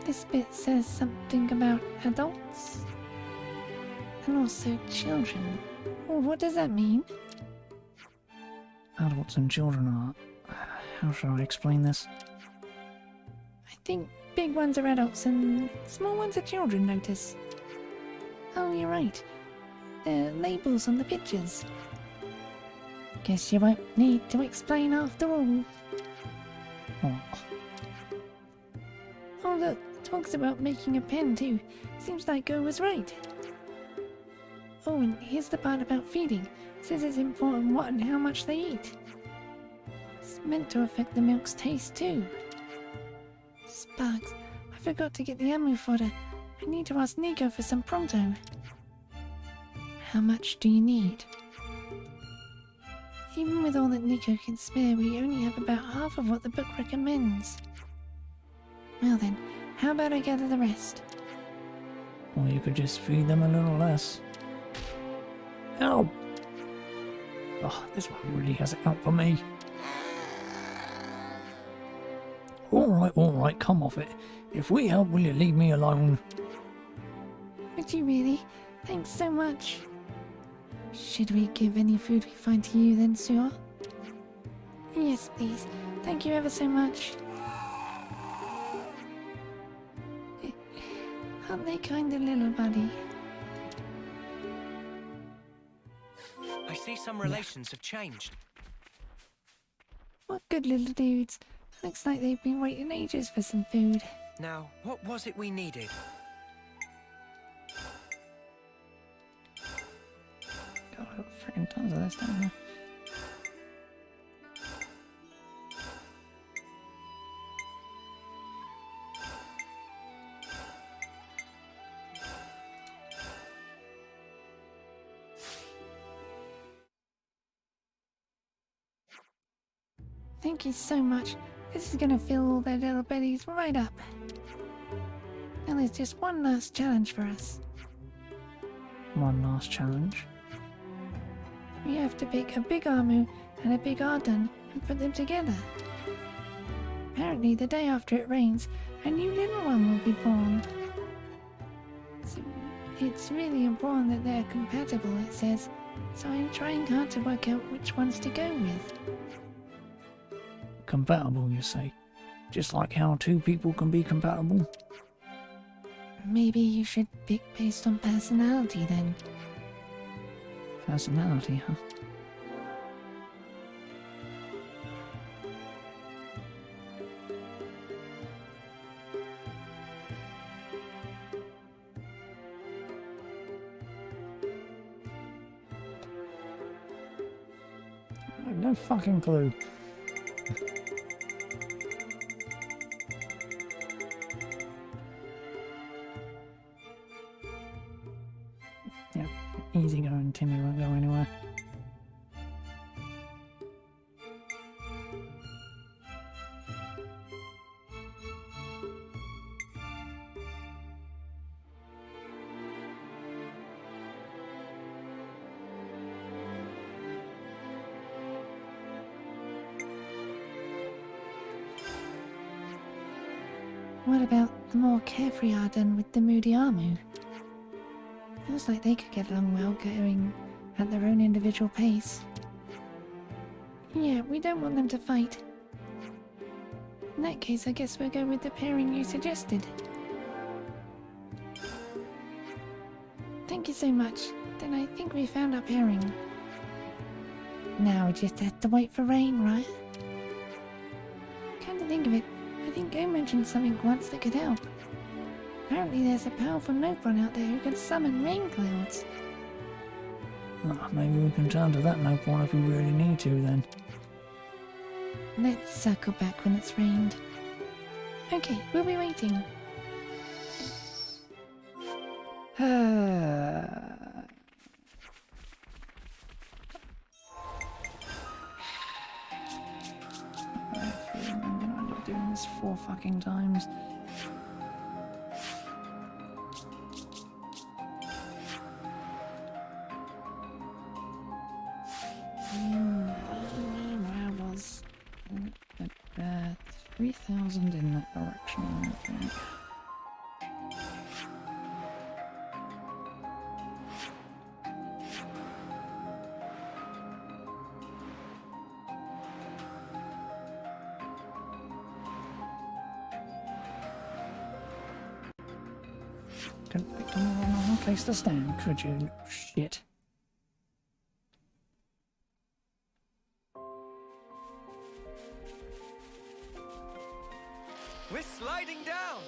This bit says something about adults. And also children. Oh, what does that mean? Adults and children are... How shall I explain this? I think big ones are adults and small ones are children, notice. Oh, you're right. They're labels on the pictures. Guess you won't need to explain after all. Oh. Oh look, it talks about making a pen too. Seems like Go was right. Oh, and here's the part about feeding. It says it's important what and how much they eat. It's meant to affect the milk's taste too. Sparks, I forgot to get the ammo fodder. I need to ask Nico for some pronto. How much do you need? Even with all that Nico can spare, we only have about half of what the book recommends. Well then, how about I gather the rest? Or you could just feed them a little less. Help! Oh, this one really has it out for me. Alright, come off it. If we help, will you leave me alone? Would you really? Thanks so much. Should we give any food we find to you then, Suor? Yes, please. Thank you ever so much. Aren't they kind of little, buddy? I see some relations have changed. What good little dudes. Looks like they've been waiting ages for some food. Now, what was it we needed? God, I've got freaking tons of this, don't I? Thank you so much. This is gonna fill all their little bellies right up. Now there's just one last challenge for us. One last challenge. We have to pick a big Armu and a big Arden and put them together. Apparently the day after it rains, a new little one will be born. So it's really important that they're compatible, it says, so I'm trying hard to work out which ones to go with. Compatible, you say? Just like how two people can be compatible? Maybe you should pick based on personality then. Personality, huh? I have no fucking clue. Yeah, easy going, Timmy won't go anywhere. What about the more carefree Arden with the moody Armu? Feels like they could get along well going at their own individual pace. Yeah, we don't want them to fight. In that case, I guess we'll go with the pairing you suggested. Thank you so much. Then I think we found our pairing. Now we just have to wait for rain, right? Come to think of it, I think I mentioned something once that could help. Apparently there's a powerful notebot out there who can summon rain clouds. Oh, maybe we can turn to that notebot if we really need to then. Let's circle back when it's rained. Okay, we'll be waiting. I'm gonna end up doing this 4 fucking times. Where was 3,000 in that direction, I think. Couldn't pick a more normal place to stand, could you? Shit. We're sliding down!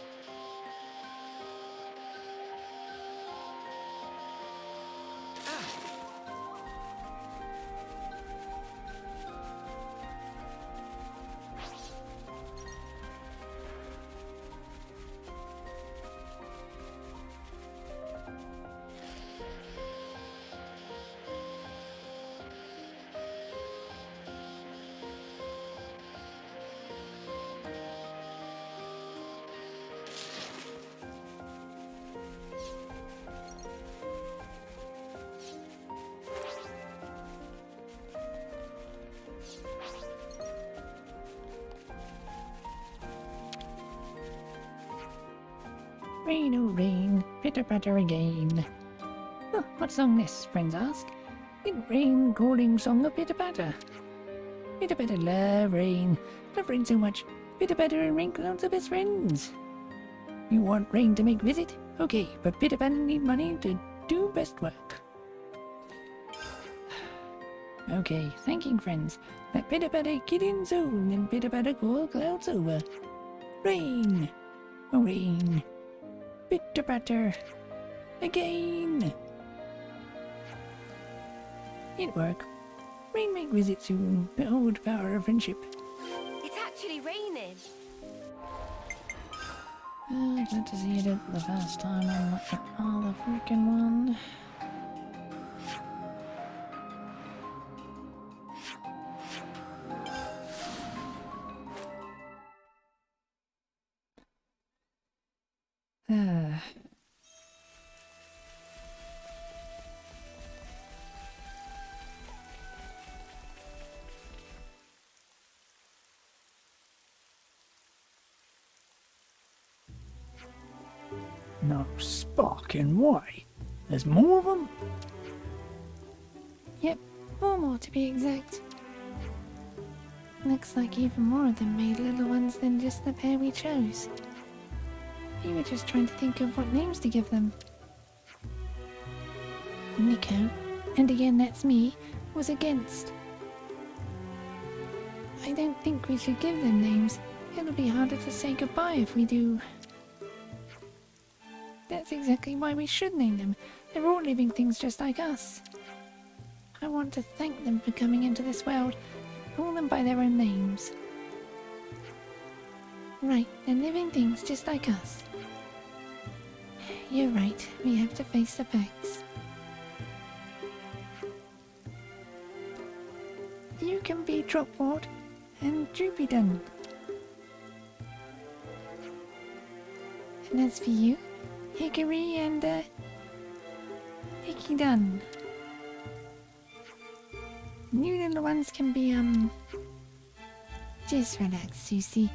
Rain, oh rain, pitter-patter again. Huh, what song this, friends ask? It rain calling song of pitter-patter. Pitter-patter love rain so much. Pitter-patter and rain clouds are best friends. You want rain to make visit? Okay, but pitter-patter need money to do best work. Okay, thanking friends. Let pitter-patter get in zone and pitter-patter call clouds over. Rain, oh rain. Pitter-patter. Again. It worked. Rain make visit soon. Behold power of friendship. It's actually raining. Glad to see you did it the first time on the other freaking one. No sparking way. There's more of them? Yep, 4 more to be exact. Looks like even more of them made little ones than just the pair we chose. We were just trying to think of what names to give them. Nico, and again that's me, was against. I don't think we should give them names. It'll be harder to say goodbye if we do. That's exactly why we should name them. They're all living things just like us. I want to thank them for coming into this world. Call them by their own names. Right, they're living things just like us. You're right, we have to face the facts. You can be Dropward and Droopydun. And as for you, Hickory and, Hickey Dun. You little ones can be, just relax, Susie.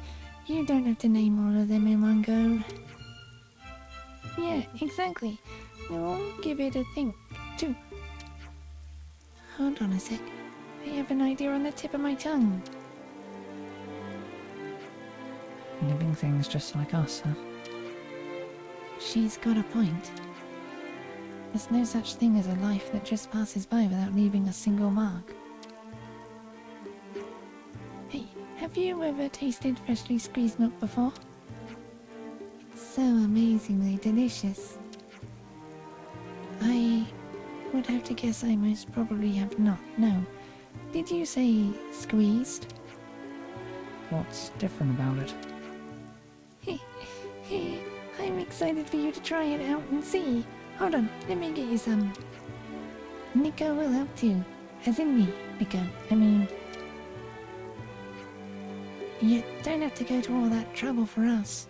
You don't have to name all of them in one go. Yeah, exactly. We'll all give it a think, too. Hold on a sec. I have an idea on the tip of my tongue. Living things just like us, huh? She's got a point. There's no such thing as a life that just passes by without leaving a single mark. Hey, Have you ever tasted freshly squeezed milk before? It's so amazingly delicious. I would have to guess I most probably have not. No. Did you say squeezed? What's different about it? I'm excited for you to try it out and see. Hold on, let me get you some. Nico will help too. As in me, Nico. I mean... You don't have to go to all that trouble for us.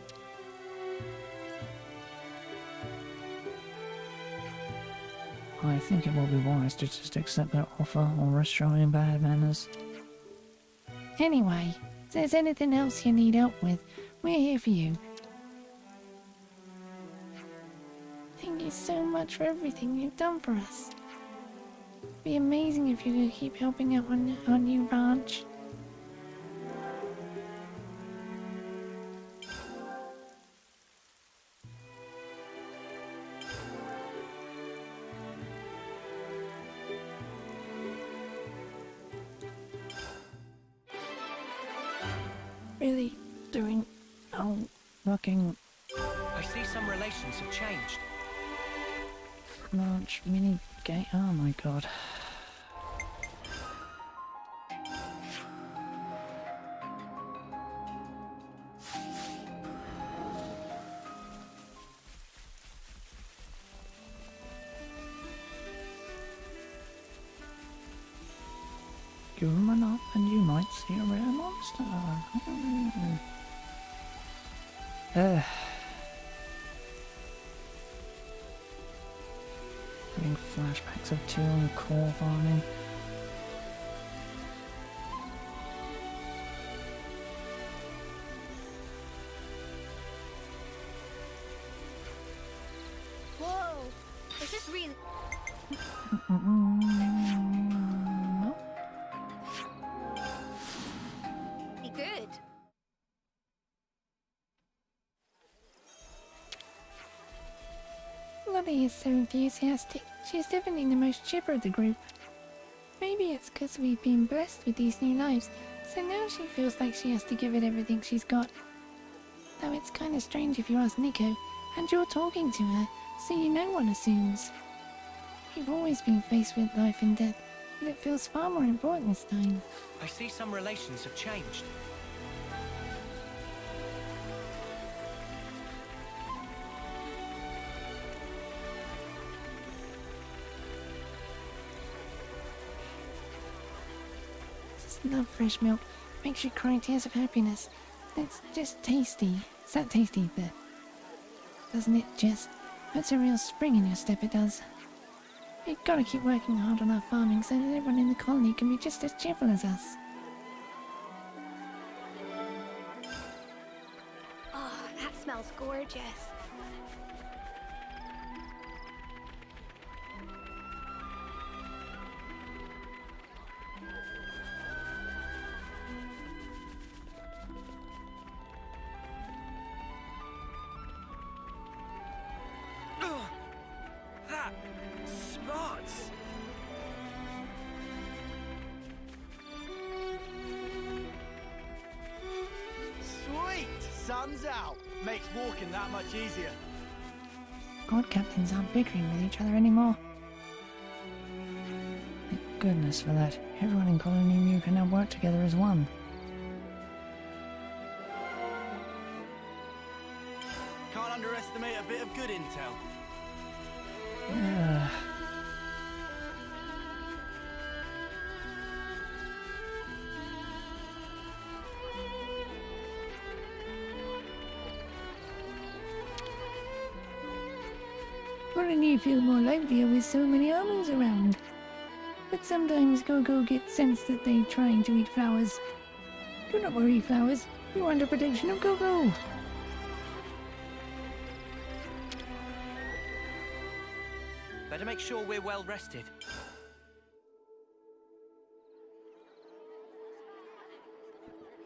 I think it will be wise to just accept that offer or risk showing bad manners. Anyway, if there's anything else you need help with, we're here for you. Thank you so much for everything you've done for us. It'd be amazing if you could keep helping out on our new ranch. Really doing fucking I see some relations have changed. large mini gate. Oh my god. Give him a knock and you might see a rare monster. Having flashbacks of teal and core farming. Whoa! Is this really... Be good. Lottie is so enthusiastic. She's definitely the most chipper of the group. Maybe it's because we've been blessed with these new lives, so now she feels like she has to give it everything she's got. Though it's kind of strange if you ask Nico, and you're talking to her, so you know one assumes. We've always been faced with life and death, but it feels far more important this time. I see some relations have changed. Just love fresh milk. Makes you cry tears of happiness. It's just tasty. It's that tasty that... Doesn't it just... Puts a real spring in your step, it does. We've got to keep working hard on our farming so that everyone in the colony can be just as cheerful as us. Oh, that smells gorgeous. That smarts. Sweet! Sun's out. Makes walking that much easier. God captains aren't bickering with each other anymore. Thank goodness for that. Everyone in Colony Mu can now work together as one. Can't underestimate a bit of good intel. Yeah. Wouldn't you feel more livelier with so many almonds around? But sometimes Go-Go gets sense that they're trying to eat flowers. Do not worry, flowers. You're under protection of Go-Go. Better make sure we're well rested.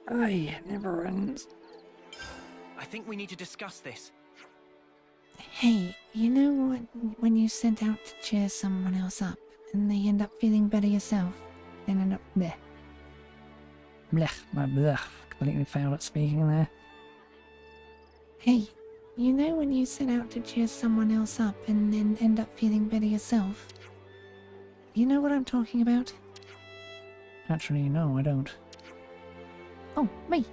Aye, it never ends. I think we need to discuss this. Hey, you know when you sent out to cheer someone else up and they end up feeling better yourself, then end up there. Blech, my blech. Completely failed at speaking there. Hey, you know when you set out to cheer someone else up and then end up feeling better yourself? You know what I'm talking about? Actually, no, I don't. Oh, me,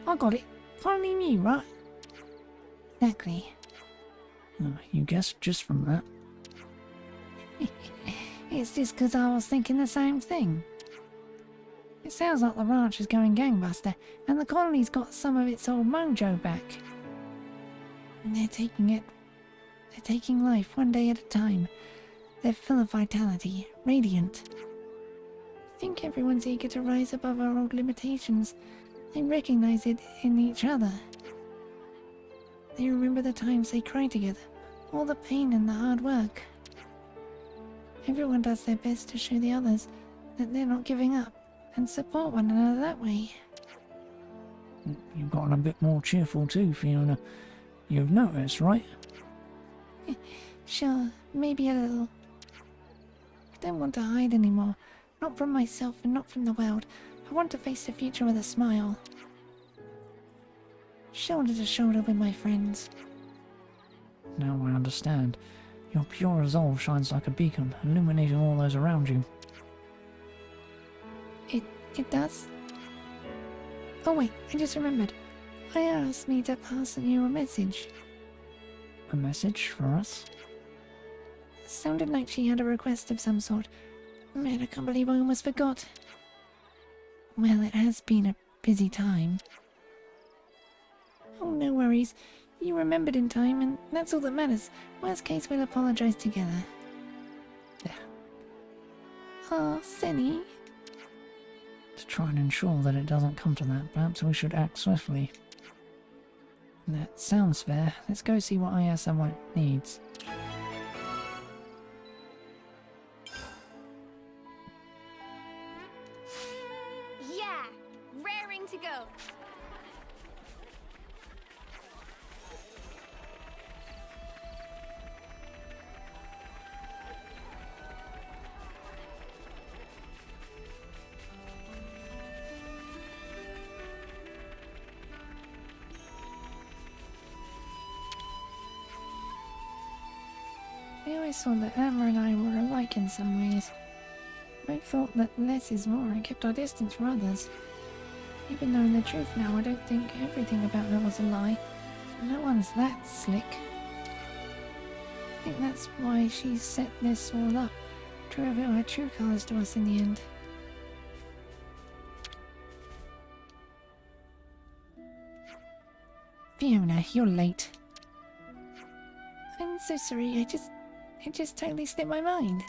I got it. Finally knew, right? Exactly. You guessed just from that. It's just 'cause I was thinking the same thing. It sounds like the ranch is going gangbuster, and the colony's got some of its old mojo back. And they're taking life one day at a time. They're full of vitality, radiant. I think everyone's eager to rise above our old limitations. They recognize it in each other. They remember the times they cried together, all the pain and the hard work. Everyone does their best to show the others that they're not giving up, and support one another that way. You've gotten a bit more cheerful too, Fiona. You've noticed, right? Sure, maybe a little. I don't want to hide anymore. Not from myself and not from the world. I want to face the future with a smile. Shoulder to shoulder with my friends. Now I understand. Your pure resolve shines like a beacon, illuminating all those around you. It does? Oh wait, I just remembered. Aya asked me to pass you a message. A message for us? It sounded like she had a request of some sort. Man, I can't believe I almost forgot. Well, it has been a busy time. Oh, no worries. You remembered in time, and that's all that matters. Worst case, we'll apologize together. Yeah. Oh, Senny. To try and ensure that it doesn't come to that, perhaps we should act swiftly. That sounds fair. Let's go see what ISM needs. Yeah, raring to go. I always thought that Emma and I were alike in some ways. I thought that less is more and kept our distance from others. Even knowing the truth now, I don't think everything about her was a lie. No one's that slick. I think that's why she set this all up, to reveal her true colors to us in the end. Fiona, you're late. I'm so sorry, it just totally slipped my mind.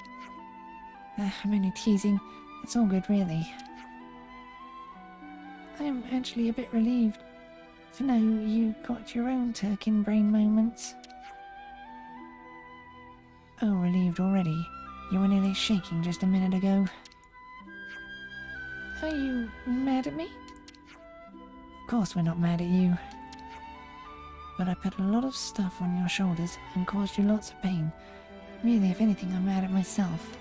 I'm only teasing. It's all good, really. I'm actually a bit relieved to know you got your own Turkin brain moments. Oh, relieved already? You were nearly shaking just a minute ago. Are you mad at me? Of course we're not mad at you. But I put a lot of stuff on your shoulders and caused you lots of pain. Really, if anything, I'm mad at myself.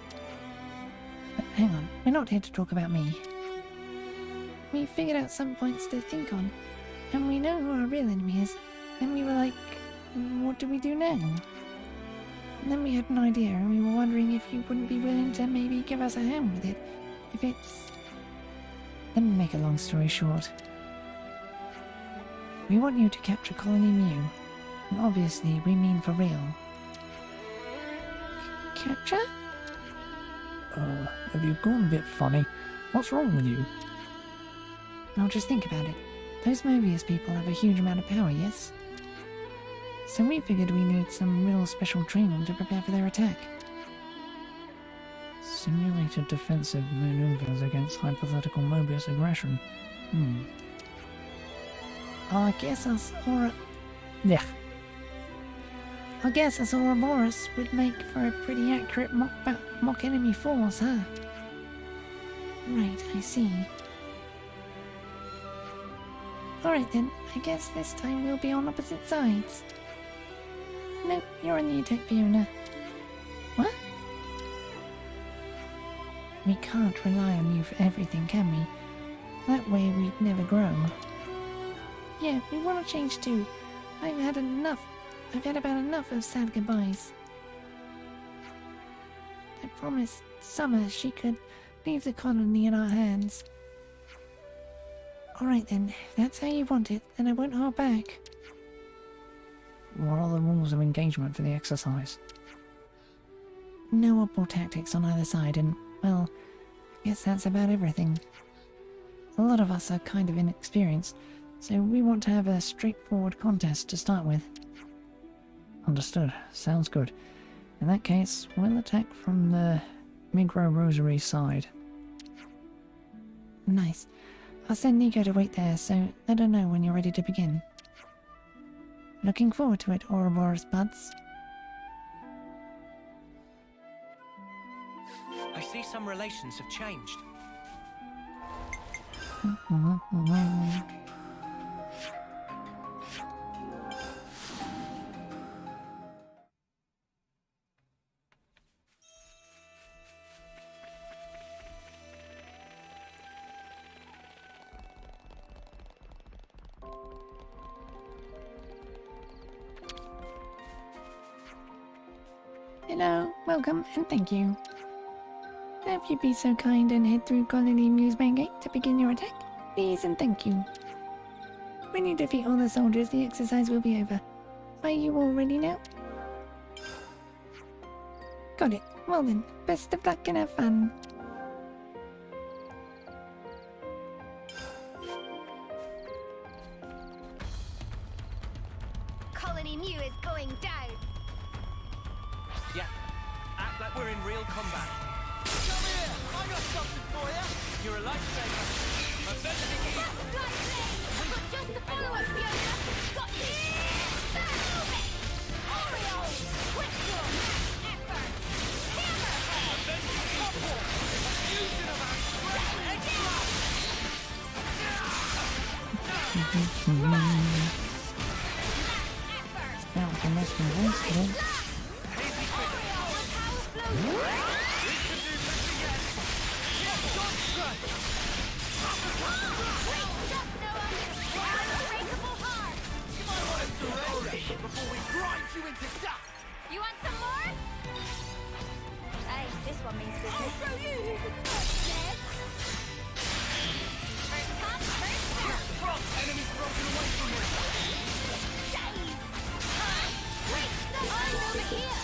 But hang on, we're not here to talk about me. We figured out some points to think on, and we know who our real enemy is, and we were like, what do we do now? And then we had an idea, and we were wondering if you wouldn't be willing to maybe give us a hand with it, if it's... Let me make a long story short. We want you to capture Colony Mew, and obviously we mean for real. Capture? Have you gone a bit funny? What's wrong with you? Now just think about it. Those Mobius people have a huge amount of power, yes? So we figured we need some real special training to prepare for their attack. Simulated defensive maneuvers against hypothetical Mobius aggression. I guess us Yeah. I guess us Ouroboros would make for a pretty accurate mock enemy force, huh? Right, I see. Alright then, I guess this time we'll be on opposite sides. No, you're on the attack, Fiona. What? We can't rely on you for everything, can we? That way we'd never grow. Yeah, we want to change too. I've had enough. I've had about enough of sad goodbyes. I promised Summer she could leave the colony in our hands. Alright then, if that's how you want it, then I won't hold back. What are the rules of engagement for the exercise? No oddball tactics on either side, and, well, I guess that's about everything. A lot of us are kind of inexperienced, so we want to have a straightforward contest to start with. Understood. Sounds good. In that case, we'll attack from the Migro Rosary side. Nice. I'll send Nico to wait there, so let her know when you're ready to begin. Looking forward to it, Ouroboros buds. I see some relations have changed. Hello, welcome, and thank you. Now if you'd be so kind and head through Colony Musebane Gate to begin your attack, please and thank you. When you defeat all the soldiers, the exercise will be over. Are you all ready now? Got it. Well then, best of luck and have fun. Colony Mu is going down. Yeah, act like we're in real combat. Come here! I got something for you! You're a lifesaver. Avenging Eve. But just to follow us, Fiona! Got this! Move it! Oreo! Quick draw! Effort! Hammerhead! Avenging couple! A fusion of our strength! Extra! Now we can rest my voice today. Before we grind you into dust! You want some more? Hey, this one means business. I'll throw you who's a touch, Ned. First come, first serve. Enemy's broken away from me! Dave! Wait, I'm over here.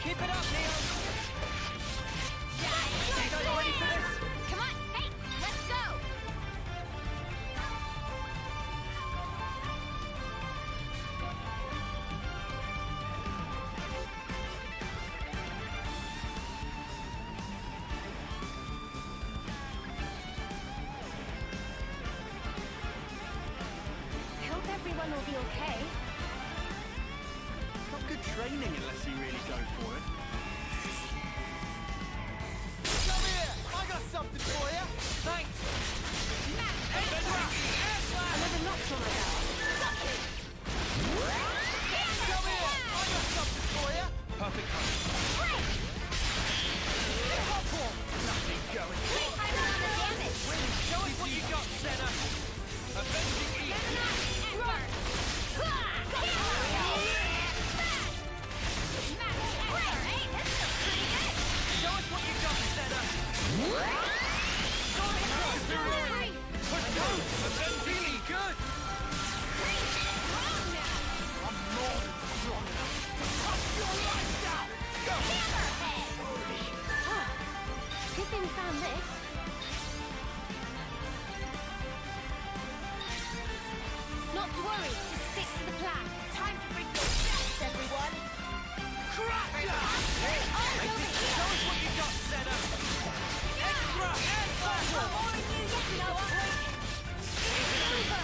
Keep it up, Neo. You guys ready for this? Come on, hey, let's go. I hope everyone will be okay. Not good training unless you really go for it. Come here! I got something for you! Thanks! Another notch on my belt. Come here! I got something for you! Perfect time. Couple! Nothing going. I'm on the damage. Show us what you got, Senna. Avenging Eve. Show us what you got, Senna. Avenging good. I'm more than strong enough to cut your lights out! Go! Good thing we found this. Not to worry, just stick to the plan. Time to bring your best, everyone. Cracker! Show us what you got, Senna. Extra! I'm warning you yet, Noah. It's over.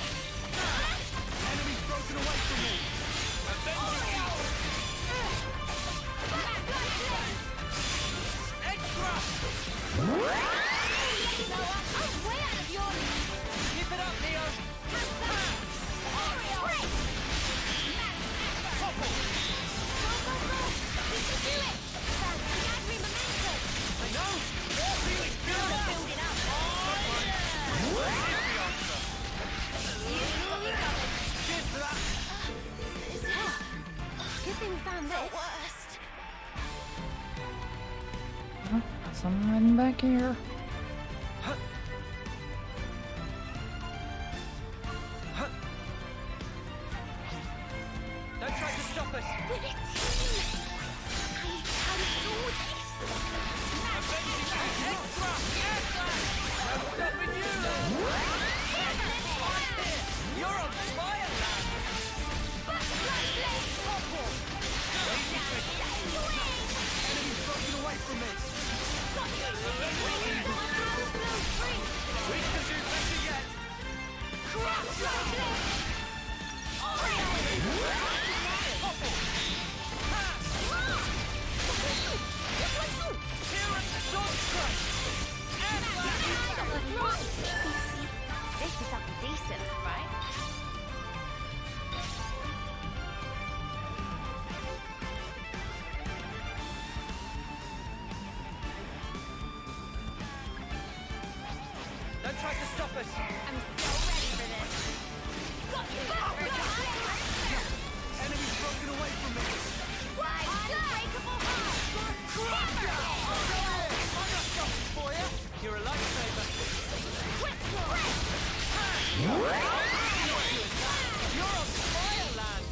from this. Worst. I'm hiding back here. Don't try to stop us. We're a team. I can do this. Extra! No stopping you! You're on fire, lad! Enemy's broken away from me! We can do better yet! Here at the sword strike! This is something decent, right? Don't try to stop us! I'm so ready for this. Enemy's broken away from me! Unbreakable heart! I got something for you! You're a lifesaver! You're on fire, lad!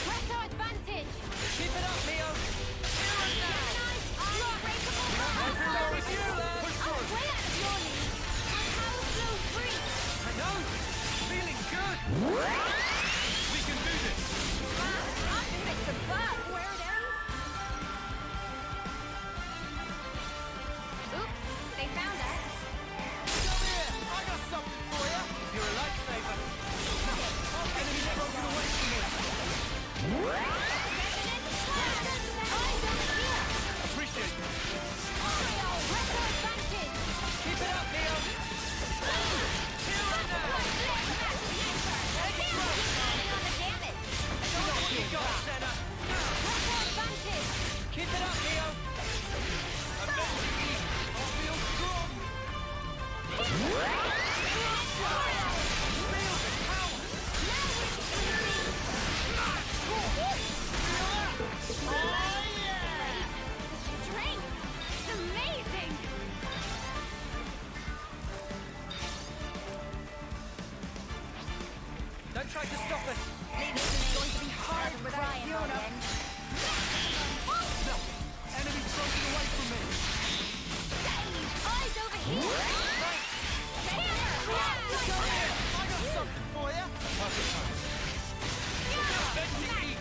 Press our advantage! Keep it up, Leo! Here and now! Unbreakable Let's heart! go with you, lad! I'm way out of your league! I'm power flow free! I know! Feeling good! We can do this! I can make some fun! Where it ends? Oops, they found us. Come here! I got something for you! You're a lifesaver! Enemy's broken away from me! Appreciate it! Press our advantage! Keep it up, Leo! Here and now! You got it, Senna! Keep it up, Leo! Avenging me! I feel strong! Feel the power! Oh, yeah! Strength! It's amazing! Don't try to stop us! This is going to be hard without you again. No! Enemy's broken away from me! Eyes over here! Come here! I got something for you! Avenging me!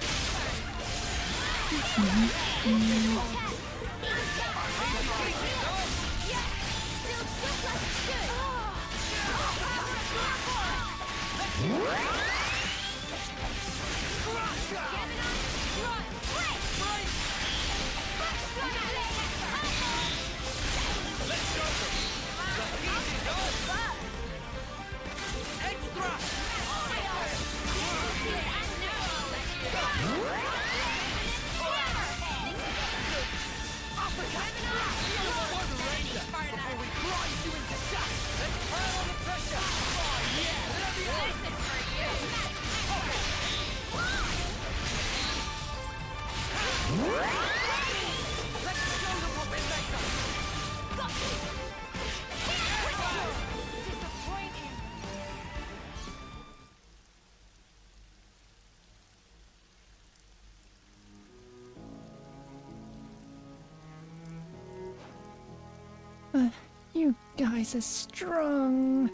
You guys are strong.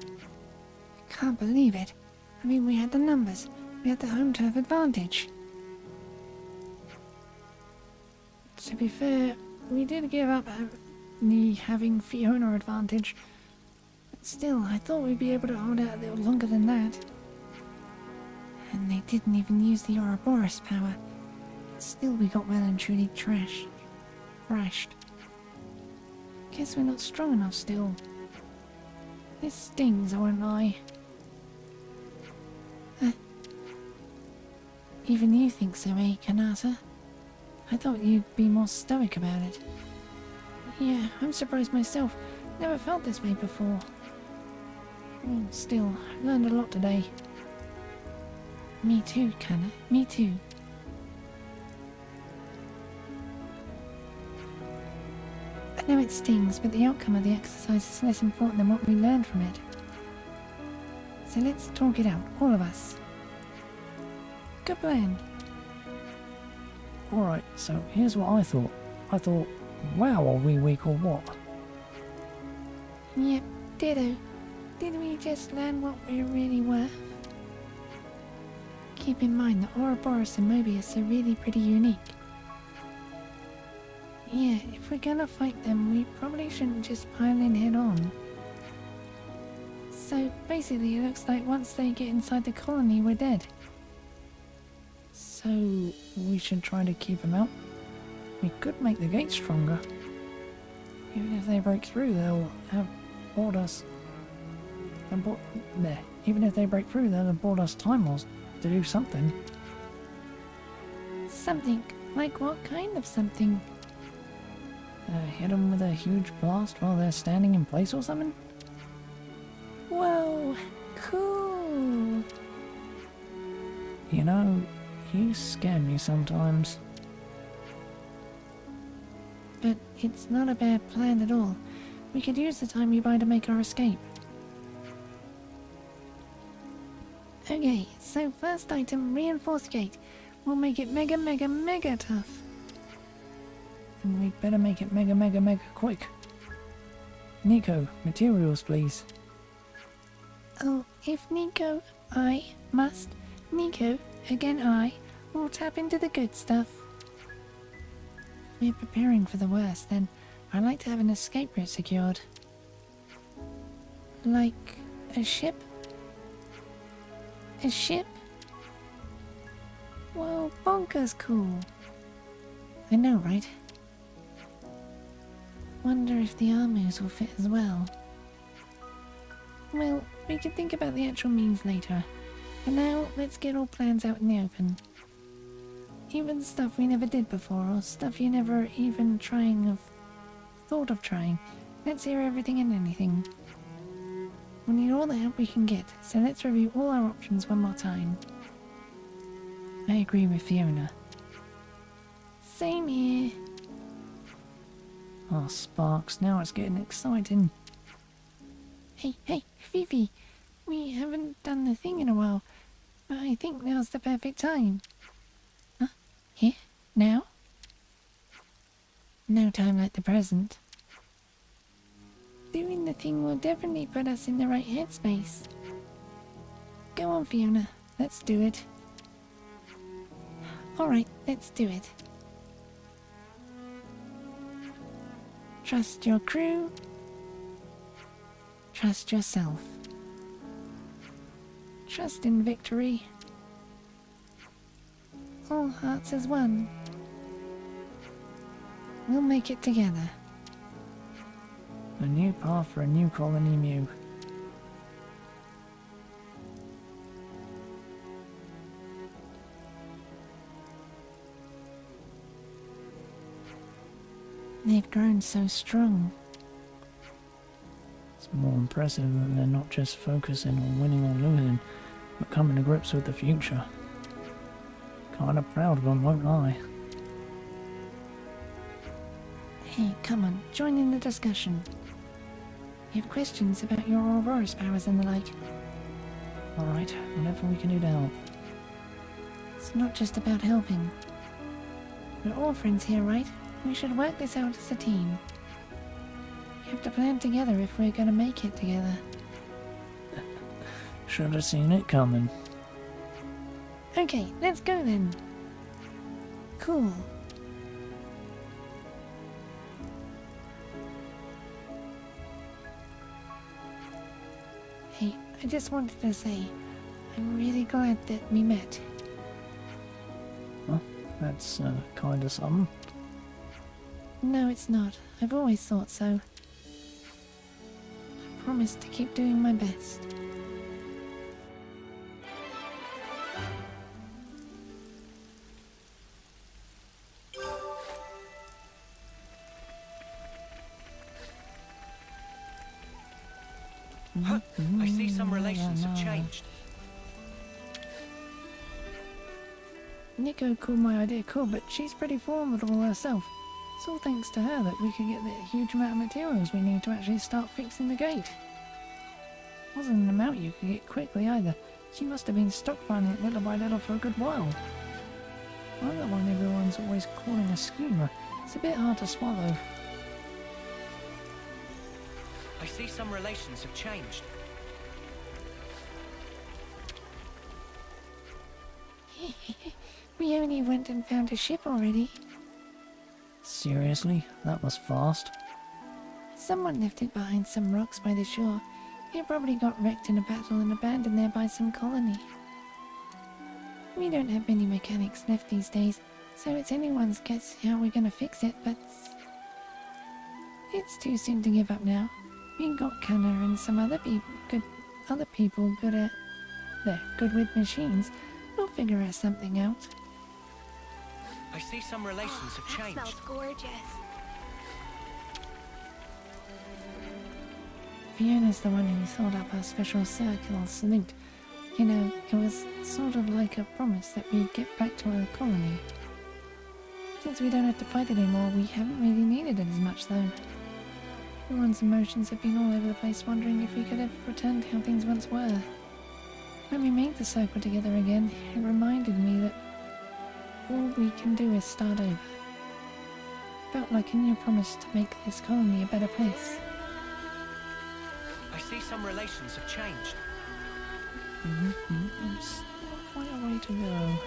I can't believe it. I mean, we had the numbers. We had the home turf advantage. To be fair, we did give up the having Fiona advantage. But still, I thought we'd be able to hold out a little longer than that. And they didn't even use the Ouroboros power. Still, we got well and truly thrashed. Guess we're not strong enough still. This stings, I won't lie. Even you think so, eh, Kanata? I thought you'd be more stoic about it. Yeah, I'm surprised myself. Never felt this way before. Oh, still, I've learned a lot today. Me too, Kana. Me too. I know it stings, but the outcome of the exercise is less important than what we learned from it. So let's talk it out, all of us. Good plan. Alright, so here's what I thought. I thought, wow, are we weak or what? Yep, ditto. Did we just learn what we're really worth? Keep in mind that Ouroboros and Mobius are really pretty unique. Yeah, if we're gonna fight them, we probably shouldn't just pile in head on. So basically, it looks like once they get inside the colony, we're dead. So we should try to keep them out. We could make the gate stronger. Even if they break through, they'll have bought us. Even if they break through, they'll have bought us time loss to do something. Something? Like what kind of something? Hit them with a huge blast while they're standing in place or something? Whoa, cool. You know, you scare me sometimes. But it's not a bad plan at all. We could use the time we buy to make our escape. Okay, so first item, reinforced gate. We'll make it mega, mega, mega tough. And we'd better make it mega, mega, mega quick. Nico, materials please. Oh, if Nico, I must. Nico, again I, will tap into the good stuff. If we're preparing for the worst, then I'd like to have an escape route secured. Like a ship? A ship? Well, bonkers cool. I know, right? Wonder if the armors will fit as well. Well, we can think about the actual means later. For now, let's get all plans out in the open. Even stuff we never did before, or stuff you never even thought of trying. Let's hear everything and anything. We'll need all the help we can get, so let's review all our options one more time. I agree with Fiona. Same here. Oh, Sparks, now it's getting exciting. Hey, Fifi. We haven't done the thing in a while, but I think now's the perfect time. Huh? Here? Now? No time like the present. Doing the thing will definitely put us in the right headspace. Go on, Fiona. Let's do it. Alright, let's do it. Trust your crew. Trust yourself. Trust in victory. All hearts as one. We'll make it together. A new path for a new colony Mew. They've grown so strong. It's more impressive that they're not just focusing on winning or losing, but coming to grips with the future. Kinda proud of them, won't I? Hey, come on, join in the discussion. You have questions about your Ouroboros powers and the like. Alright, whatever we can do to help. It's not just about helping. We're all friends here, right? We should work this out as a team. We have to plan together if we're gonna make it together. Should have seen it coming. Okay, let's go then. Cool. Hey, I just wanted to say, I'm really glad that we met. Well, that's kinda something. No, it's not. I've always thought so. I promise to keep doing my best. I see some relations have changed. Nico called my idea cool, but she's pretty formidable herself. It's all thanks to her that we could get the huge amount of materials we need to actually start fixing the gate. Wasn't an amount you could get quickly either. She must have been stockpiling it little by little for a good while. I'm the one everyone's always calling a schemer. It's a bit hard to swallow. I see some relations have changed. We only went and found a ship already. Seriously? That was fast. Someone left it behind some rocks by the shore. It probably got wrecked in a battle and abandoned there by some colony. We don't have many mechanics left these days, so it's anyone's guess how we're gonna fix it, but it's too soon to give up now. We got Kanna and some other people good at... They're good with machines. We'll figure out something out. I see some relations have changed. That smells gorgeous. Fiona's the one who thought up our special circular salute. You know, it was sort of like a promise that we'd get back to our colony. Since we don't have to fight it anymore, we haven't really needed it as much though. Everyone's emotions have been all over the place, wondering if we could ever return to how things once were. When we made the circle together again, it reminded me that all we can do is start over. Felt like a new promise to make this colony a better place. I see some relations have changed. Still quite a way to go.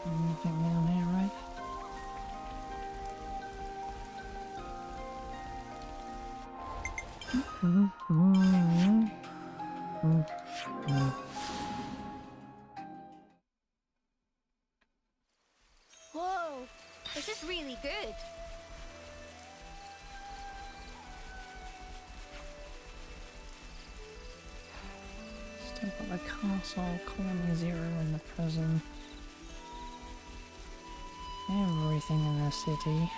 Anything down here, right? Whoa, this is really good. Still got the castle, Colony Zero in the prison. Everything in the city.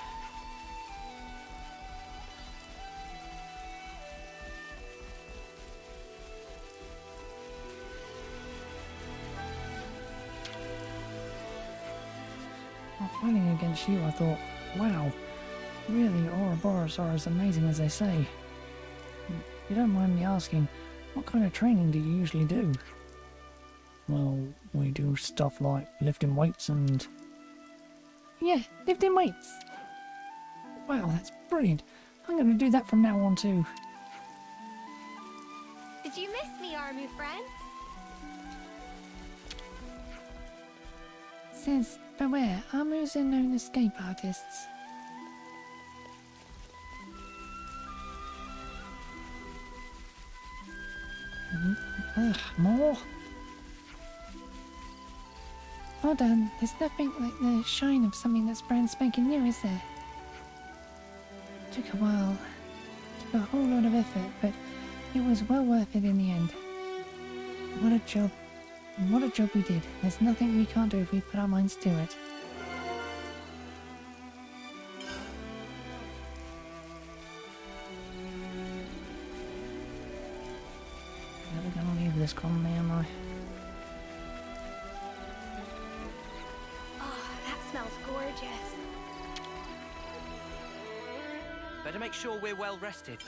Fighting against you, I thought, wow, really Ouroboros are as amazing as they say. You don't mind me asking, what kind of training do you usually do? Well, we do stuff like lifting weights and... Yeah, lifting weights. Wow, that's brilliant. I'm going to do that from now on too. Did you miss me, army friends? Says, beware, Amus are known escape artists. More? Well done. There's nothing like the shine of something that's brand spanking new, is there? Took a while. Took a whole lot of effort, but it was well worth it in the end. What a job. What a job we did. There's nothing we can't do if we put our minds to it. Never gonna leave this colony, am I? Oh, that smells gorgeous. Better make sure we're well rested.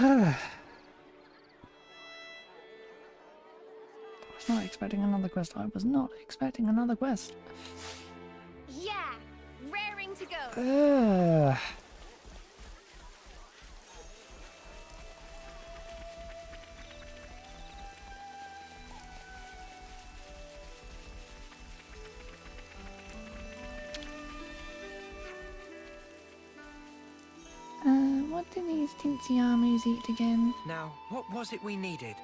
I was not expecting another quest. I was not expecting another quest. Yeah, raring to go. What do these tinsy armies eat again? Now, what was it we needed?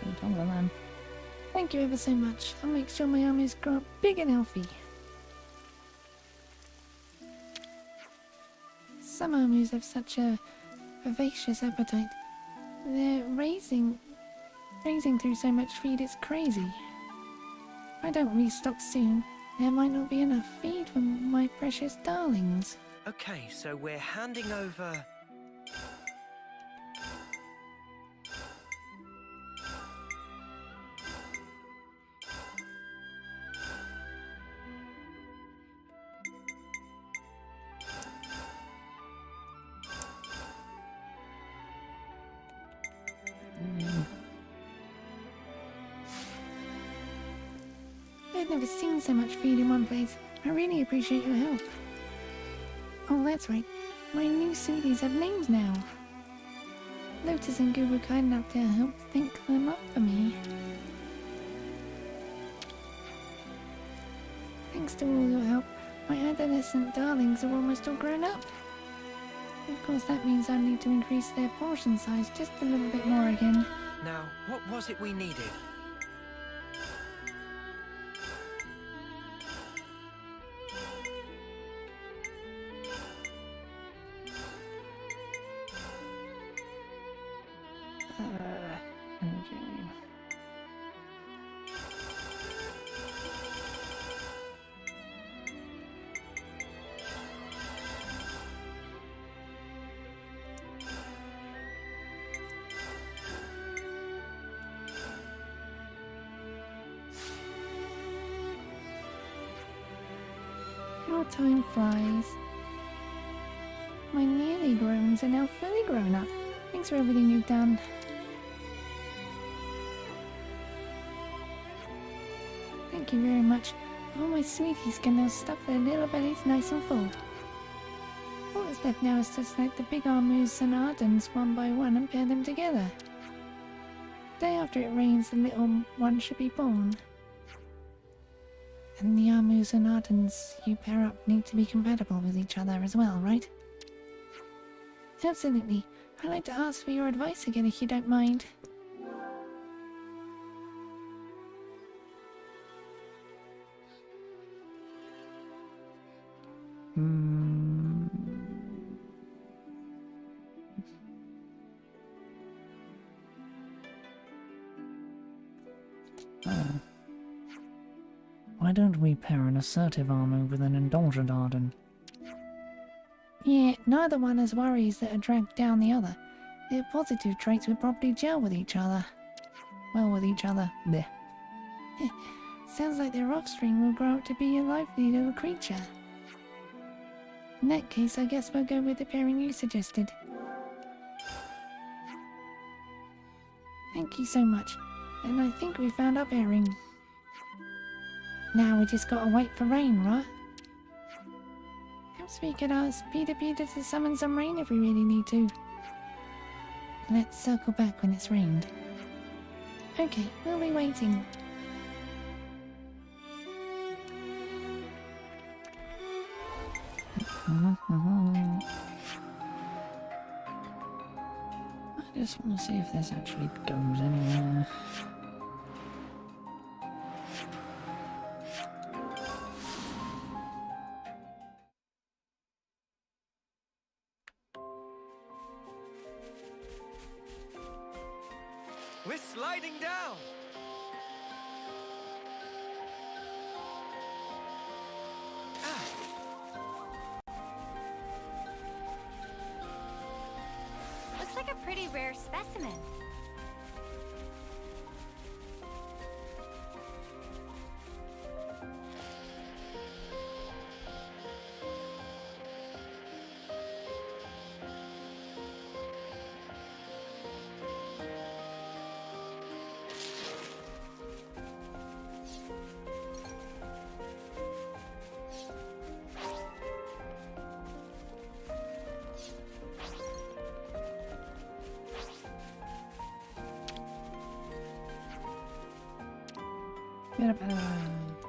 You're taller than. Thank you ever so much. I'll make sure my armies grow up big and healthy. Some armies have such a vivacious appetite. They're raising through so much feed, it's crazy. If I don't restock soon, there might not be enough feed for my precious darlings. Okay, so we're handing over... I've never seen so much feed in one place. I really appreciate your help. Oh, that's right. My new sweeties have names now. Lotus and Goo were kind enough to help think them up for me. Thanks to all your help, my adolescent darlings are almost all grown up. Of course, that means I need to increase their portion size just a little bit more again. Now, what was it we needed? Okay. How time flies. My nearly growns are now fully grown up. Thanks for everything you've done. Thank you very much. All my sweeties can now stuff their little bellies nice and full. All that's left now is to select the big Armus and Ardens one by one and pair them together. The day after it rains, the little one should be born. And the Armus and Ardens you pair up need to be compatible with each other as well, right? Absolutely. I'd like to ask for your advice again if you don't mind. Why don't we pair an assertive Armu with an indulgent Arden? Yeah, neither one has worries that are dragged down the other. Their positive traits would probably gel with each other. Well, with each other. Bleh. Sounds like their offspring will grow up to be a lively little creature. In that case, I guess we'll go with the pairing you suggested. Thank you so much. And I think we found our pairing. Now we just gotta wait for rain, right? Perhaps we could ask pt30 to summon some rain if we really need to. Let's circle back when it's rained. Okay, we'll be waiting. I just want to see if this actually goes anywhere. We're sliding down! Looks like a pretty rare specimen.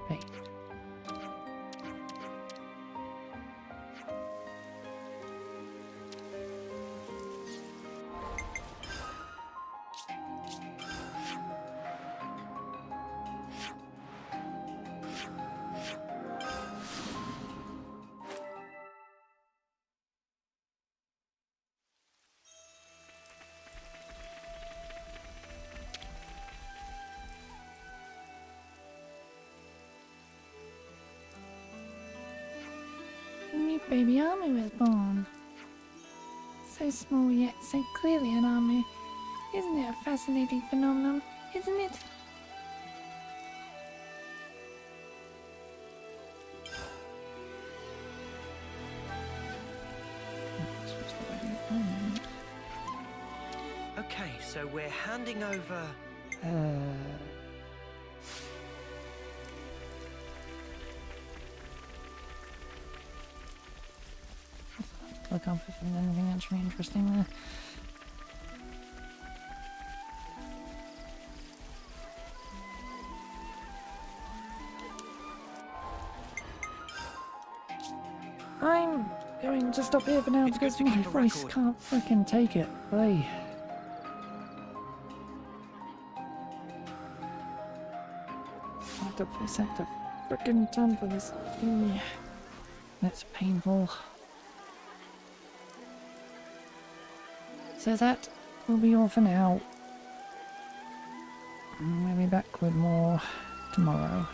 Hey. baby Amu was born. So small yet so clearly an Amu. Isn't it a fascinating phenomenon? Isn't it? Okay, so we're handing over... Look up if there's anything actually interesting there. I'm going to stop here for now because my voice can't freaking take it. Hey. Up for a sec to freaking time for this. That's painful. So that will be all for now. We'll be back with more tomorrow.